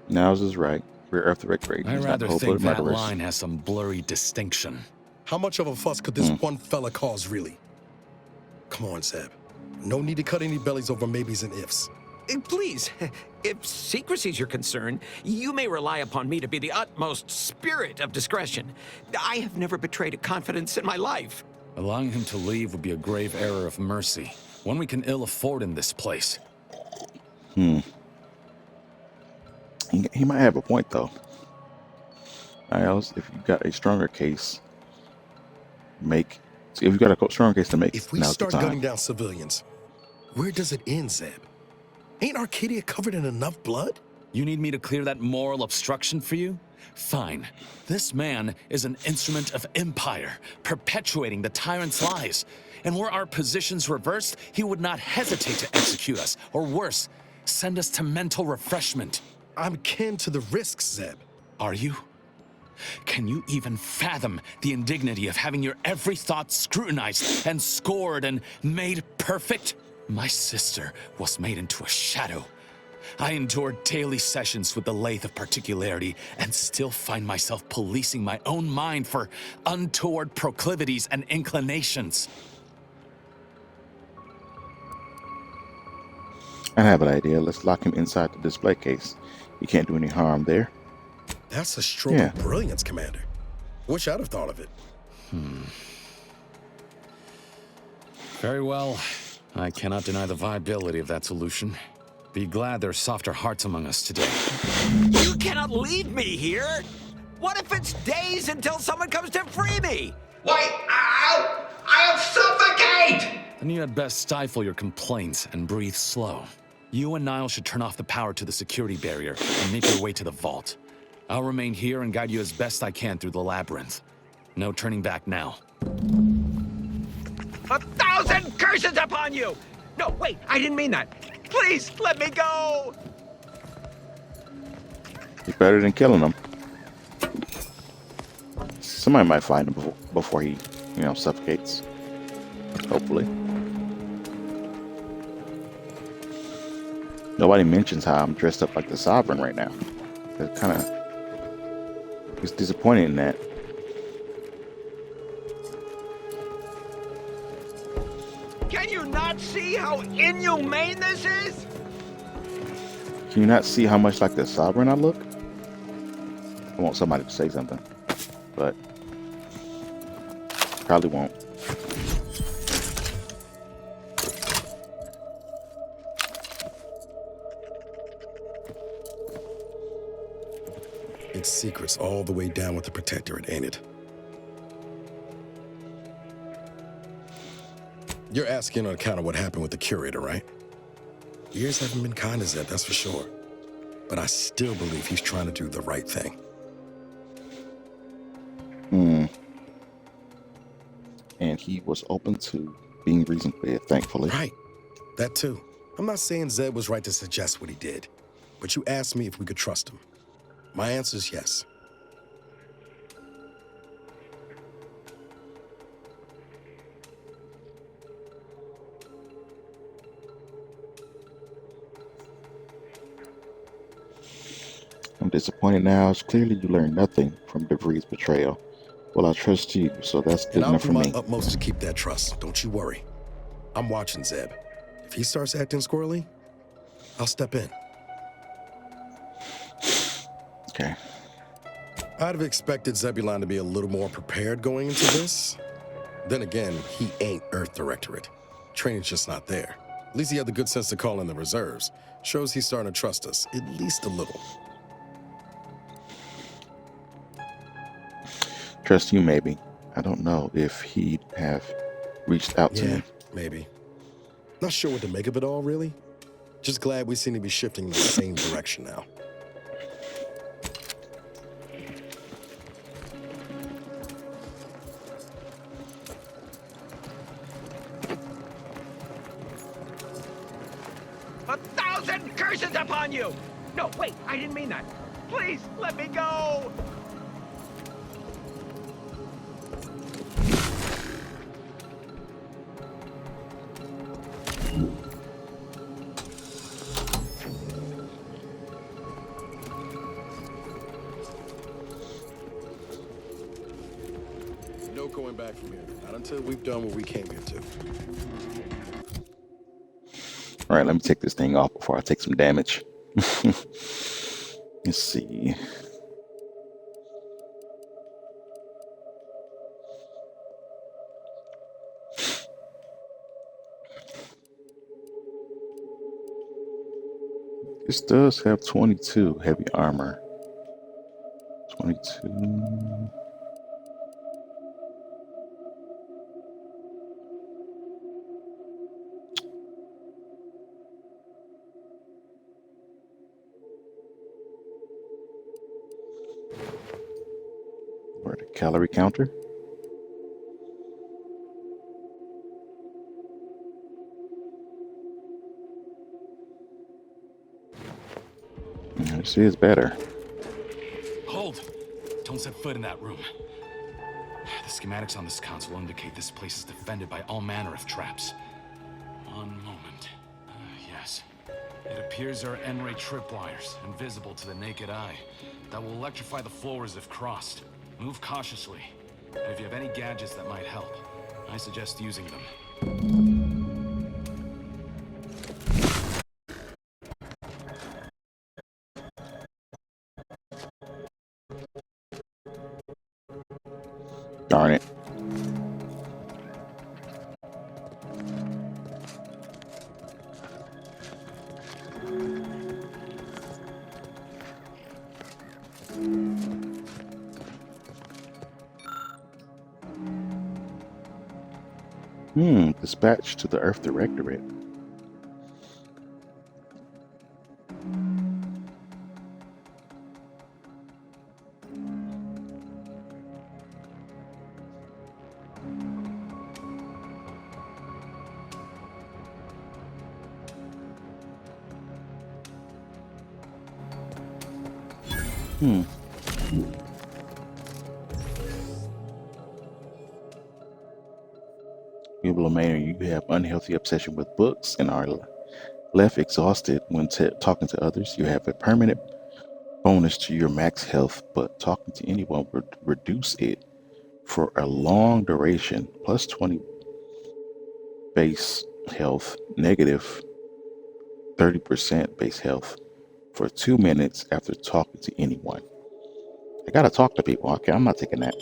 Niles is right. Rear Earth Director. I rather think that line has some blurry distinction. How much of a fuss could this one fella cause, really? Come on, Zeb. No need to cut any bellies over maybes and ifs. Please, if secrecy's your concern, you may rely upon me to be the utmost spirit of discretion. I have never betrayed a confidence in my life. Allowing him to leave would be a grave error of mercy, one we can ill afford in this place. He might have a point, though. Niles, if you got a stronger case, if you got a stronger case to make, if we now's start the time. gunning down civilians, where does it end, Zeb? Ain't Arcadia covered in enough blood? You need me to clear that moral obstruction for you? Fine. This man is an instrument of empire, perpetuating the tyrant's lies. And were our positions reversed, he would not hesitate to execute us, or worse, send us to mental refreshment. I'm kin to the risks, Zeb. Are you? Can you even fathom the indignity of having your every thought scrutinized and scored and made perfect? My sister was made into a shadow. I endured daily sessions with the Lathe of Particularity and still find myself policing my own mind for untoward proclivities and inclinations. I have an idea. Let's lock him inside the display case. He can't do any harm there. That's a stroke of brilliance, Commander. Wish I'd have thought of it. Very well. I cannot deny the viability of that solution. Be glad there's softer hearts among us today. You cannot leave me here! What if it's days until someone comes to free me? Wait, I'll suffocate! Then you had best stifle your complaints and breathe slow. You and Niall should turn off the power to the security barrier and make your way to the vault. I'll remain here and guide you as best I can through the labyrinth. No turning back now. 1,000 curses upon you! No, wait, I didn't mean that. Please, let me go! It's better than killing him. Somebody might find him before he, suffocates. Hopefully. Nobody mentions how I'm dressed up like the Sovereign right now. It's kind of... It's disappointing in that. Can you not see how inhumane this is? Can you not see how much like the Sovereign I look? I want somebody to say something, but probably won't. It's secrets all the way down with the Protectorate, ain't it? You're asking on account of what happened with the Curator, right? Years haven't been kind as that, that's for sure. But I still believe he's trying to do the right thing. And he was open to being reasoned with, thankfully. Right. That too. I'm not saying Zed was right to suggest what he did, but you asked me if we could trust him. My answer is yes. I'm disappointed now. It's clearly you learned nothing from DeVries' betrayal. Well, I trust you, so that's good enough for me. And I'll do my utmost to keep that trust. Don't you worry. I'm watching Zeb. If he starts acting squirrely, I'll step in. Okay. I'd have expected Zebulon to be a little more prepared going into this. Then again, he ain't Earth Directorate. Training's just not there. At least he had the good sense to call in the reserves. Shows he's starting to trust us, at least a little. Trust you, maybe. I don't know if he'd have reached out to me. Maybe. Not sure what to make of it all, really. Just glad we seem to be shifting in the same direction now. A 1,000 curses upon you! No, wait, I didn't mean that. Please, let me go! No going back from here. Not until we've done what we came here to. All right, let me take this thing off before I take some damage. Let's see. This does have 22 heavy armor. 22. Or the calorie counter. This is better. Hold! Don't set foot in that room. The schematics on this console indicate this place is defended by all manner of traps. One moment. Yes. It appears there are N-ray tripwires, invisible to the naked eye, that will electrify the floors if crossed. Move cautiously. And if you have any gadgets that might help, I suggest using them. Darn it. Dispatch to the Earth Directorate. You have unhealthy obsession with books and are left exhausted when talking to others. You have a permanent bonus to your max health, but talking to anyone would reduce it for a long duration. Plus 20 base health, negative 30% base health for 2 minutes after talking to anyone. I gotta talk to people. Okay, I'm not taking that.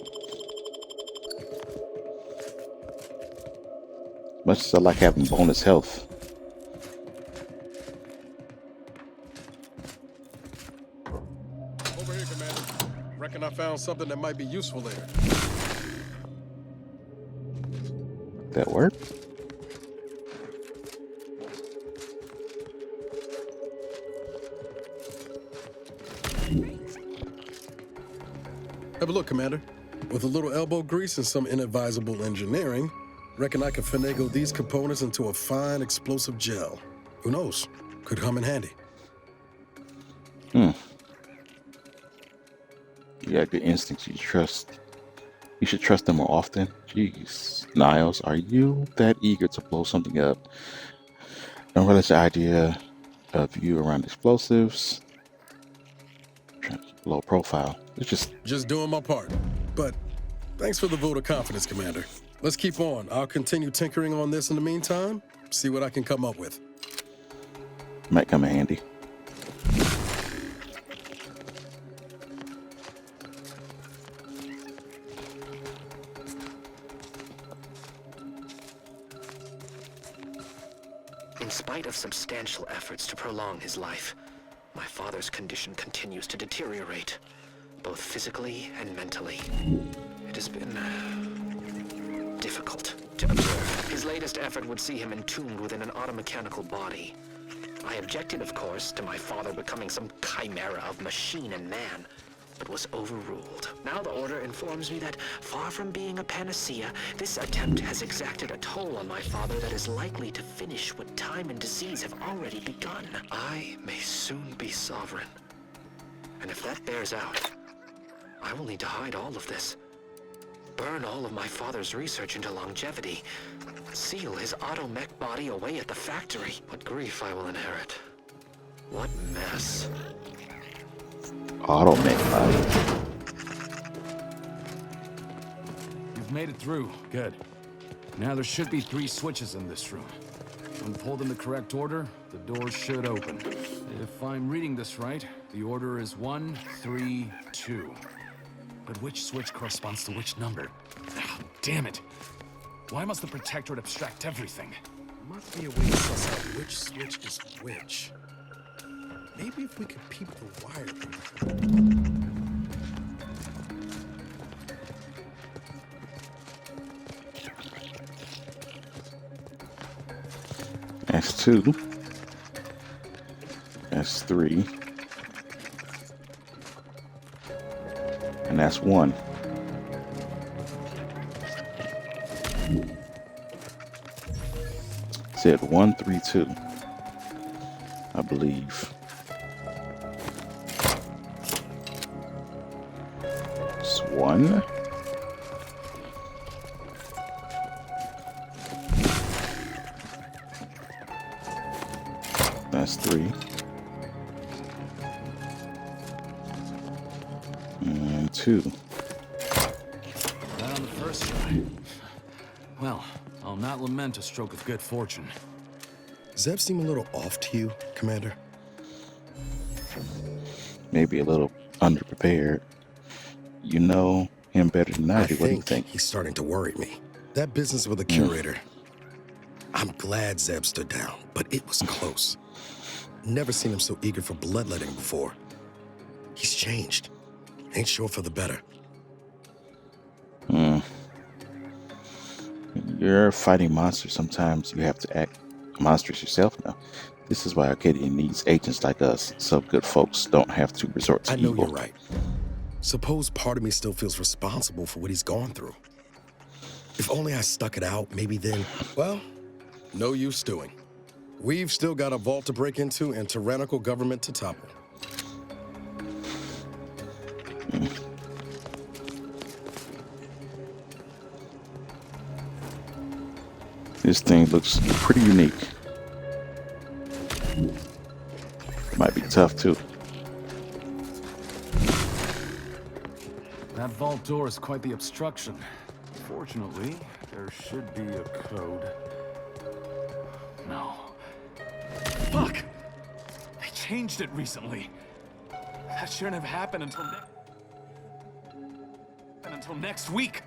Much as I like having bonus health. Over here, Commander. Reckon I found something that might be useful there. That work? Have a look, Commander. With a little elbow grease and some inadvisable engineering, reckon I can finagle these components into a fine explosive gel. Who knows? Could come in handy. You got good instincts. You should trust them more often. Jeez. Niles, are you that eager to blow something up? Don't relish the idea of you around explosives. Trying to keep a low profile. It's just doing my part. But thanks for the vote of confidence, Commander. Let's keep on. I'll continue tinkering on this in the meantime, see what I can come up with. Might come in handy. In spite of substantial efforts to prolong his life, my father's condition continues to deteriorate, both physically and mentally. It has been difficult to observe. His latest effort would see him entombed within an automechanical body. I objected, of course, to my father becoming some chimera of machine and man, but was overruled. Now the Order informs me that, far from being a panacea, this attempt has exacted a toll on my father that is likely to finish what time and disease have already begun. I may soon be sovereign. And if that bears out, I will need to hide all of this. Burn all of my father's research into longevity. Seal his automech body away at the factory. What grief I will inherit. What mess. Automech body. You've made it through. Good. Now there should be 3 switches in this room. When pulled in the correct order, the doors should open. If I'm reading this right, the order is 1, 3, 2. But which switch corresponds to which number? Oh, damn it! Why must the Protectorate abstract everything? Must be a way to suss out which switch is which. Maybe if we could peep the wire. That's 2. That's 3. And that's 1. Said 1, 3, 2. I believe. It's 1. That's 3. And 2. Not on the first try. Well, I'll not lament a stroke of good fortune. Does Zeb seem a little off to you, Commander? Maybe a little underprepared. You know him better than I do. What do you think? He's starting to worry me. That business with the curator. I'm glad Zeb stood down, but it was close. Never seen him so eager for bloodletting before. He's changed. Ain't sure for the better. You're fighting monsters. Sometimes you have to act monstrous yourself now. This is why Arcadia needs agents like us, so good folks don't have to resort to evil. I know evil. You're right. Suppose part of me still feels responsible for what he's gone through. If only I stuck it out, maybe then... Well, no use stewing. We've still got a vault to break into and tyrannical government to topple. This thing looks pretty unique. Might be tough too. That vault door is quite the obstruction. Fortunately, there should be a code. No. Fuck! They changed it recently. That shouldn't have happened until next week.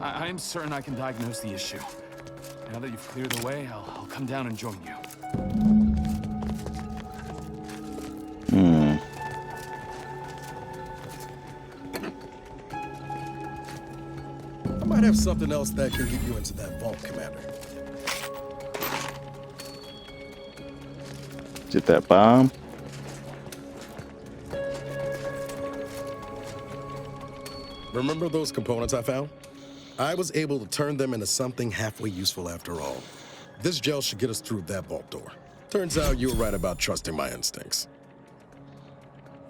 I'm certain I can diagnose the issue. Now that you've cleared the way, I'll come down and join you. I might have something else that can get you into that vault, Commander. Did that bomb? Remember those components I found? I was able to turn them into something halfway useful after all. This gel should get us through that vault door. Turns out you were right about trusting my instincts.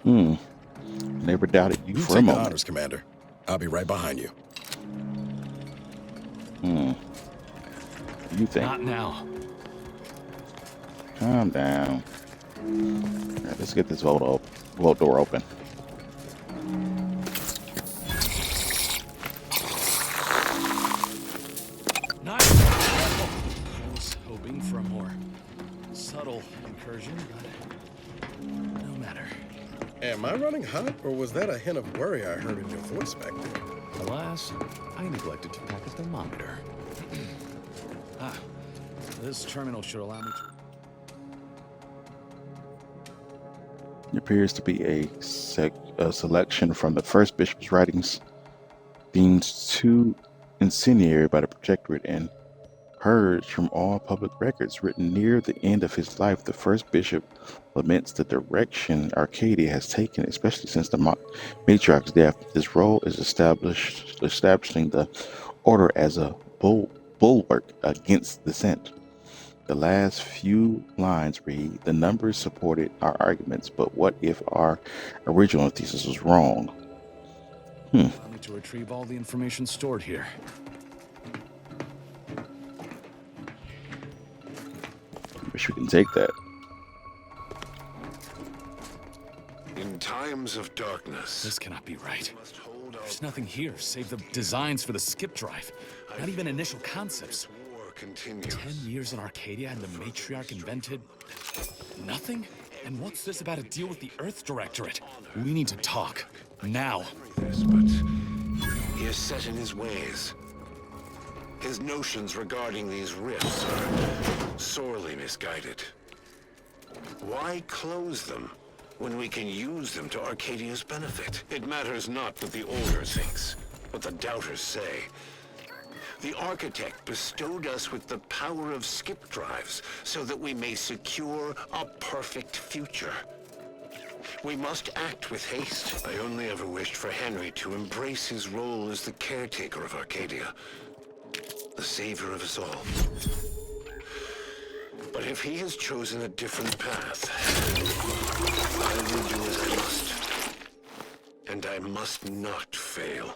Never doubted you for a take the moment. honors, Commander. I'll be right behind you. You think? Not now. Calm down. All right, let's get this vault door open. Nice. I was hoping for a more subtle incursion, but no matter. Am I running hot, or was that a hint of worry I heard in your voice back there? Alas, I neglected to pack a thermometer. This terminal should allow me to... It appears to be a selection from the first bishop's writings, deemed too incendiary by the Protectorate and purged from all public records. Written near the end of his life, the first bishop laments the direction Arcadia has taken, especially since the matriarch's death. His role is establishing the order as a bulwark against dissent. The last few lines read, "The numbers supported our arguments, but what if our original thesis was wrong?" Allow me to retrieve all the information stored here. Wish we can take that. In times of darkness, This cannot be right. There's nothing here save the designs for the skip drive. Not even initial concepts. 10 years in Arcadia and the Matriarch invented... nothing? And what's this about a deal with the Earth Directorate? We need to talk. Now. but he is set in his ways. His notions regarding these rifts are sorely misguided. Why close them when we can use them to Arcadia's benefit? It matters not what the Order thinks, what the Doubters say. The Architect bestowed us with the power of skip drives so that we may secure a perfect future. We must act with haste. I only ever wished for Henry to embrace his role as the caretaker of Arcadia, the savior of us all. But if he has chosen a different path, I will do as I must. And I must not fail.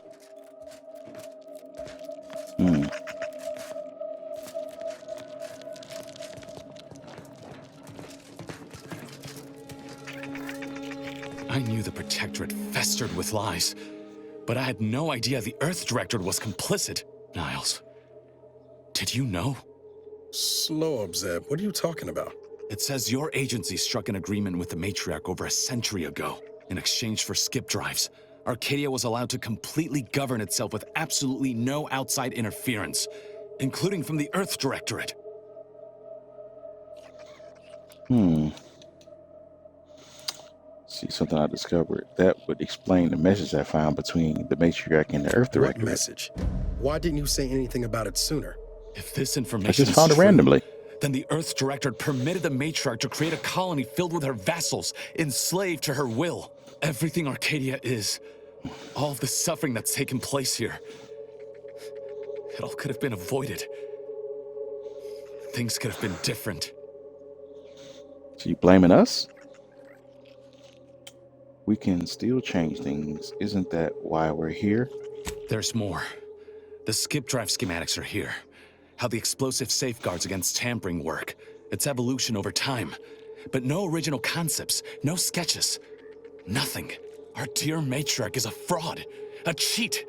I knew the Protectorate festered with lies, but I had no idea the Earth Directorate was complicit. Niles, did you know? Slow up, Zeb. What are you talking about? It says your agency struck an agreement with the Matriarch over a century ago. In exchange for skip drives, Arcadia was allowed to completely govern itself with absolutely no outside interference, including from the Earth Directorate. See, something I discovered that would explain the message I found between the Matriarch and the Earth What Directorate. message? Why didn't you say anything about it sooner? If this information I just is found it true, randomly. then the Earth Directorate permitted the Matriarch to create a colony filled with her vassals, enslaved to her will. Everything Arcadia is, all of the suffering that's taken place here, it all could have been avoided. Things could have been different. So you blaming us? We can still change things. Isn't that why we're here? There's more. The skip drive schematics are here. How the explosive safeguards against tampering work. Its evolution over time. But no original concepts, no sketches. Nothing. Our dear Matriarch is a fraud. A cheat.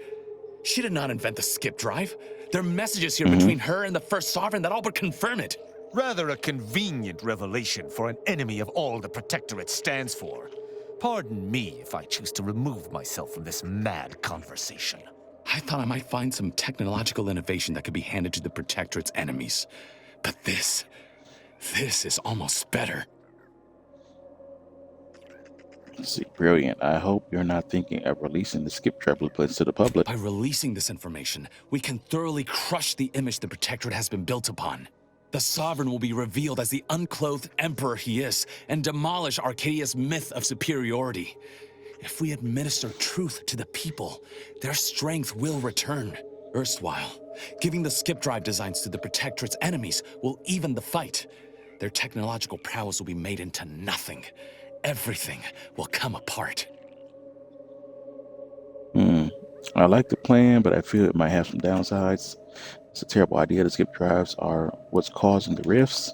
She did not invent the skip drive. There are messages here between her and the First Sovereign that all but confirm it. Rather a convenient revelation for an enemy of all the Protectorate stands for. Pardon me if I choose to remove myself from this mad conversation. I thought I might find some technological innovation that could be handed to the Protectorate's enemies. But this is almost better. See, brilliant. I hope you're not thinking of releasing the skip drive blueprints to the public. By releasing this information, we can thoroughly crush the image the Protectorate has been built upon. The Sovereign will be revealed as the unclothed emperor he is, and demolish Arcadia's myth of superiority. If we administer truth to the people, their strength will return. Erstwhile, giving the skip drive designs to the Protectorate's enemies will even the fight. Their technological prowess will be made into nothing. Everything will come apart. I like the plan, but I feel it might have some downsides. It's a terrible idea. The skip drives are what's causing the rifts.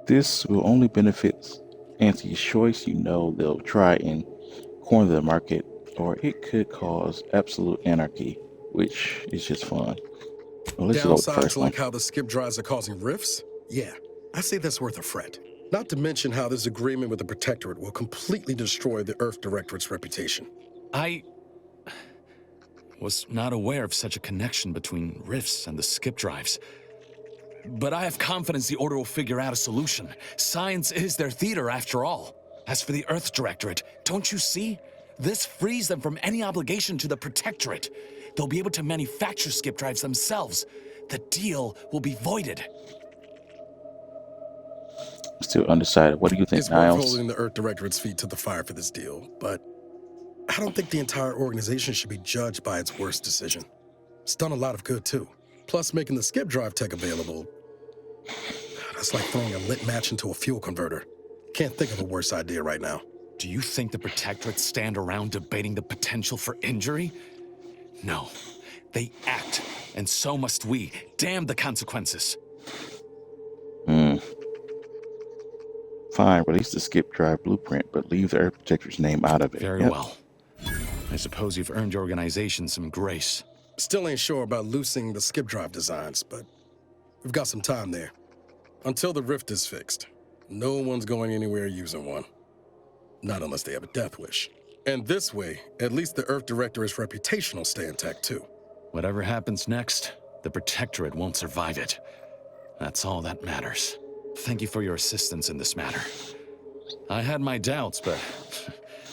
This will only benefit anti-choice. You know they'll try and corner the market, or it could cause absolute anarchy, which is just fun. Well, let's go with the Downsides first one. like how the skip drives are causing rifts? Yeah, I say that's worth a fret. Not to mention how this agreement with the Protectorate will completely destroy the Earth Directorate's reputation. I was not aware of such a connection between rifts and the skip drives. But I have confidence the Order will figure out a solution. Science is their theater, after all. As for the Earth Directorate, don't you see? This frees them from any obligation to the Protectorate. They'll be able to manufacture skip drives themselves. The deal will be voided. Still undecided. What do you think, It's worth Niles? holding the Earth Directorate's feet to the fire for this deal, but I don't think the entire organization should be judged by its worst decision. It's done a lot of good, too. Plus, making the skip drive tech available, that's like throwing a lit match into a fuel converter. Can't think of a worse idea right now. Do you think the Protectorate stand around debating the potential for injury? No. They act, and so must we. Damn the consequences. Fine, release the skip drive blueprint, but leave the Earth Protector's name out of it. Very Yep. well. I suppose you've earned your organization some grace. Still ain't sure about loosing the skip drive designs, but we've got some time there. Until the rift is fixed, no one's going anywhere using one. Not unless they have a death wish. And this way, at least the Earth Directorate's reputation will stay intact too. Whatever happens next, the Protectorate won't survive it. That's all that matters. Thank you for your assistance in this matter. I had my doubts, but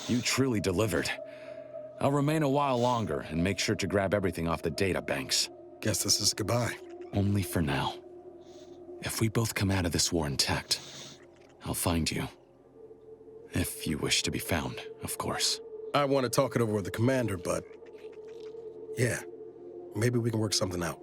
you truly delivered. I'll remain a while longer and make sure to grab everything off the data banks. Guess this is goodbye. Only for now. If we both come out of this war intact, I'll find you. If you wish to be found, of course. I want to talk it over with the commander, but yeah, maybe we can work something out.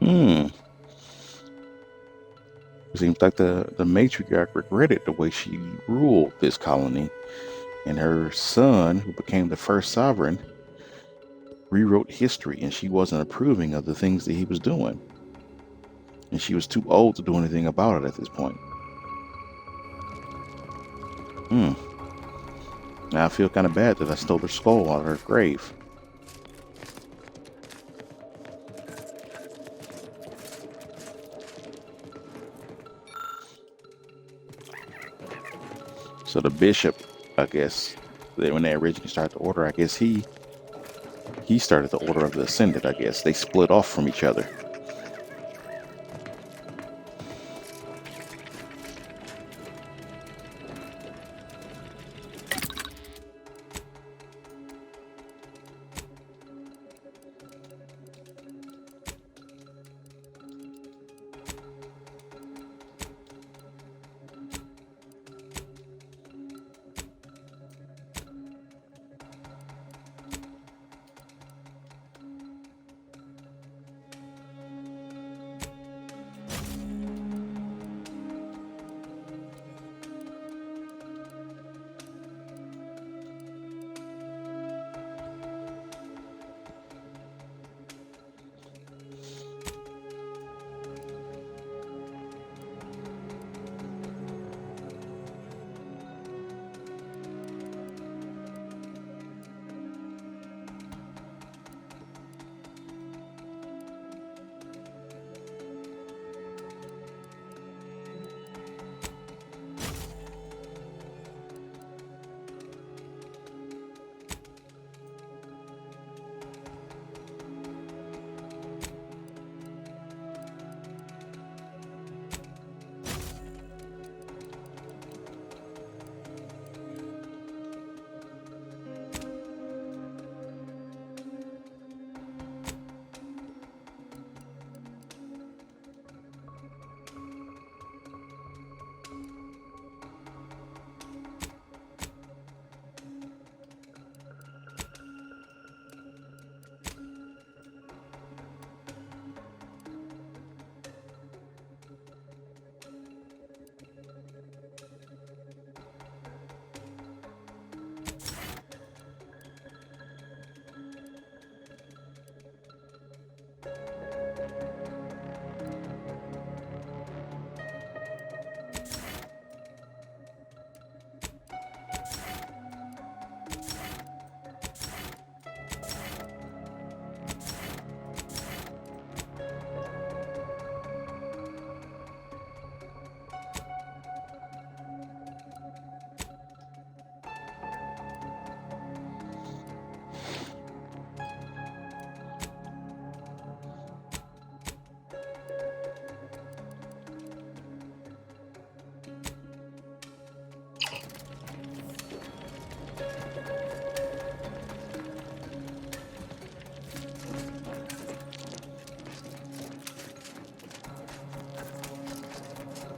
Hmm. It seems like the matriarch regretted the way she ruled this colony, and her son, who became the first sovereign, rewrote history, and she wasn't approving of the things that he was doing. And she was too old to do anything about it at this point. Now I feel kind of bad that I stole her skull out of her grave. So the bishop, I guess, when they originally started the order, I guess he started the Order of the Ascendant, I guess. They split off from each other.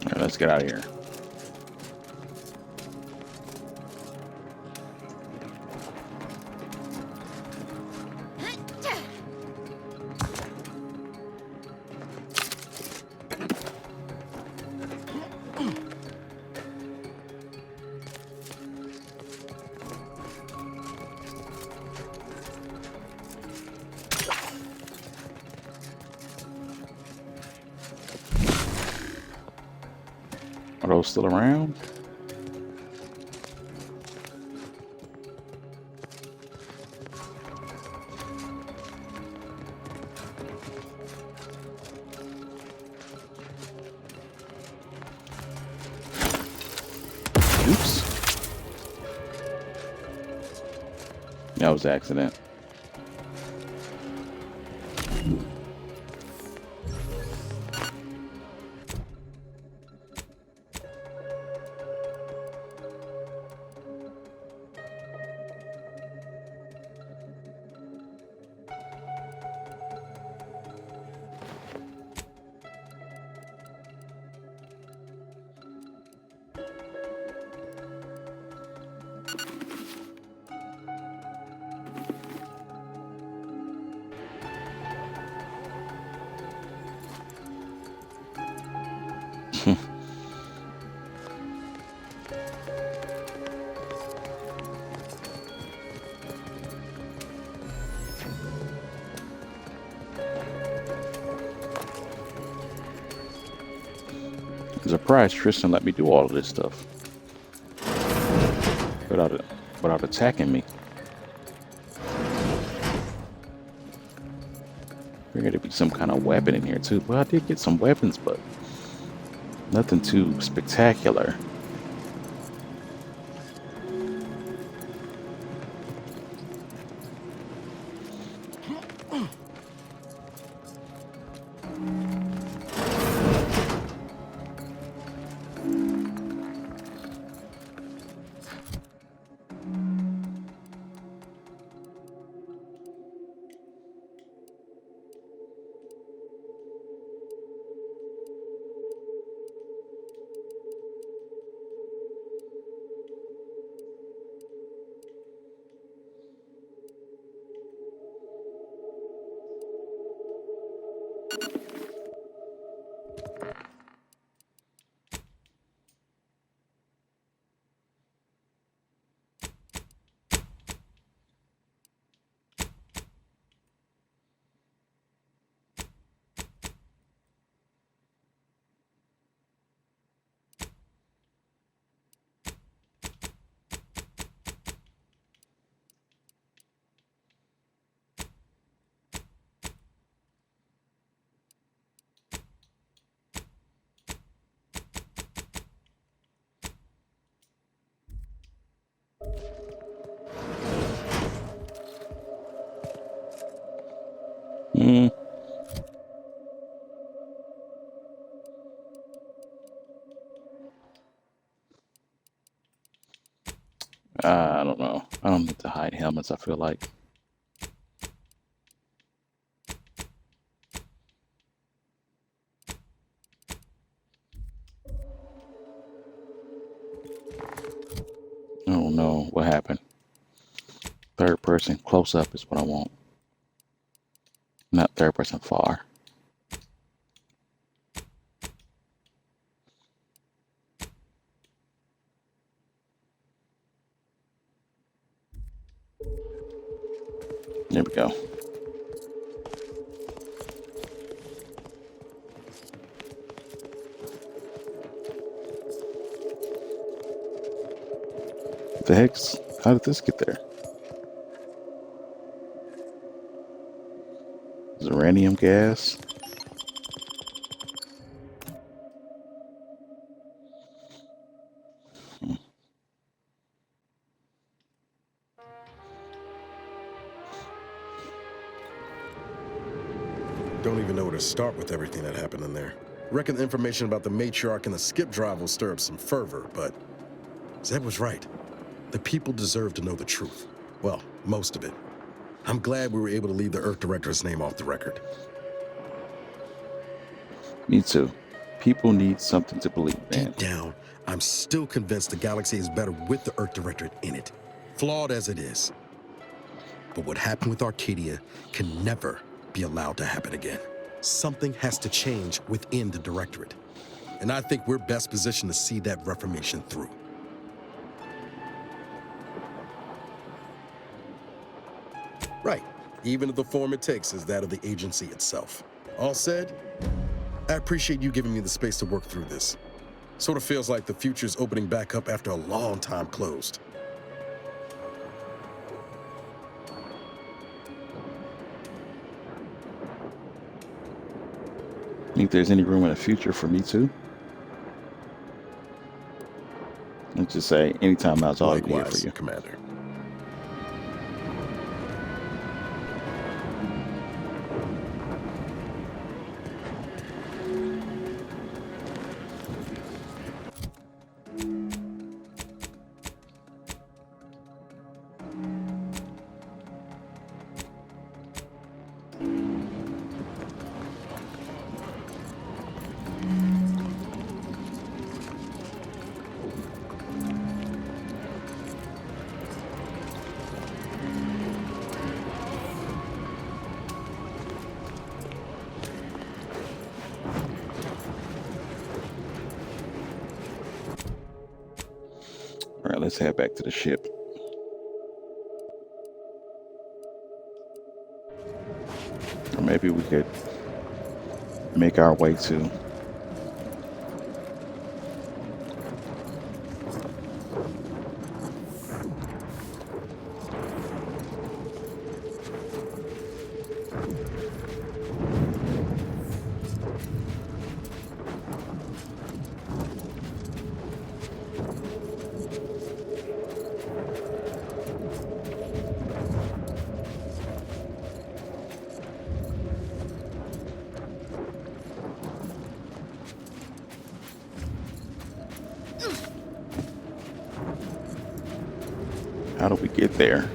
All right, let's get out of here. Are those still around? Oops. That was an accident. I'm surprised Tristan let me do all of this stuff without attacking me. Figured there'd be some kind of weapon in here too. Well, I did get some weapons, but nothing too spectacular. I don't know. I don't need to hide helmets, I feel like. Oh no, what happened? Third person close up is what I want. Not third person far. There we go. The heck's, how did this get there? Uranium gas. Don't even know where to start with everything that happened in there. Reckon the information about the matriarch and the skip drive will stir up some fervor, but Zeb was right. The people deserve to know the truth. Well, most of it. I'm glad we were able to leave the Earth Director's name off the record. Me too. People need something to believe in. Deep down, I'm still convinced the galaxy is better with the Earth Directorate in it, flawed as it is. But what happened with Arcadia can never be allowed to happen again. Something has to change within the Directorate. And I think we're best positioned to see that reformation through. Right, even if the form it takes is that of the agency itself. All said, I appreciate you giving me the space to work through this. Sort of feels like the future's opening back up after a long time closed. Think there's any room in the future for me too? Let's just say anytime I was all here for you, Commander. all right, let's head back to the ship. Or maybe we could make our way to How do we get there?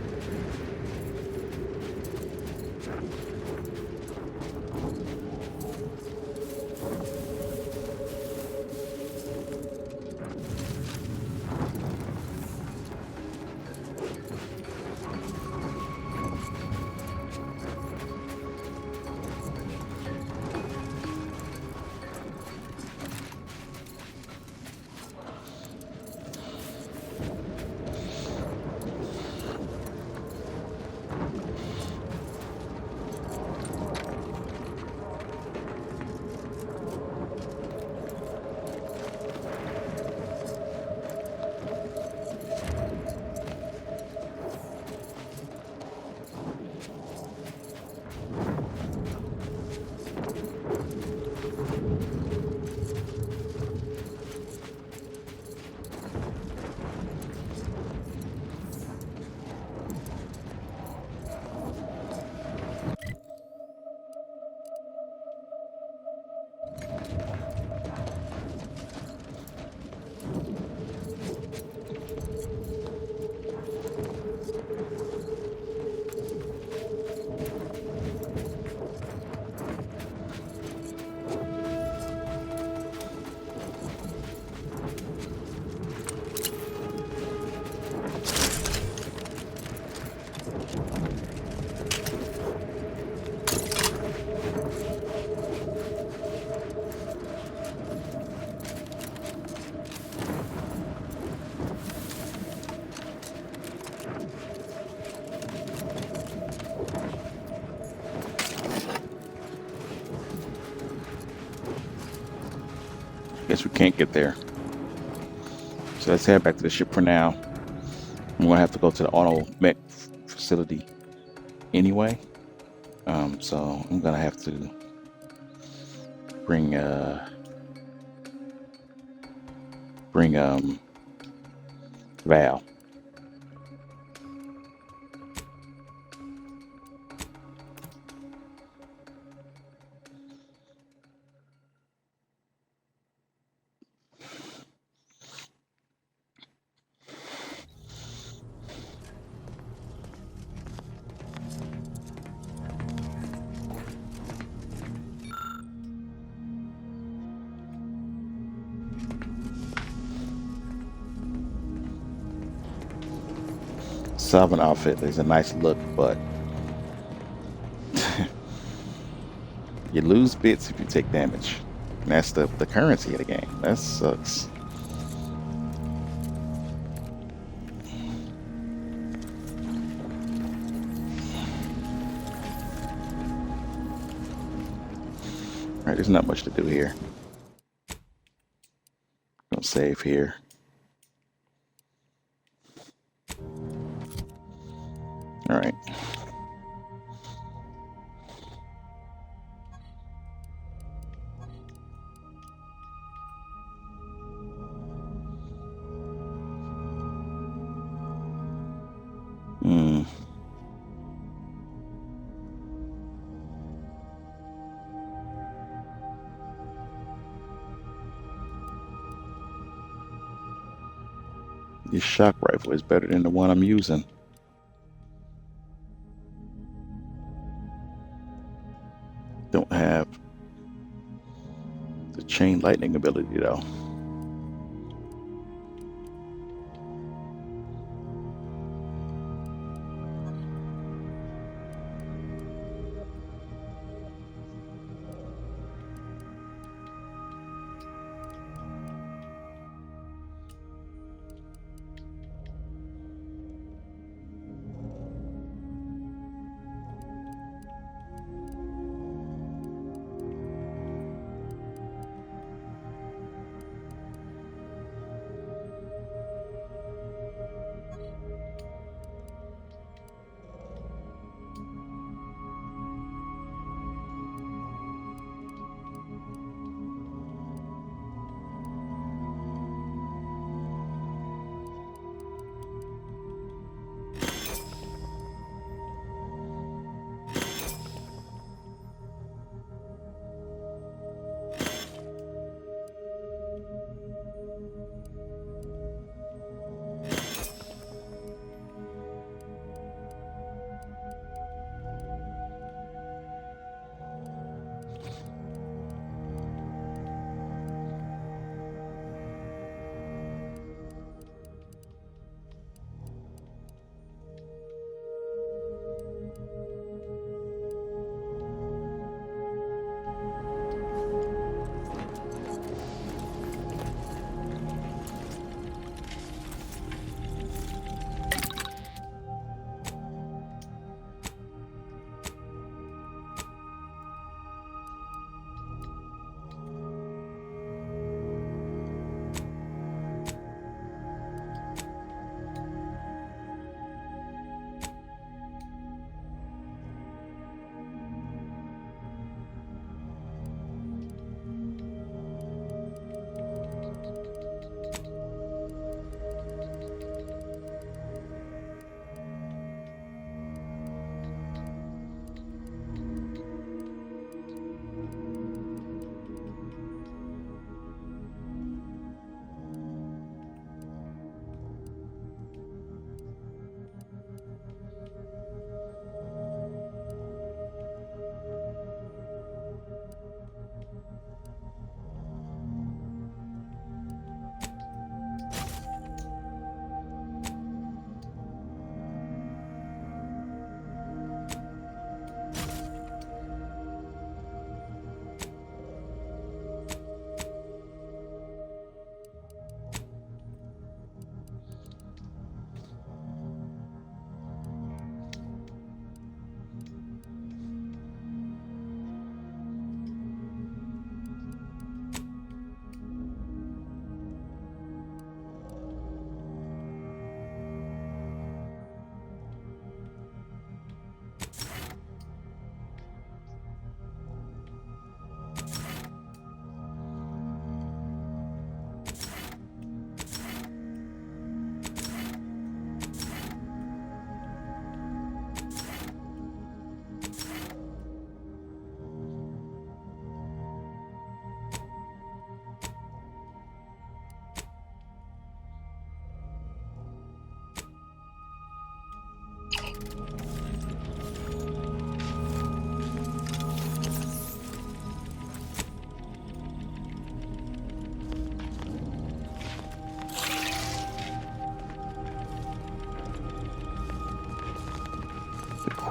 Guess we can't get there. So let's head back to the ship for now. I'm gonna have to go to the auto mech facility anyway. So I'm gonna have to bring Val. Sovereign outfit is a nice look, but you lose bits if you take damage. And that's the currency of the game. That sucks. Alright, there's not much to do here. Gonna save here. All right. This shock rifle is better than the one I'm using. Don't have the chain lightning ability though.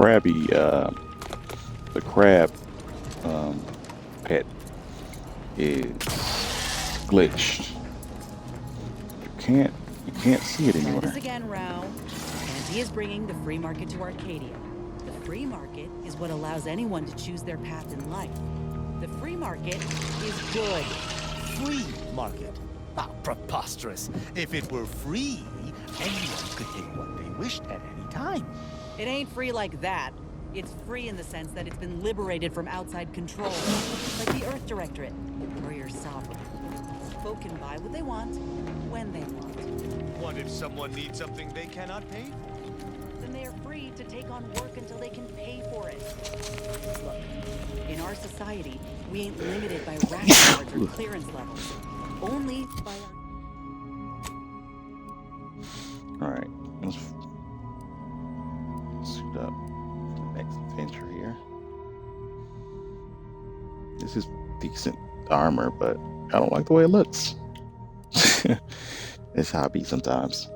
crab pet is glitched. You can't see it Try anywhere. this again, Rao. Andy is bringing the free market to Arcadia. The free market is what allows anyone to choose their path in life. The free market is good. Free market? Ah, preposterous. If it were free, anyone could take what they wished at any time. It ain't free like that. It's free in the sense that it's been liberated from outside control, like the Earth Directorate, or your sovereign. Folk can buy what they want, when they want. What if someone needs something they cannot pay for? Then they are free to take on work until they can pay for it. Look, in our society, we ain't limited by ration cards or clearance levels. Only by our... Alright, let's suit up the next adventure here. This is decent armor, but I don't like the way it looks. It's how it be sometimes.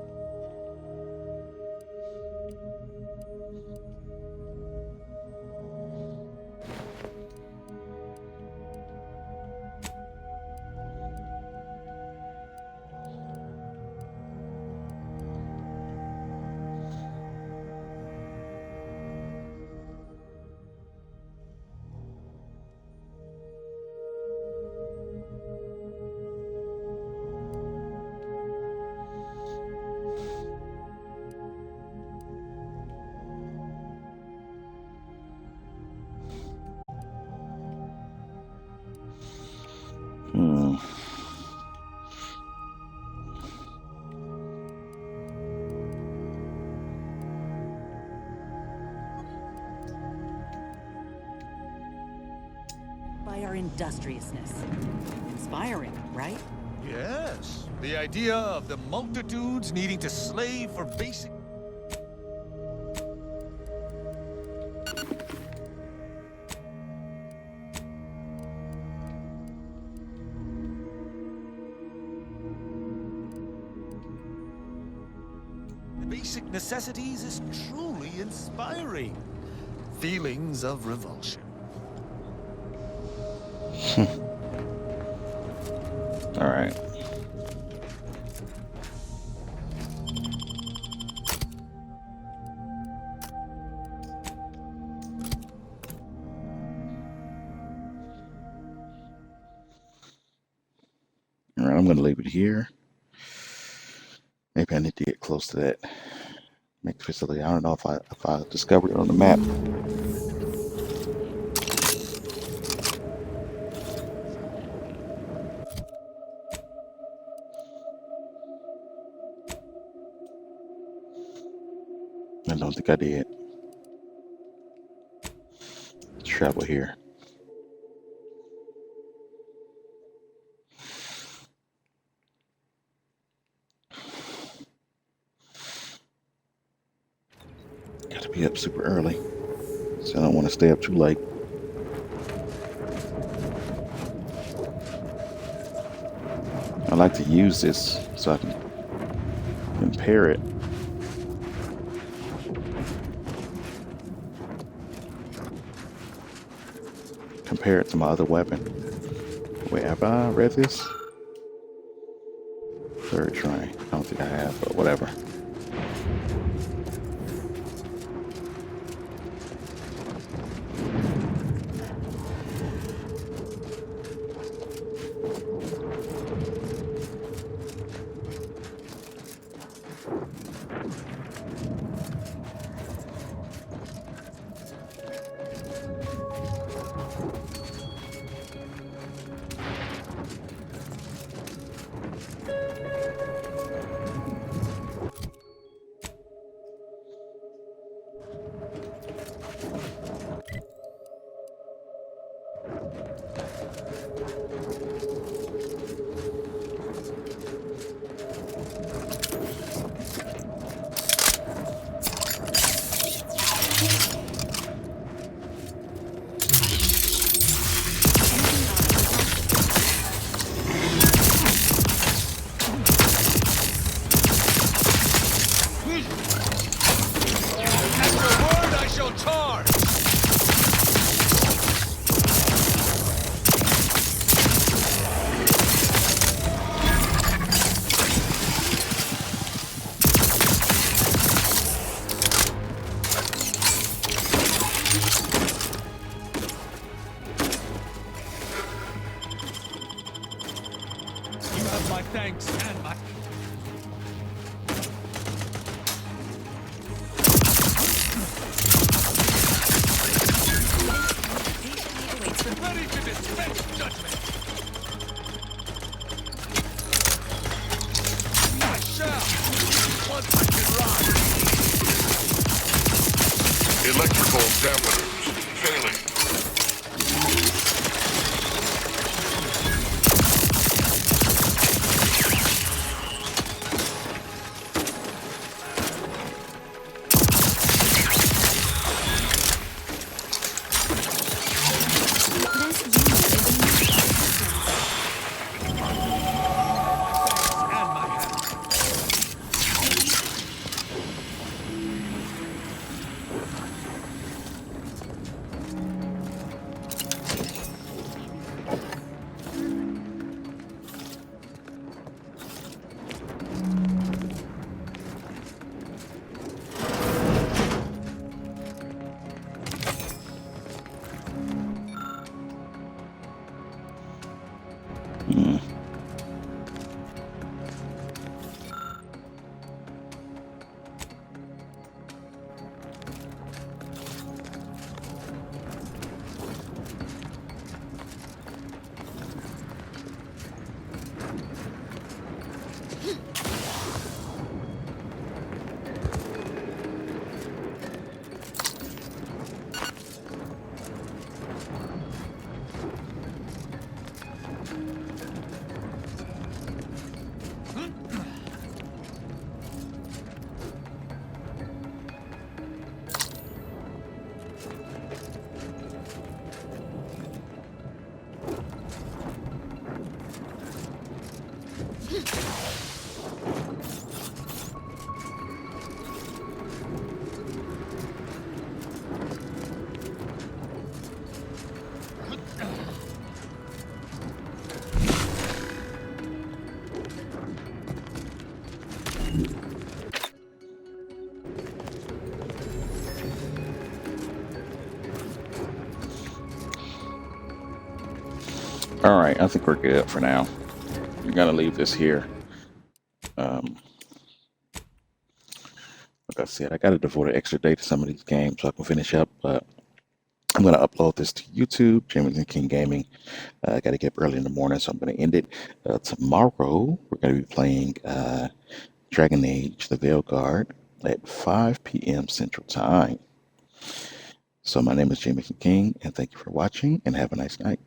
by our industriousness. Inspiring, right? Yes. The idea of the multitudes needing to slave for basic... basic necessities is truly inspiring. Feelings of revulsion. All right. All right, I'm going to leave it here. Maybe I need to get close to that next facility. I don't know if I discovered it on the map. I don't think I did. Let's travel here. Gotta be up super early, so I don't want to stay up too late. I like to use this so I can compare it. Compare it to my other weapon. Wait, have I read this? Third try. I don't think I have, but whatever. Ready to dispense judgment. I shall. Once I can rise. Electrical dampeners failing. All right, I think we're good for now. We're gonna leave this here. Like I said, I gotta devote an extra day to some of these games so I can finish up, but I'm gonna upload this to YouTube, Jamison King Gaming. I gotta get up early in the morning, so I'm gonna end it. Tomorrow, we're gonna be playing Dragon Age, the Veilguard at 5 p.m. Central Time. So my name is Jamison King, and thank you for watching, and have a nice night.